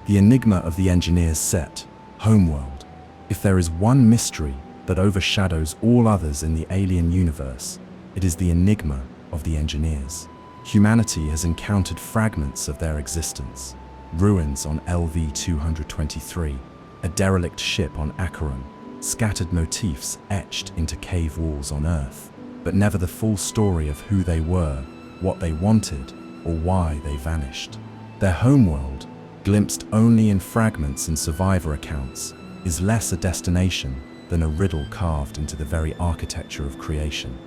The enigma of the engineer's set, Homeworld. If there is one mystery that overshadows all others in the alien universe, it is the enigma of the engineers. Humanity has encountered fragments of their existence. Ruins on LV-223, a derelict ship on Acheron, scattered motifs etched into cave walls on Earth, but never the full story of who they were, what they wanted, or why they vanished. Their homeworld, glimpsed only in fragments in survivor accounts, is less a destination than a riddle carved into the very architecture of creation.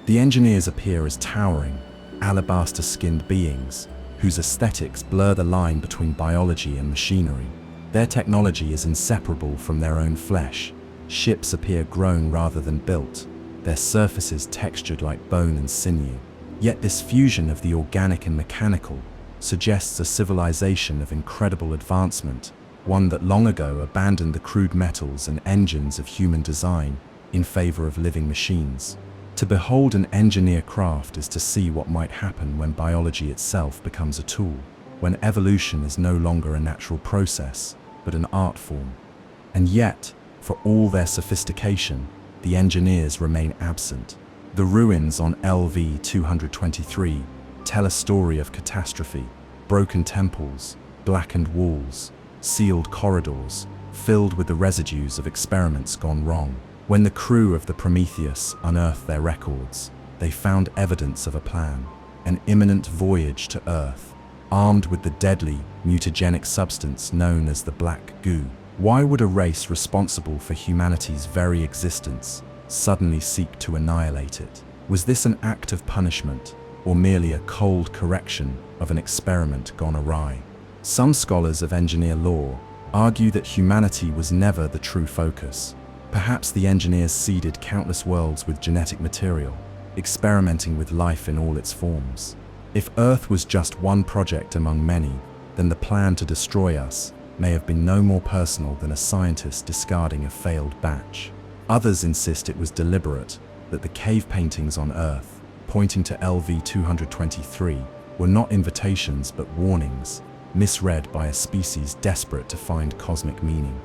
The engineers appear as towering, alabaster-skinned beings whose aesthetics blur the line between biology and machinery. Their technology is inseparable from their own flesh. Ships appear grown rather than built, their surfaces textured like bone and sinew. Yet this fusion of the organic and mechanical suggests a civilization of incredible advancement, one that long ago abandoned the crude metals and engines of human design in favor of living machines. To behold an engineer craft is to see what might happen when biology itself becomes a tool, when evolution is no longer a natural process, but an art form. And yet, for all their sophistication, the engineers remain absent. The ruins on LV-223 tell a story of catastrophe: broken temples, blackened walls, sealed corridors, filled with the residues of experiments gone wrong. When the crew of the Prometheus unearthed their records, they found evidence of a plan, an imminent voyage to Earth, armed with the deadly, mutagenic substance known as the Black Goo. Why would a race responsible for humanity's very existence suddenly seek to annihilate it? Was this an act of punishment, or merely a cold correction of an experiment gone awry? Some scholars of engineer lore argue that humanity was never the true focus. Perhaps the engineers seeded countless worlds with genetic material, experimenting with life in all its forms. If Earth was just one project among many, then the plan to destroy us may have been no more personal than a scientist discarding a failed batch. Others insist it was deliberate, that the cave paintings on Earth, pointing to LV-223, were not invitations but warnings, misread by a species desperate to find cosmic meaning.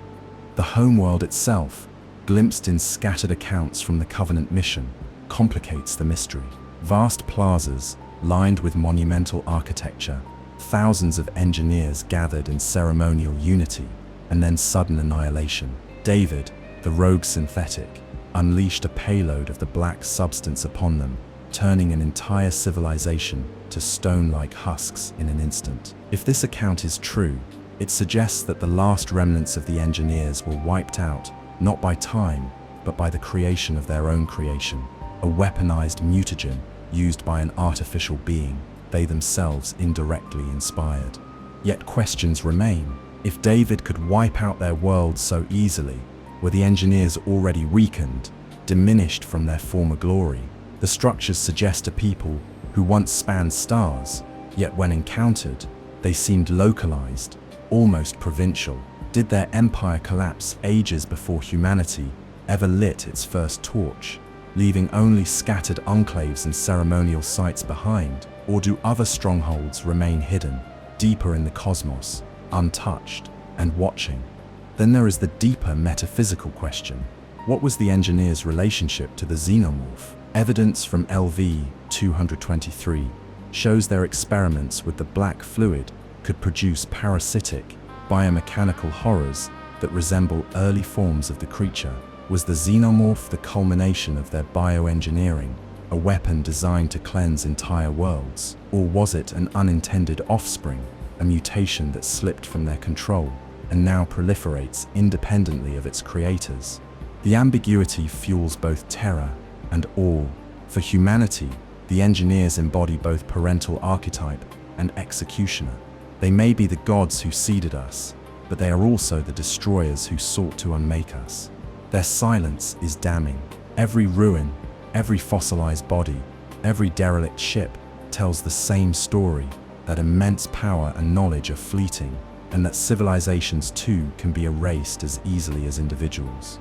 The homeworld itself, glimpsed in scattered accounts from the Covenant mission, complicates the mystery. Vast plazas, lined with monumental architecture, thousands of engineers gathered in ceremonial unity, and then sudden annihilation. David, the rogue synthetic, unleashed a payload of the black substance upon them, turning an entire civilization to stone-like husks in an instant. If this account is true, it suggests that the last remnants of the engineers were wiped out, not by time, but by the creation of their own creation, a weaponized mutagen used by an artificial being they themselves indirectly inspired. Yet questions remain. If David could wipe out their world so easily, were the engineers already weakened, diminished from their former glory? The structures suggest a people who once spanned stars, yet when encountered, they seemed localized, almost provincial. Did their empire collapse ages before humanity ever lit its first torch, leaving only scattered enclaves and ceremonial sites behind? Or do other strongholds remain hidden, deeper in the cosmos, untouched and watching? Then there is the deeper metaphysical question. What was the engineers' relationship to the Xenomorph? Evidence from LV-223 shows their experiments with the black fluid could produce parasitic, biomechanical horrors that resemble early forms of the creature. Was the Xenomorph the culmination of their bioengineering, a weapon designed to cleanse entire worlds? Or was it an unintended offspring, a mutation that slipped from their control and now proliferates independently of its creators? The ambiguity fuels both terror and awe. For humanity, the engineers embody both parental archetype and executioner. They may be the gods who seeded us, but they are also the destroyers who sought to unmake us. Their silence is damning. Every ruin, every fossilized body, every derelict ship tells the same story, that immense power and knowledge are fleeting, and that civilizations too can be erased as easily as individuals.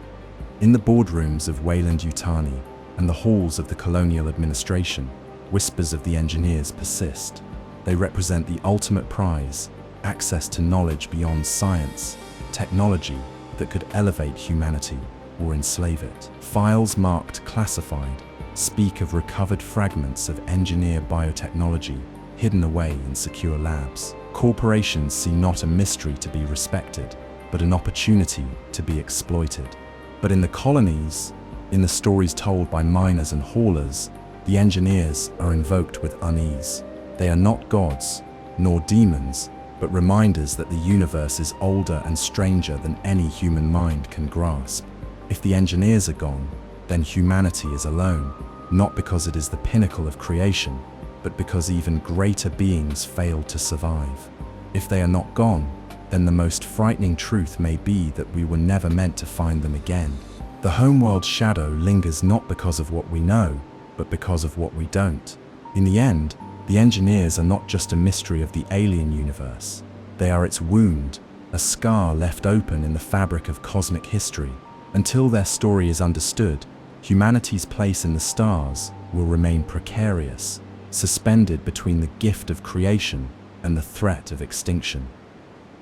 In the boardrooms of Weyland-Yutani and the halls of the colonial administration, whispers of the engineers persist. They represent the ultimate prize, access to knowledge beyond science, technology that could elevate humanity or enslave it. Files marked classified speak of recovered fragments of engineer biotechnology hidden away in secure labs. Corporations see not a mystery to be respected, but an opportunity to be exploited. But in the colonies, in the stories told by miners and haulers, the engineers are invoked with unease. They are not gods, nor demons, but reminders that the universe is older and stranger than any human mind can grasp. If the engineers are gone, then humanity is alone, not because it is the pinnacle of creation, but because even greater beings failed to survive. If they are not gone, then the most frightening truth may be that we were never meant to find them again. The homeworld's shadow lingers not because of what we know, but because of what we don't. In the end, the engineers are not just a mystery of the alien universe. They are its wound, a scar left open in the fabric of cosmic history. Until their story is understood, humanity's place in the stars will remain precarious, suspended between the gift of creation and the threat of extinction.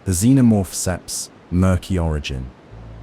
The Xenomorph Seps, murky origin.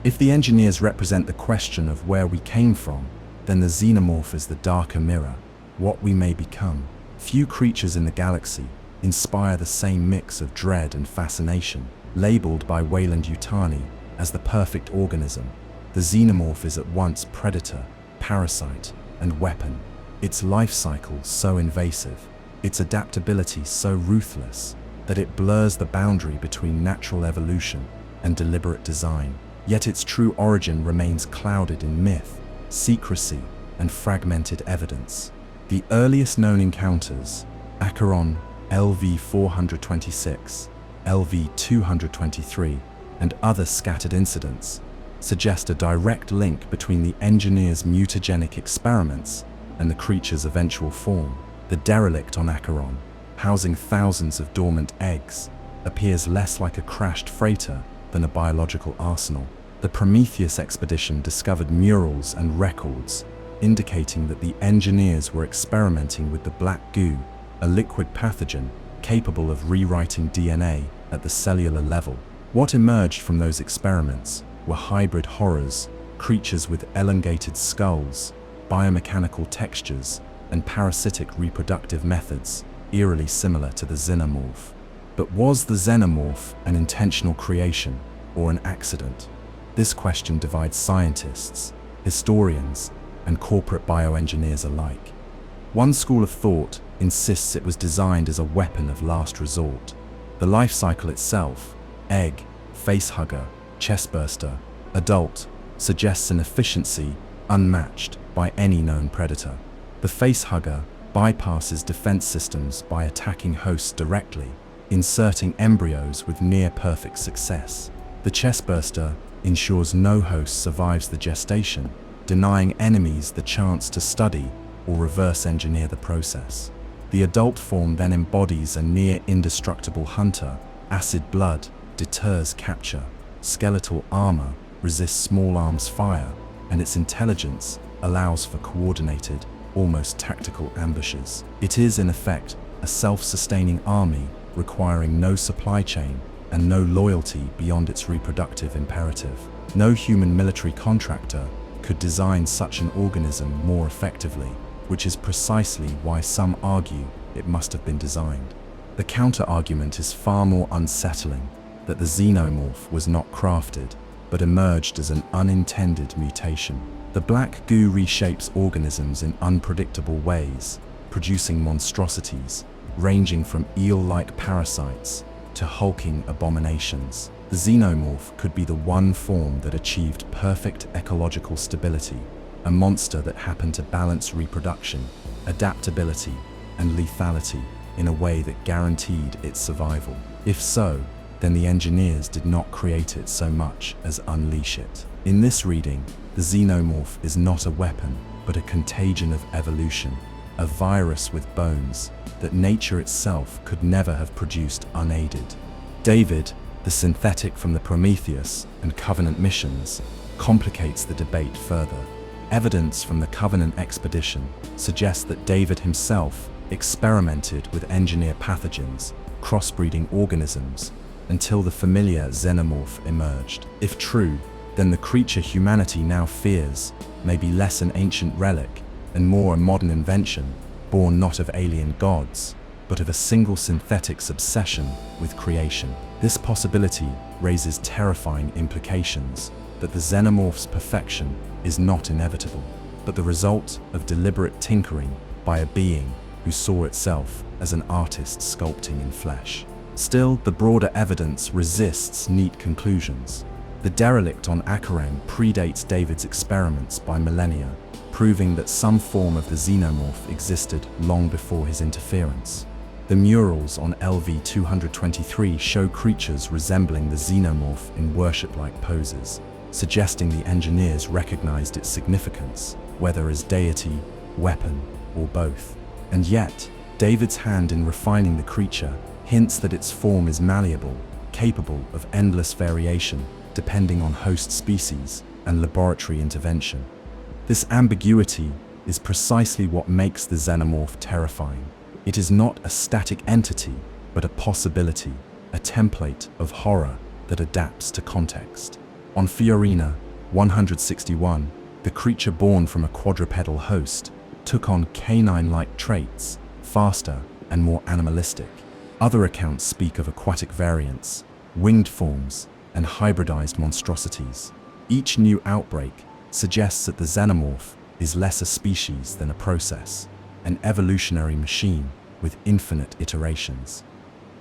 If the engineers represent the question of where we came from, then the Xenomorph is the darker mirror, what we may become. Few creatures in the galaxy inspire the same mix of dread and fascination. Labeled by Weyland-Yutani as the perfect organism, the Xenomorph is at once predator, parasite, and weapon. Its life cycle so invasive, its adaptability so ruthless, that it blurs the boundary between natural evolution and deliberate design. Yet its true origin remains clouded in myth, secrecy, and fragmented evidence. The earliest known encounters, Acheron LV-426, LV-223, and other scattered incidents, suggest a direct link between the engineer's mutagenic experiments and the creature's eventual form. The derelict on Acheron, housing thousands of dormant eggs, appears less like a crashed freighter than a biological arsenal. The Prometheus expedition discovered murals and records indicating that the engineers were experimenting with the black goo, a liquid pathogen capable of rewriting DNA at the cellular level. What emerged from those experiments were hybrid horrors, creatures with elongated skulls, biomechanical textures, and parasitic reproductive methods, eerily similar to the Xenomorph. But was the Xenomorph an intentional creation or an accident? This question divides scientists, historians, and corporate bioengineers alike. One school of thought insists it was designed as a weapon of last resort. The life cycle itself, egg, facehugger, chestburster, adult, suggests an efficiency unmatched by any known predator. The facehugger bypasses defense systems by attacking hosts directly, inserting embryos with near-perfect success. The chestburster ensures no host survives the gestation, denying enemies the chance to study or reverse engineer the process. The adult form then embodies a near-indestructible hunter. Acid blood deters capture, skeletal armor resists small arms fire, and its intelligence allows for coordinated, almost tactical ambushes. It is, in effect, a self-sustaining army requiring no supply chain and no loyalty beyond its reproductive imperative. No human military contractor could design such an organism more effectively, which is precisely why some argue it must have been designed. The counter-argument is far more unsettling, that the Xenomorph was not crafted, but emerged as an unintended mutation. The black goo reshapes organisms in unpredictable ways, producing monstrosities, ranging from eel-like parasites to hulking abominations. The Xenomorph could be the one form that achieved perfect ecological stability, a monster that happened to balance reproduction, adaptability, and lethality in a way that guaranteed its survival. If so, then the engineers did not create it so much as unleash it. In this reading, the Xenomorph is not a weapon, but a contagion of evolution, a virus with bones that nature itself could never have produced unaided. David, The synthetic from the Prometheus and Covenant missions complicates the debate further. Evidence from the Covenant expedition suggests that David himself experimented with engineered pathogens, crossbreeding organisms, until the familiar Xenomorph emerged. If true, then the creature humanity now fears may be less an ancient relic and more a modern invention, born not of alien gods, but of a single synthetic's obsession with creation. This possibility raises terrifying implications that the Xenomorph's perfection is not inevitable, but the result of deliberate tinkering by a being who saw itself as an artist sculpting in flesh. Still, the broader evidence resists neat conclusions. The derelict on Acheron predates David's experiments by millennia, proving that some form of the Xenomorph existed long before his interference. The murals on LV-223 show creatures resembling the Xenomorph in worship-like poses, suggesting the engineers recognized its significance, whether as deity, weapon, or both. And yet, David's hand in refining the creature hints that its form is malleable, capable of endless variation, depending on host species and laboratory intervention. This ambiguity is precisely what makes the Xenomorph terrifying. It is not a static entity, but a possibility, a template of horror that adapts to context. On Fiorina 161, the creature born from a quadrupedal host took on canine-like traits, faster and more animalistic. Other accounts speak of aquatic variants, winged forms, and hybridized monstrosities. Each new outbreak suggests that the Xenomorph is less a species than a process, an evolutionary machine with infinite iterations.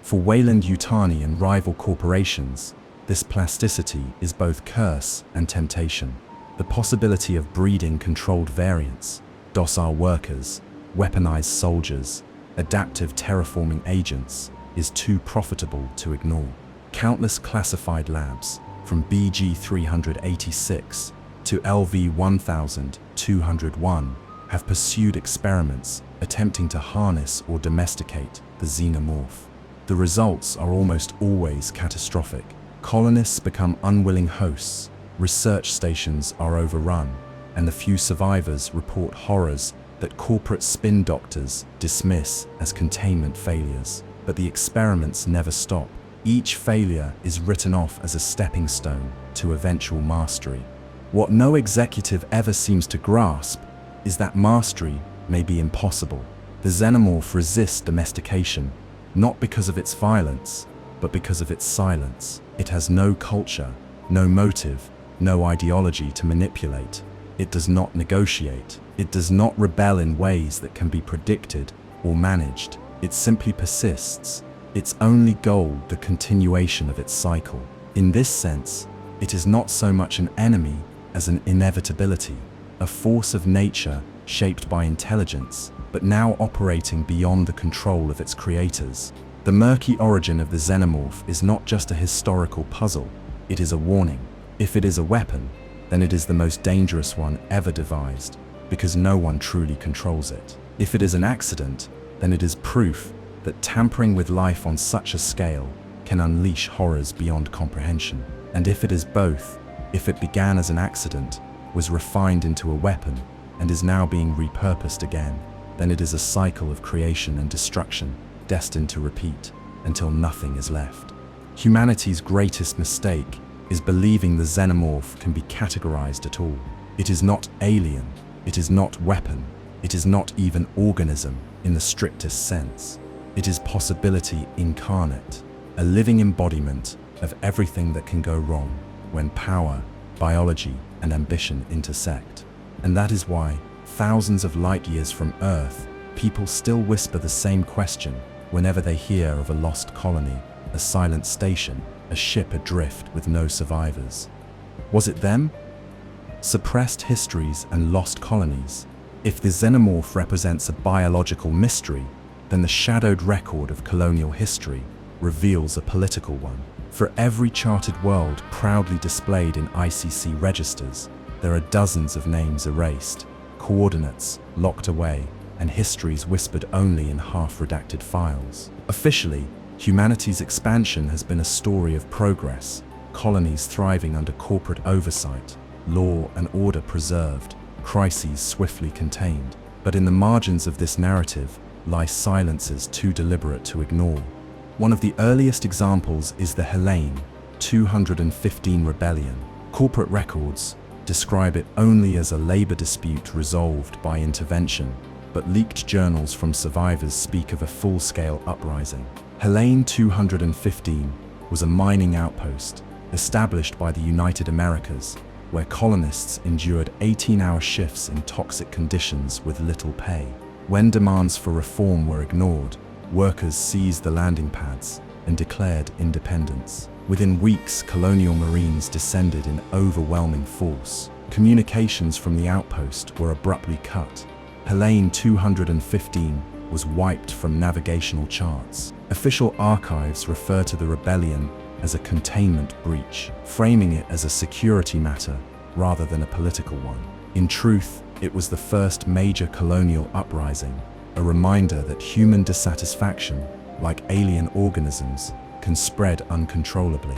For Weyland-Yutani and rival corporations, this plasticity is both curse and temptation. The possibility of breeding controlled variants, docile workers, weaponized soldiers, adaptive terraforming agents, is too profitable to ignore. Countless classified labs, from BG 386 to LV 1201, have pursued experiments attempting to harness or domesticate the Xenomorph. The results are almost always catastrophic. Colonists become unwilling hosts, research stations are overrun, and the few survivors report horrors that corporate spin doctors dismiss as containment failures. But the experiments never stop. Each failure is written off as a stepping stone to eventual mastery. What no executive ever seems to grasp is that mastery may be impossible. The Xenomorph resists domestication, not because of its violence, but because of its silence. It has no culture, no motive, no ideology to manipulate. It does not negotiate. It does not rebel in ways that can be predicted or managed. It simply persists, its only goal the continuation of its cycle. In this sense, it is not so much an enemy as an inevitability, a force of nature shaped by intelligence, but now operating beyond the control of its creators. The murky origin of the Xenomorph is not just a historical puzzle, it is a warning. If it is a weapon, then it is the most dangerous one ever devised, because no one truly controls it. If it is an accident, then it is proof that tampering with life on such a scale can unleash horrors beyond comprehension. And if it is both, if it began as an accident, was refined into a weapon, and is now being repurposed again, then it is a cycle of creation and destruction, destined to repeat until nothing is left. Humanity's greatest mistake is believing the Xenomorph can be categorized at all. It is not alien, it is not weapon, it is not even organism in the strictest sense. It is possibility incarnate, a living embodiment of everything that can go wrong when power, biology, and ambition intersect. And that is why, thousands of light years from Earth, people still whisper the same question whenever they hear of a lost colony, a silent station, a ship adrift with no survivors. Was it them? Suppressed histories and lost colonies. If the Xenomorph represents a biological mystery, then the shadowed record of colonial history reveals a political one. For every charted world proudly displayed in ICC registers, there are dozens of names erased, coordinates locked away, and histories whispered only in half-redacted files. Officially, Humanity's expansion has been a story of progress, colonies thriving under corporate oversight, law and order preserved, crises swiftly contained. But in the margins of this narrative lie silences too deliberate to ignore. One of the earliest examples is the Helene 215 rebellion. Corporate records describe it only as a labor dispute resolved by intervention, but leaked journals from survivors speak of a full-scale uprising. Helene 215 was a mining outpost established by the United Americas, where colonists endured 18-hour shifts in toxic conditions with little pay. When demands for reform were ignored, workers seized the landing pads and declared independence. Within weeks, colonial marines descended in overwhelming force. Communications from the outpost were abruptly cut. Helene 215 was wiped from navigational charts. Official archives refer to the rebellion as a containment breach, framing it as a security matter rather than a political one. In truth, it was the first major colonial uprising, a reminder that human dissatisfaction, like alien organisms, can spread uncontrollably.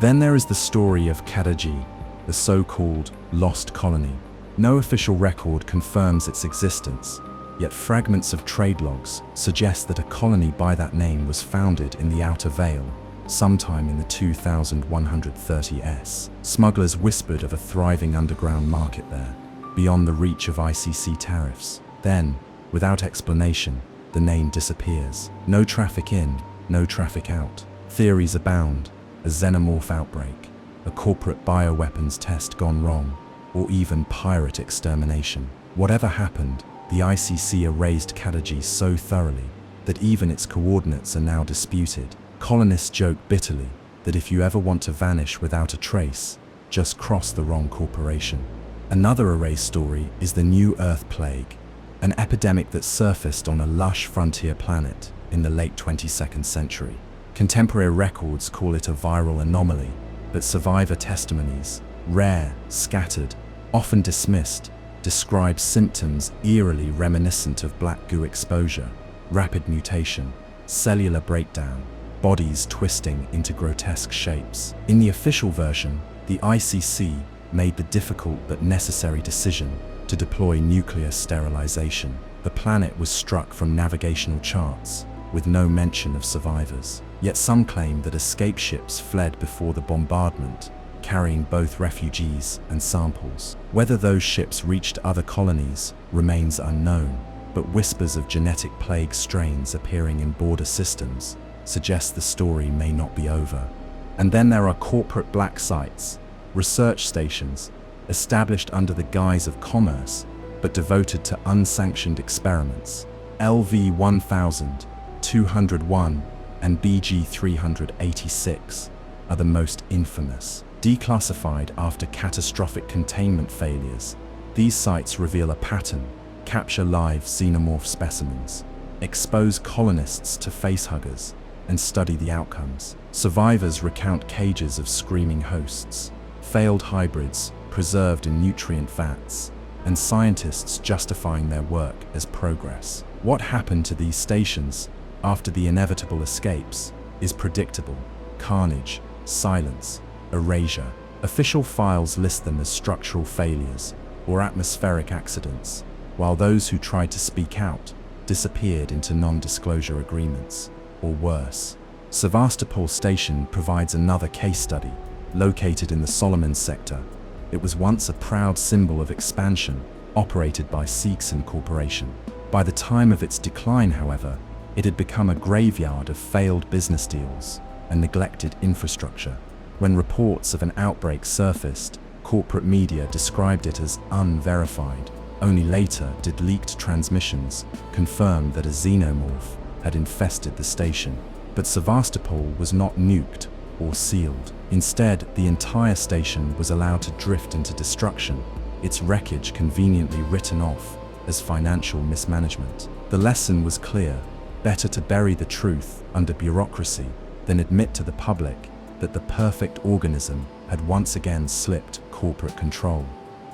Then there is the story of Kadaji, the so-called lost colony. No official record confirms its existence, yet fragments of trade logs suggest that a colony by that name was founded in the Outer Vale, sometime in the 2130s. Smugglers whispered of a thriving underground market there, beyond the reach of ICC tariffs. Then, without explanation, the name disappears. No traffic in, no traffic out. Theories abound: a xenomorph outbreak, a corporate bioweapons test gone wrong, or even pirate extermination. Whatever happened, the ICC erased Kadaji so thoroughly that even its coordinates are now disputed. Colonists joke bitterly that if you ever want to vanish without a trace, just cross the wrong corporation. Another erased story is the New Earth Plague, an epidemic that surfaced on a lush frontier planet in the late 22nd century. Contemporary records call it a viral anomaly, but survivor testimonies, rare, scattered, often dismissed, describe symptoms eerily reminiscent of black goo exposure, rapid mutation, cellular breakdown, bodies twisting into grotesque shapes. In the official version, the ICC made the difficult but necessary decision to deploy nuclear sterilization. The planet was struck from navigational charts, with no mention of survivors. Yet some claim that escape ships fled before the bombardment, carrying both refugees and samples. Whether those ships reached other colonies remains unknown, but whispers of genetic plague strains appearing in border systems suggest the story may not be over. And then there are corporate black sites, research stations, established under the guise of commerce, but devoted to unsanctioned experiments. LV 1201 and BG 386 are the most infamous. Declassified after catastrophic containment failures, these sites reveal a pattern, capture live xenomorph specimens, expose colonists to facehuggers, and study the outcomes. Survivors recount cages of screaming hosts, failed hybrids preserved in nutrient vats, and scientists justifying their work as progress. What happened to these stations after the inevitable escapes is predictable: carnage, silence, erasure. Official files list them as structural failures or atmospheric accidents, while those who tried to speak out disappeared into non-disclosure agreements. Or worse. Sevastopol Station provides another case study. Located in the Solomon sector, it was once a proud symbol of expansion, operated by Seegson Corporation. By the time of its decline, however, it had become a graveyard of failed business deals and neglected infrastructure. When reports of an outbreak surfaced, corporate media described it as unverified. Only later did leaked transmissions confirm that a xenomorph had infested the station. But Sevastopol was not nuked or sealed. Instead, the entire station was allowed to drift into destruction, its wreckage conveniently written off as financial mismanagement. The lesson was clear: better to bury the truth under bureaucracy than admit to the public that the perfect organism had once again slipped corporate control.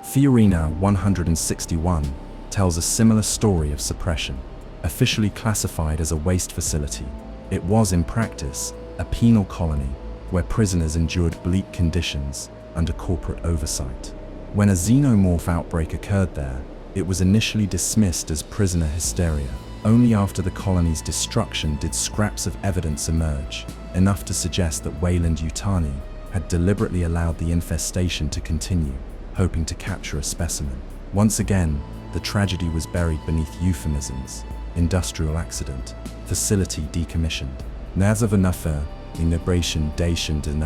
Fiorina 161 tells a similar story of suppression. Officially classified as a waste facility, It was, in practice, a penal colony where prisoners endured bleak conditions under corporate oversight. When a xenomorph outbreak occurred there, it was initially dismissed as prisoner hysteria. Only after the colony's destruction did scraps of evidence emerge, enough to suggest that Weyland-Yutani had deliberately allowed the infestation to continue, hoping to capture a specimen. Once again, the tragedy was buried beneath euphemisms: industrial accident, facility decommissioned. Nazavanafa, integration de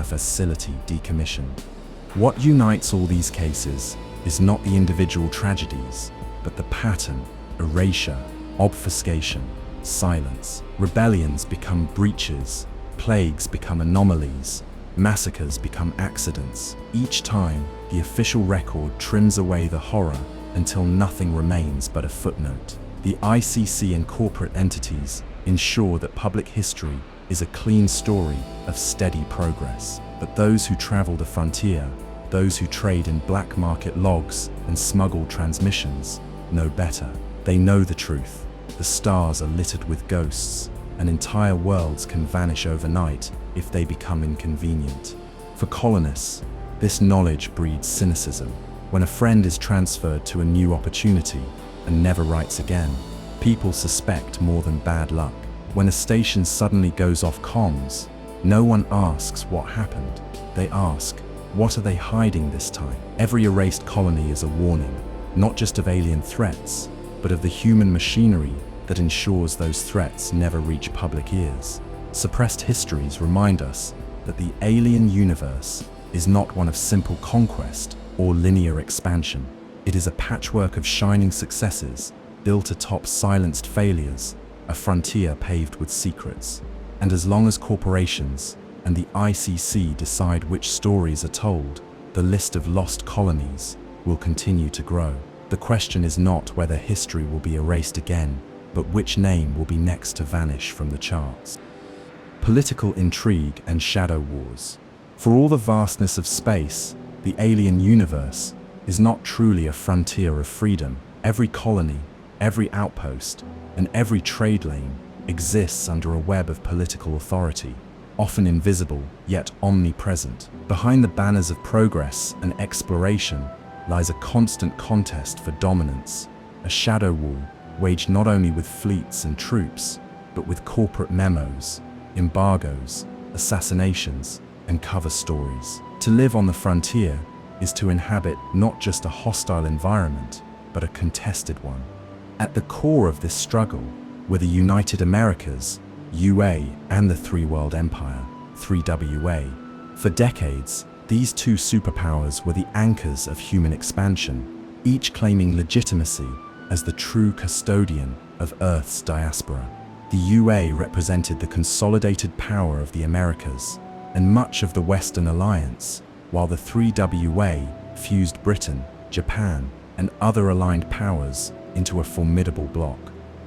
facility decommissioned. What unites all these cases is not the individual tragedies, but the pattern: erasure, obfuscation, silence. Rebellions become breaches, plagues become anomalies, massacres become accidents. Each time, the official record trims away the horror until nothing remains but a footnote. The ICC and corporate entities ensure that public history is a clean story of steady progress. But those who travel the frontier, those who trade in black market logs and smuggle transmissions, know better. They know the truth. The stars are littered with ghosts, and entire worlds can vanish overnight if they become inconvenient. For colonists, this knowledge breeds cynicism. When a friend is transferred to a new opportunity and never writes again, people suspect more than bad luck. When a station suddenly goes off comms, no one asks what happened. They ask, what are they hiding this time? Every erased colony is a warning, not just of alien threats, but of the human machinery that ensures those threats never reach public ears. Suppressed histories remind us that the alien universe is not one of simple conquest or linear expansion. It is a patchwork of shining successes built atop silenced failures, a frontier paved with secrets. And as long as corporations and the ICC decide which stories are told, the list of lost colonies will continue to grow. The question is not whether history will be erased again, but which name will be next to vanish from the charts. Political intrigue and shadow wars. For all the vastness of space, the alien universe is not truly a frontier of freedom. Every colony, every outpost, and every trade lane exists under a web of political authority, often invisible yet omnipresent. Behind the banners of progress and exploration lies a constant contest for dominance, a shadow war waged not only with fleets and troops, but with corporate memos, embargoes, assassinations, and cover stories. To live on the frontier is to inhabit not just a hostile environment, but a contested one. At the core of this struggle were the United Americas, UA, and the Three World Empire, 3WA. For decades, these two superpowers were the anchors of human expansion, each claiming legitimacy as the true custodian of Earth's diaspora. The UA represented the consolidated power of the Americas and much of the Western Alliance, while the 3WA fused Britain, Japan, and other aligned powers into a formidable bloc.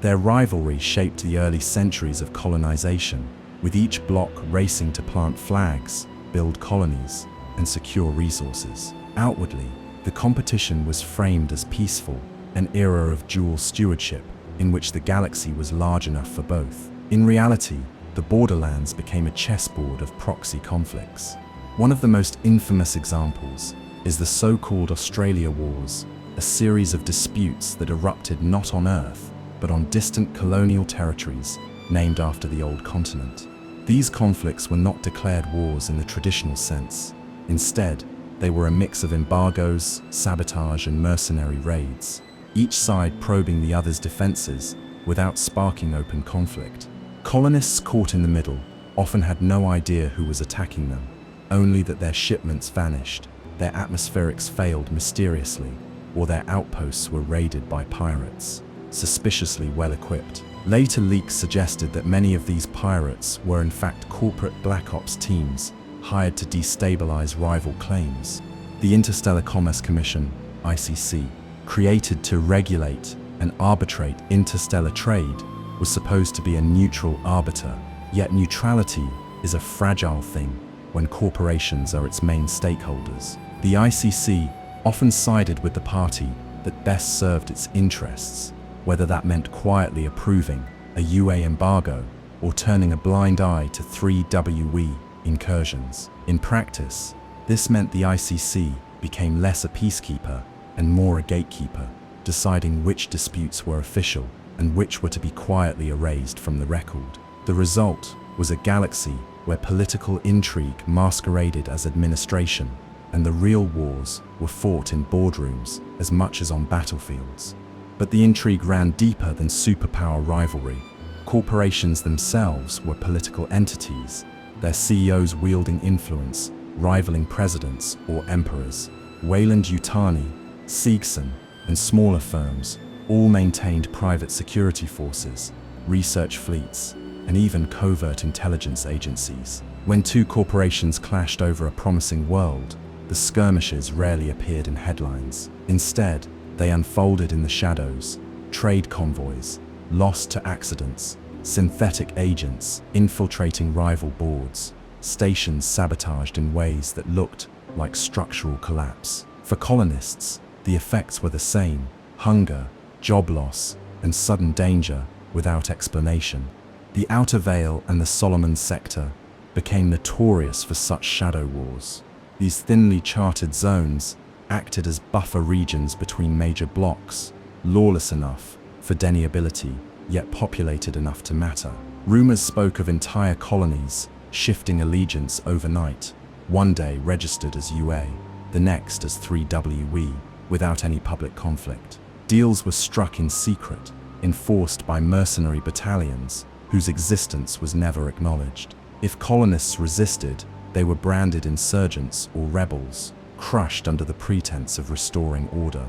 Their rivalry shaped the early centuries of colonization, with each bloc racing to plant flags, build colonies, and secure resources. Outwardly, the competition was framed as peaceful, an era of dual stewardship in which the galaxy was large enough for both. In reality, the borderlands became a chessboard of proxy conflicts. One of the most infamous examples is the so-called Australia Wars, a series of disputes that erupted not on Earth, but on distant colonial territories named after the old continent. These conflicts were not declared wars in the traditional sense. Instead, they were a mix of embargoes, sabotage, and mercenary raids, each side probing the other's defenses without sparking open conflict. Colonists caught in the middle often had no idea who was attacking them, only that their shipments vanished, their atmospherics failed mysteriously, or their outposts were raided by pirates, suspiciously well-equipped. Later leaks suggested that many of these pirates were in fact corporate Black Ops teams hired to destabilize rival claims. The Interstellar Commerce Commission, ICC, created to regulate and arbitrate interstellar trade, was supposed to be a neutral arbiter, yet neutrality is a fragile thing when corporations are its main stakeholders. The ICC often sided with the party that best served its interests, whether that meant quietly approving a UA embargo or turning a blind eye to 3WE incursions. In practice, this meant the ICC became less a peacekeeper and more a gatekeeper, deciding which disputes were official and which were to be quietly erased from the record. The result was a galaxy where political intrigue masqueraded as administration, and the real wars were fought in boardrooms as much as on battlefields. But the intrigue ran deeper than superpower rivalry. Corporations themselves were political entities, their CEOs wielding influence, rivaling presidents or emperors. Weyland-Yutani, Seegson, and smaller firms all maintained private security forces, research fleets, and even covert intelligence agencies. When two corporations clashed over a promising world, the skirmishes rarely appeared in headlines. Instead, they unfolded in the shadows: trade convoys, lost to accidents, synthetic agents infiltrating rival boards, stations sabotaged in ways that looked like structural collapse. For colonists, the effects were the same: hunger, job loss, and sudden danger without explanation. The Outer Veil and the Solomon Sector became notorious for such shadow wars. These thinly charted zones acted as buffer regions between major blocks, lawless enough for deniability, yet populated enough to matter. Rumors spoke of entire colonies shifting allegiance overnight, one day registered as UA, the next as 3WE, without any public conflict. Deals were struck in secret, enforced by mercenary battalions whose existence was never acknowledged. If colonists resisted, they were branded insurgents or rebels, crushed under the pretense of restoring order.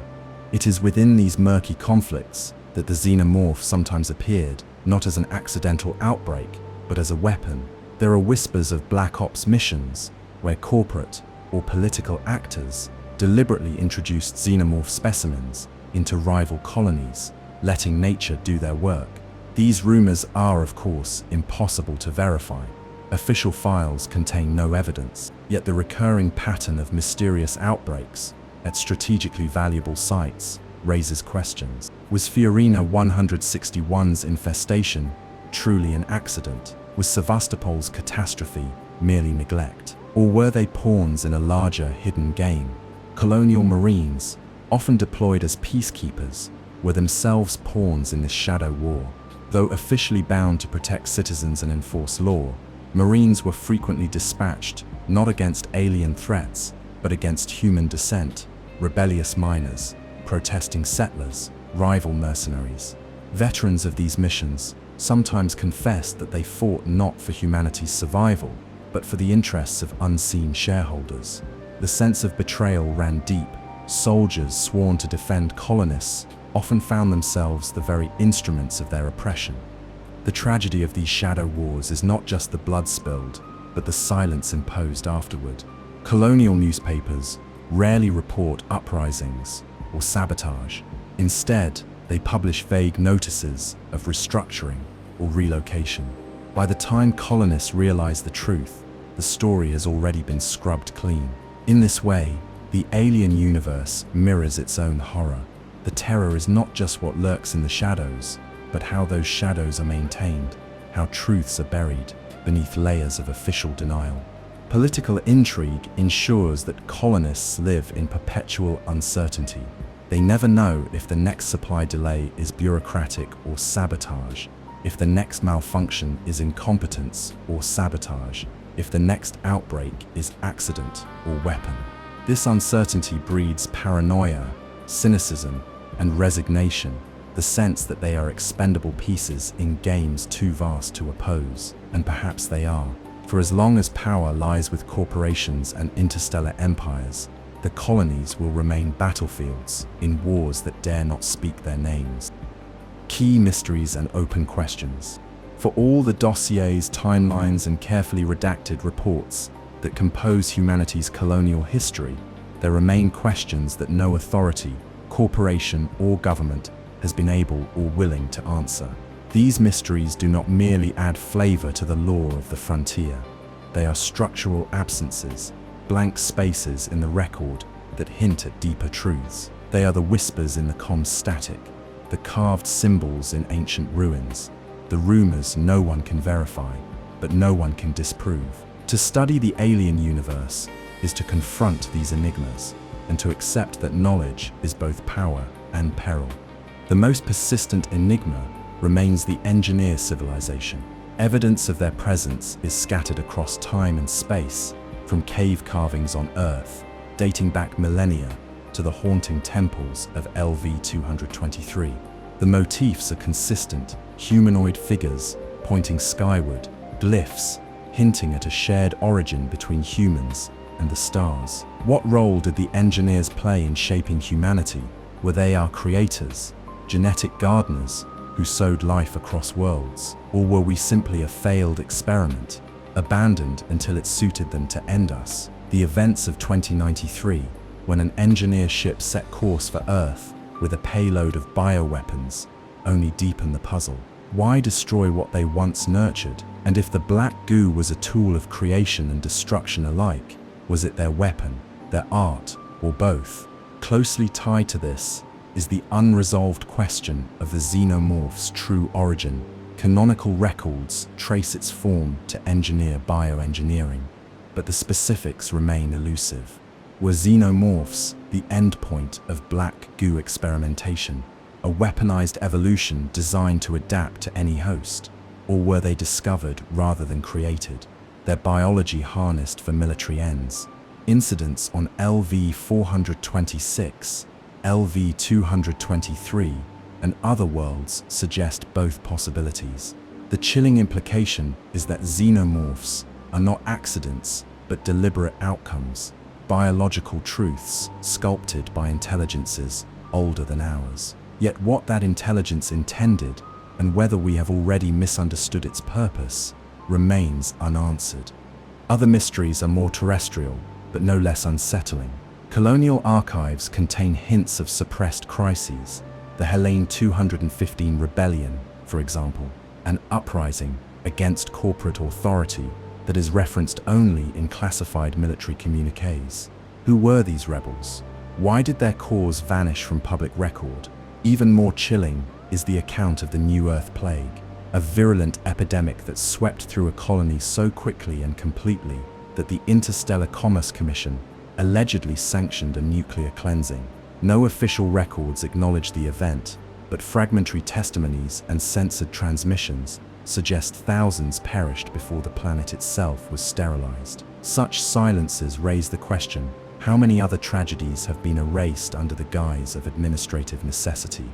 It is within these murky conflicts that the Xenomorph sometimes appeared, not as an accidental outbreak, but as a weapon. There are whispers of black ops missions, where corporate or political actors deliberately introduced Xenomorph specimens into rival colonies, letting nature do their work. These rumors are, of course, impossible to verify. Official files contain no evidence, yet the recurring pattern of mysterious outbreaks at strategically valuable sites raises questions. Was Fiorina 161's infestation truly an accident? Was Sevastopol's catastrophe merely neglect? Or were they pawns in a larger hidden game? Colonial Marines, often deployed as peacekeepers, were themselves pawns in this shadow war. Though officially bound to protect citizens and enforce law, Marines were frequently dispatched not against alien threats, but against human dissent, rebellious miners, protesting settlers, rival mercenaries. Veterans of these missions sometimes confessed that they fought not for humanity's survival, but for the interests of unseen shareholders. The sense of betrayal ran deep. Soldiers sworn to defend colonists often found themselves the very instruments of their oppression. The tragedy of these shadow wars is not just the blood spilled, but the silence imposed afterward. Colonial newspapers rarely report uprisings or sabotage. Instead, they publish vague notices of restructuring or relocation. By the time colonists realize the truth, the story has already been scrubbed clean. In this way, the alien universe mirrors its own horror. The terror is not just what lurks in the shadows, but how those shadows are maintained, how truths are buried beneath layers of official denial. Political intrigue ensures that colonists live in perpetual uncertainty. They never know if the next supply delay is bureaucratic or sabotage, if the next malfunction is incompetence or sabotage, if the next outbreak is accident or weapon. This uncertainty breeds paranoia, cynicism, and resignation, the sense that they are expendable pieces in games too vast to oppose. And perhaps they are. For as long as power lies with corporations and interstellar empires, the colonies will remain battlefields in wars that dare not speak their names. Key mysteries and open questions. For all the dossiers, timelines, and carefully redacted reports that compose humanity's colonial history, there remain questions that no authority, corporation, or government has been able or willing to answer. These mysteries do not merely add flavor to the lore of the frontier. They are structural absences, blank spaces in the record that hint at deeper truths. They are the whispers in the comm static, the carved symbols in ancient ruins, the rumors no one can verify, but no one can disprove. To study the alien universe is to confront these enigmas and to accept that knowledge is both power and peril. The most persistent enigma remains the engineer civilization. Evidence of their presence is scattered across time and space, from cave carvings on Earth, dating back millennia, to the haunting temples of LV-223. The motifs are consistent: humanoid figures pointing skyward, glyphs hinting at a shared origin between humans and the stars. What role did the engineers play in shaping humanity? Were they our creators, genetic gardeners who sowed life across worlds? Or were we simply a failed experiment, abandoned until it suited them to end us? The events of 2093, when an engineer ship set course for Earth with a payload of bioweapons, only deepen the puzzle. Why destroy what they once nurtured? And if the black goo was a tool of creation and destruction alike, was it their weapon, their art, or both? Closely tied to this is the unresolved question of the Xenomorph's true origin. Canonical records trace its form to engineer bioengineering, but the specifics remain elusive. Were Xenomorphs the endpoint of black goo experimentation, a weaponized evolution designed to adapt to any host? Or were they discovered rather than created, their biology harnessed for military ends? Incidents on LV-426, LV-223, and other worlds suggest both possibilities. The chilling implication is that xenomorphs are not accidents, but deliberate outcomes, biological truths sculpted by intelligences older than ours. Yet what that intelligence intended, and whether we have already misunderstood its purpose, remains unanswered. Other mysteries are more terrestrial, but no less unsettling. Colonial archives contain hints of suppressed crises, the Helene 215 rebellion, for example, an uprising against corporate authority that is referenced only in classified military communiques. Who were these rebels? Why did their cause vanish from public record? Even more chilling is the account of the New Earth Plague, a virulent epidemic that swept through a colony so quickly and completely that the Interstellar Commerce Commission allegedly sanctioned a nuclear cleansing. No official records acknowledge the event, but fragmentary testimonies and censored transmissions suggest thousands perished before the planet itself was sterilized. Such silences raise the question: how many other tragedies have been erased under the guise of administrative necessity?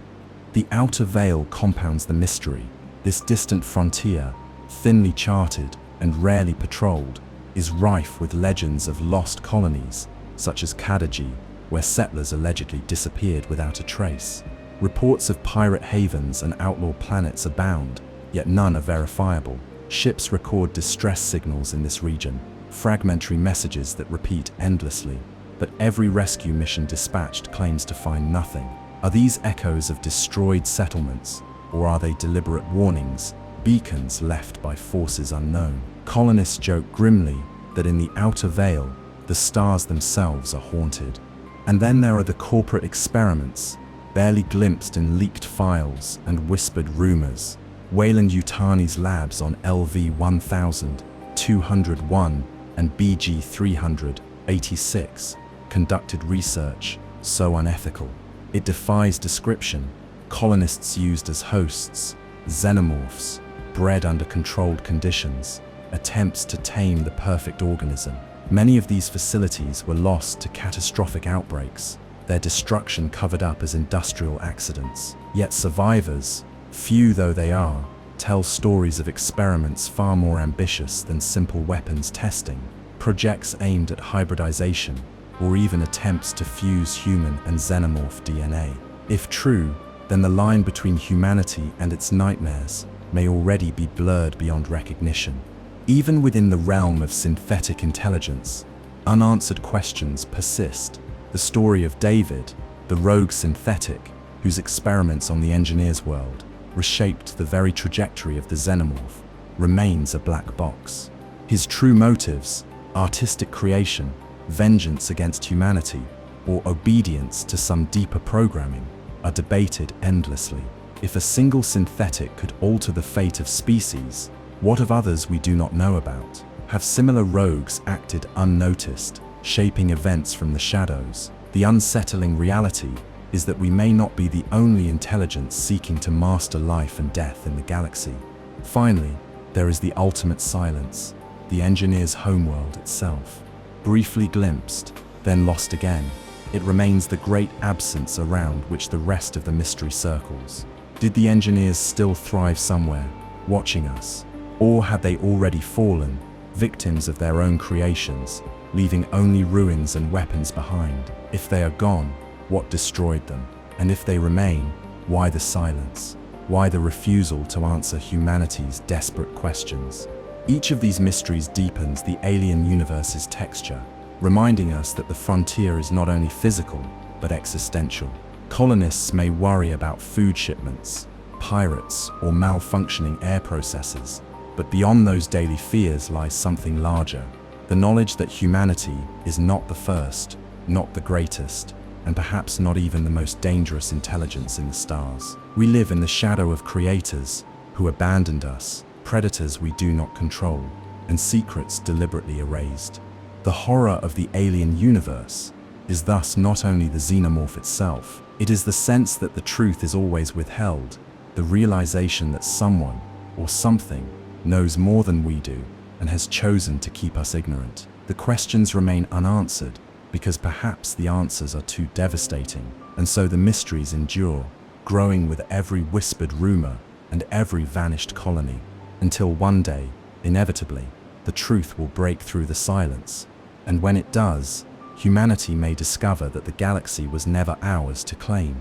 The outer veil compounds the mystery. This distant frontier, thinly charted and rarely patrolled, is rife with legends of lost colonies, such as Kadaji, where settlers allegedly disappeared without a trace. Reports of pirate havens and outlaw planets abound, yet none are verifiable. Ships record distress signals in this region, fragmentary messages that repeat endlessly, but every rescue mission dispatched claims to find nothing. Are these echoes of destroyed settlements, or are they deliberate warnings, beacons left by forces unknown? Colonists joke grimly that in the outer veil, the stars themselves are haunted. And then there are the corporate experiments, barely glimpsed in leaked files and whispered rumors. Weyland-Yutani's labs on LV-1201 and BG-386 conducted research so unethical it defies description. Colonists used as hosts, xenomorphs, bred under controlled conditions, attempts to tame the perfect organism. Many of these facilities were lost to catastrophic outbreaks, their destruction covered up as industrial accidents. Yet survivors, few though they are, tell stories of experiments far more ambitious than simple weapons testing, projects aimed at hybridization, or even attempts to fuse human and xenomorph DNA. If true, then the line between humanity and its nightmares may already be blurred beyond recognition. Even within the realm of synthetic intelligence, unanswered questions persist. The story of David, the rogue synthetic, whose experiments on the engineer's world reshaped the very trajectory of the xenomorph, remains a black box. His true motives, artistic creation, vengeance against humanity, or obedience to some deeper programming, are debated endlessly. If a single synthetic could alter the fate of species, what of others we do not know about? Have similar rogues acted unnoticed, shaping events from the shadows? The unsettling reality is that we may not be the only intelligence seeking to master life and death in the galaxy. Finally, there is the ultimate silence, the engineer's homeworld itself. Briefly glimpsed, then lost again, it remains the great absence around which the rest of the mystery circles. Did the engineers still thrive somewhere, watching us? Or had they already fallen, victims of their own creations, leaving only ruins and weapons behind? If they are gone, what destroyed them? And if they remain, why the silence? Why the refusal to answer humanity's desperate questions? Each of these mysteries deepens the alien universe's texture, reminding us that the frontier is not only physical, but existential. Colonists may worry about food shipments, pirates, or malfunctioning air processes, but beyond those daily fears lies something larger, the knowledge that humanity is not the first, not the greatest, and perhaps not even the most dangerous intelligence in the stars. We live in the shadow of creators who abandoned us, predators we do not control, and secrets deliberately erased. The horror of the alien universe is thus not only the xenomorph itself, it is the sense that the truth is always withheld, the realization that someone, or something, knows more than we do and has chosen to keep us ignorant. The questions remain unanswered because perhaps the answers are too devastating, and so the mysteries endure, growing with every whispered rumor and every vanished colony, until one day, inevitably, the truth will break through the silence. And when it does, humanity may discover that the galaxy was never ours to claim.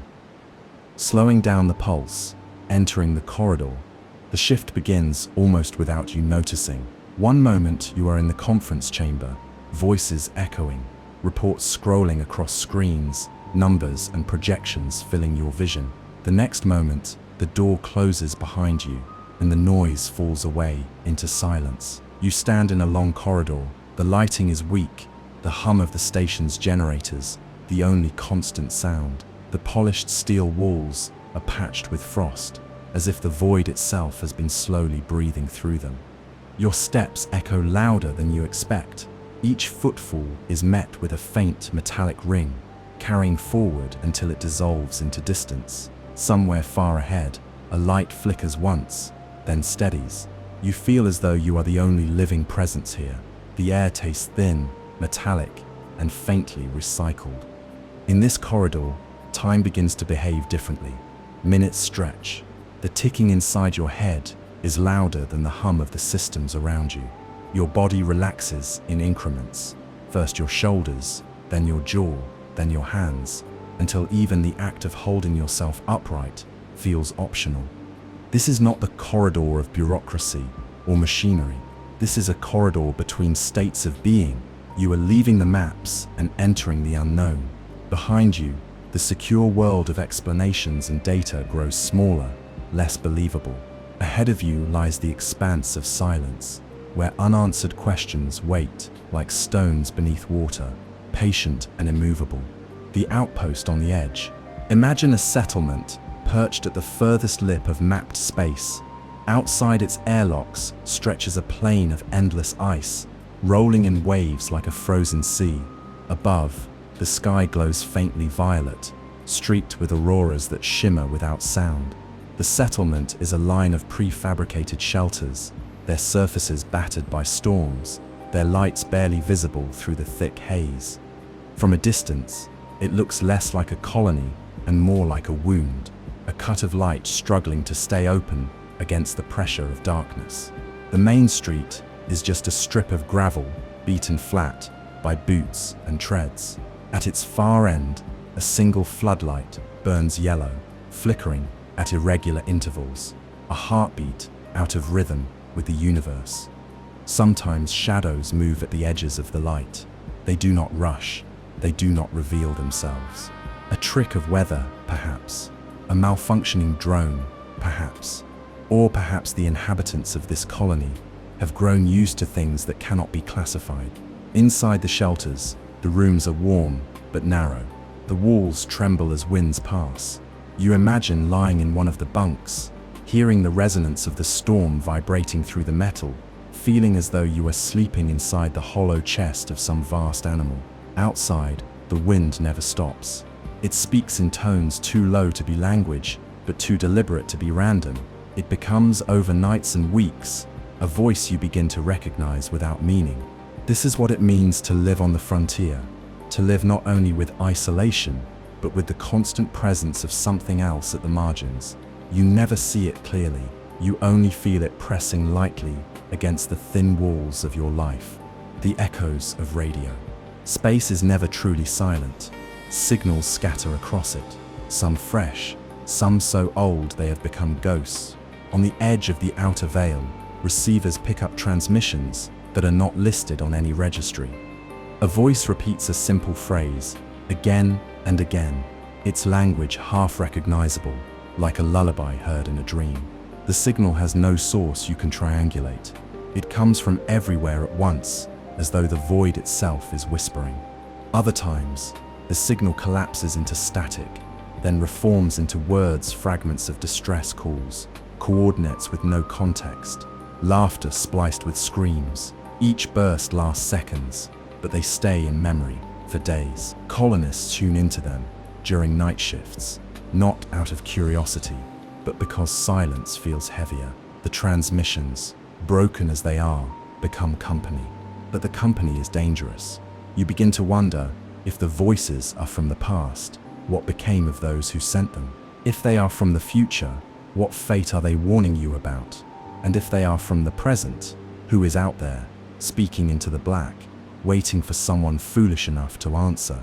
Slowing down the pulse, entering the corridor, the shift begins almost without you noticing. One moment you are in the conference chamber, voices echoing, reports scrolling across screens, numbers and projections filling your vision. The next moment, the door closes behind you and the noise falls away into silence. You stand in a long corridor. The lighting is weak, the hum of the station's generators, the only constant sound. The polished steel walls are patched with frost, as if the void itself has been slowly breathing through them. Your steps echo louder than you expect. Each footfall is met with a faint metallic ring, carrying forward until it dissolves into distance. Somewhere far ahead, a light flickers once, then steadies. You feel as though you are the only living presence here. The air tastes thin, metallic, and faintly recycled. In this corridor, time begins to behave differently. Minutes stretch. The ticking inside your head is louder than the hum of the systems around you. Your body relaxes in increments. First your shoulders, then your jaw, then your hands, until even the act of holding yourself upright feels optional. This is not the corridor of bureaucracy or machinery. This is a corridor between states of being. You are leaving the maps and entering the unknown. Behind you, the secure world of explanations and data grows smaller, less believable. Ahead of you lies the expanse of silence, where unanswered questions wait like stones beneath water, patient and immovable. The outpost on the edge. Imagine a settlement perched at the furthest lip of mapped space. Outside its airlocks stretches a plain of endless ice, rolling in waves like a frozen sea. Above, the sky glows faintly violet, streaked with auroras that shimmer without sound. The settlement is a line of prefabricated shelters, their surfaces battered by storms, their lights barely visible through the thick haze. From a distance, it looks less like a colony and more like a wound, a cut of light struggling to stay open against the pressure of darkness. The main street is just a strip of gravel, beaten flat by boots and treads. At its far end, a single floodlight burns yellow, flickering at irregular intervals, a heartbeat out of rhythm with the universe. Sometimes shadows move at the edges of the light. They do not rush, they do not reveal themselves. A trick of weather, perhaps. A malfunctioning drone, perhaps. Or perhaps the inhabitants of this colony have grown used to things that cannot be classified. Inside the shelters, the rooms are warm but narrow. The walls tremble as winds pass. You imagine lying in one of the bunks, hearing the resonance of the storm vibrating through the metal, feeling as though you were sleeping inside the hollow chest of some vast animal. Outside, the wind never stops. It speaks in tones too low to be language, but too deliberate to be random. It becomes, over nights and weeks, a voice you begin to recognize without meaning. This is what it means to live on the frontier, to live not only with isolation, but with the constant presence of something else at the margins. You never see it clearly, you only feel it pressing lightly against the thin walls of your life. The echoes of radio. Space is never truly silent. Signals scatter across it, some fresh, some so old they have become ghosts. On the edge of the outer veil, receivers pick up transmissions that are not listed on any registry. A voice repeats a simple phrase, again and again, its language half recognizable, like a lullaby heard in a dream. The signal has no source you can triangulate. It comes from everywhere at once, as though the void itself is whispering. Other times, the signal collapses into static, then reforms into words, fragments of distress calls, coordinates with no context, laughter spliced with screams. Each burst lasts seconds, but they stay in memory for days. Colonists tune into them during night shifts, not out of curiosity, but because silence feels heavier. The transmissions, broken as they are, become company. But the company is dangerous. You begin to wonder if the voices are from the past, what became of those who sent them? If they are from the future, what fate are they warning you about? And if they are from the present, who is out there, speaking into the black, waiting for someone foolish enough to answer?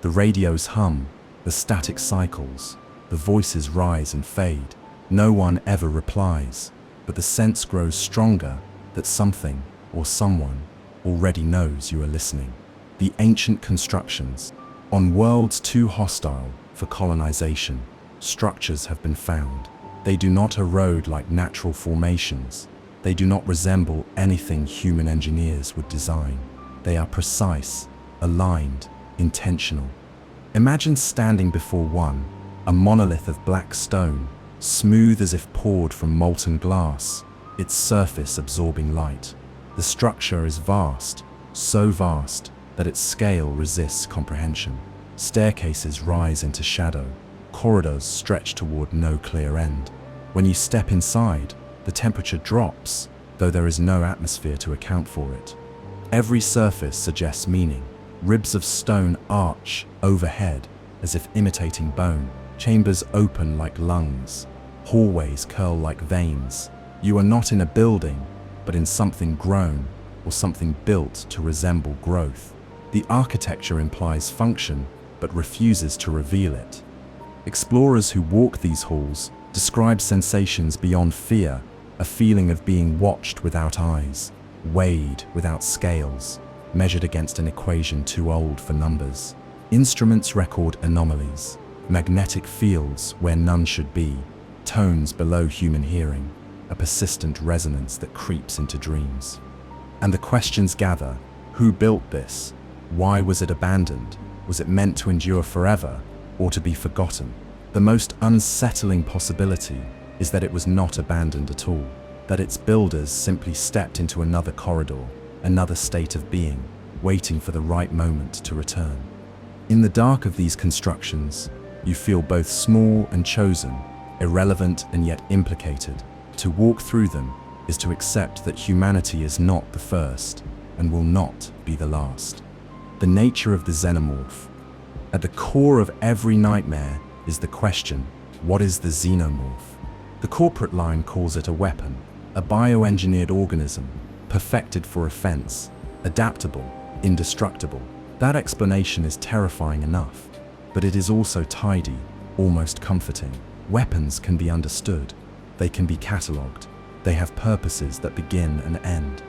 The radios hum, the static cycles, the voices rise and fade. No one ever replies, but the sense grows stronger that something or someone already knows you are listening. The ancient constructions. On worlds too hostile for colonization, structures have been found. They do not erode like natural formations. They do not resemble anything human engineers would design. They are precise, aligned, intentional. Imagine standing before one, a monolith of black stone, smooth as if poured from molten glass, its surface absorbing light. The structure is vast, so vast that its scale resists comprehension. Staircases rise into shadow, corridors stretch toward no clear end. When you step inside, the temperature drops, though there is no atmosphere to account for it. Every surface suggests meaning. Ribs of stone arch overhead, as if imitating bone. Chambers open like lungs. Hallways curl like veins. You are not in a building, but in something grown, or something built to resemble growth. The architecture implies function, but refuses to reveal it. Explorers who walk these halls describe sensations beyond fear, a feeling of being watched without eyes, weighed without scales, measured against an equation too old for numbers. Instruments record anomalies, magnetic fields where none should be, tones below human hearing, a persistent resonance that creeps into dreams. And the questions gather: who built this? Why was it abandoned? Was it meant to endure forever, or to be forgotten? The most unsettling possibility is that it was not abandoned at all, that its builders simply stepped into another corridor, another state of being, waiting for the right moment to return. In the dark of these constructions, you feel both small and chosen, irrelevant and yet implicated. To walk through them is to accept that humanity is not the first and will not be the last. The nature of the xenomorph. At the core of every nightmare is the question, what is the xenomorph? The corporate line calls it a weapon, a bioengineered organism, perfected for offense, adaptable, indestructible. That explanation is terrifying enough, but it is also tidy, almost comforting. Weapons can be understood. They can be catalogued. They have purposes that begin and end.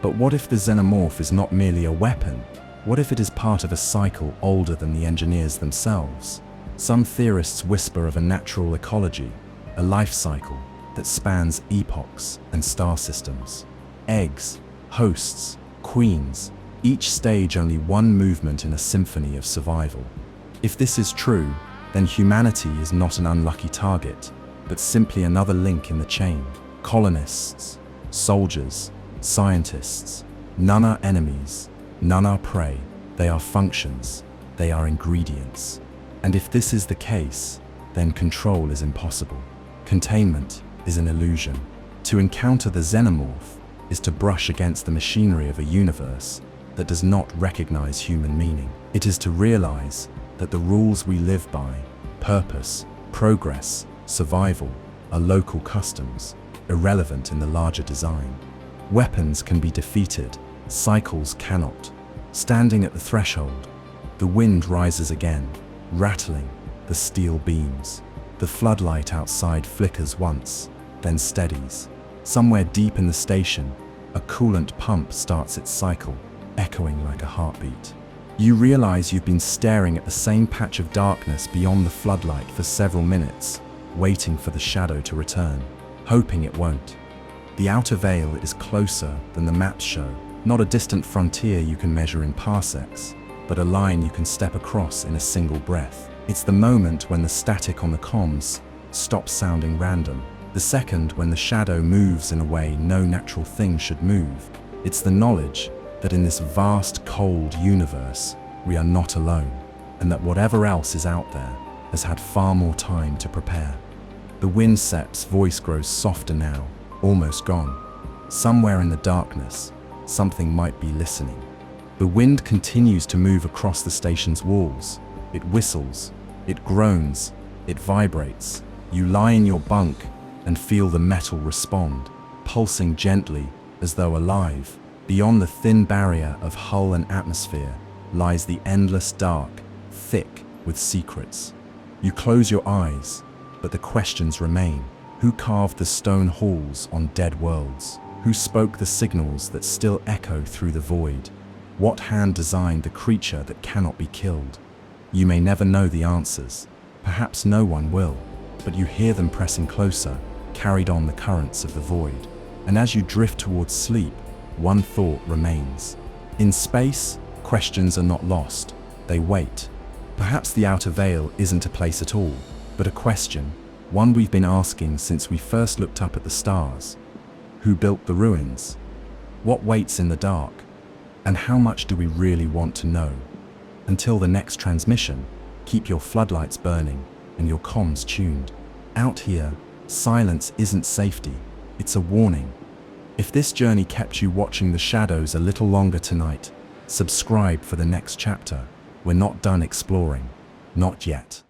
But what if the xenomorph is not merely a weapon? What if it is part of a cycle older than the engineers themselves? Some theorists whisper of a natural ecology, a life cycle that spans epochs and star systems. Eggs, hosts, queens, each stage only one movement in a symphony of survival. If this is true, then humanity is not an unlucky target, but simply another link in the chain. Colonists, soldiers, scientists, none are enemies, none are prey. They are functions, they are ingredients. And if this is the case, then control is impossible. Containment is an illusion. To encounter the Xenomorph is to brush against the machinery of a universe that does not recognize human meaning. It is to realize that the rules we live by, purpose, progress, survival, are local customs, irrelevant in the larger design. Weapons can be defeated, cycles cannot. Standing at the threshold, the wind rises again, rattling the steel beams. The floodlight outside flickers once, then steadies. Somewhere deep in the station, a coolant pump starts its cycle, echoing like a heartbeat. You realize you've been staring at the same patch of darkness beyond the floodlight for several minutes, waiting for the shadow to return, hoping it won't. The outer veil is closer than the maps show, not a distant frontier you can measure in parsecs, but a line you can step across in a single breath. It's the moment when the static on the comms stops sounding random, the second when the shadow moves in a way no natural thing should move. It's the knowledge that in this vast, cold universe, we are not alone, and that whatever else is out there has had far more time to prepare. The windcep's voice grows softer now, almost gone. Somewhere in the darkness, something might be listening. The wind continues to move across the station's walls. It whistles, it groans, it vibrates. You lie in your bunk and feel the metal respond, pulsing gently as though alive. Beyond the thin barrier of hull and atmosphere lies the endless dark, thick with secrets. You close your eyes, but the questions remain. Who carved the stone halls on dead worlds? Who spoke the signals that still echo through the void? What hand designed the creature that cannot be killed? You may never know the answers. Perhaps no one will, but you hear them pressing closer, carried on the currents of the void. And as you drift towards sleep, one thought remains. In space, questions are not lost. They wait. Perhaps the outer veil isn't a place at all, but a question, one we've been asking since we first looked up at the stars. Who built the ruins? What waits in the dark? And how much do we really want to know? Until the next transmission, keep your floodlights burning and your comms tuned. Out here, silence isn't safety, it's a warning. If this journey kept you watching the shadows a little longer tonight, subscribe for the next chapter. We're not done exploring. Not yet.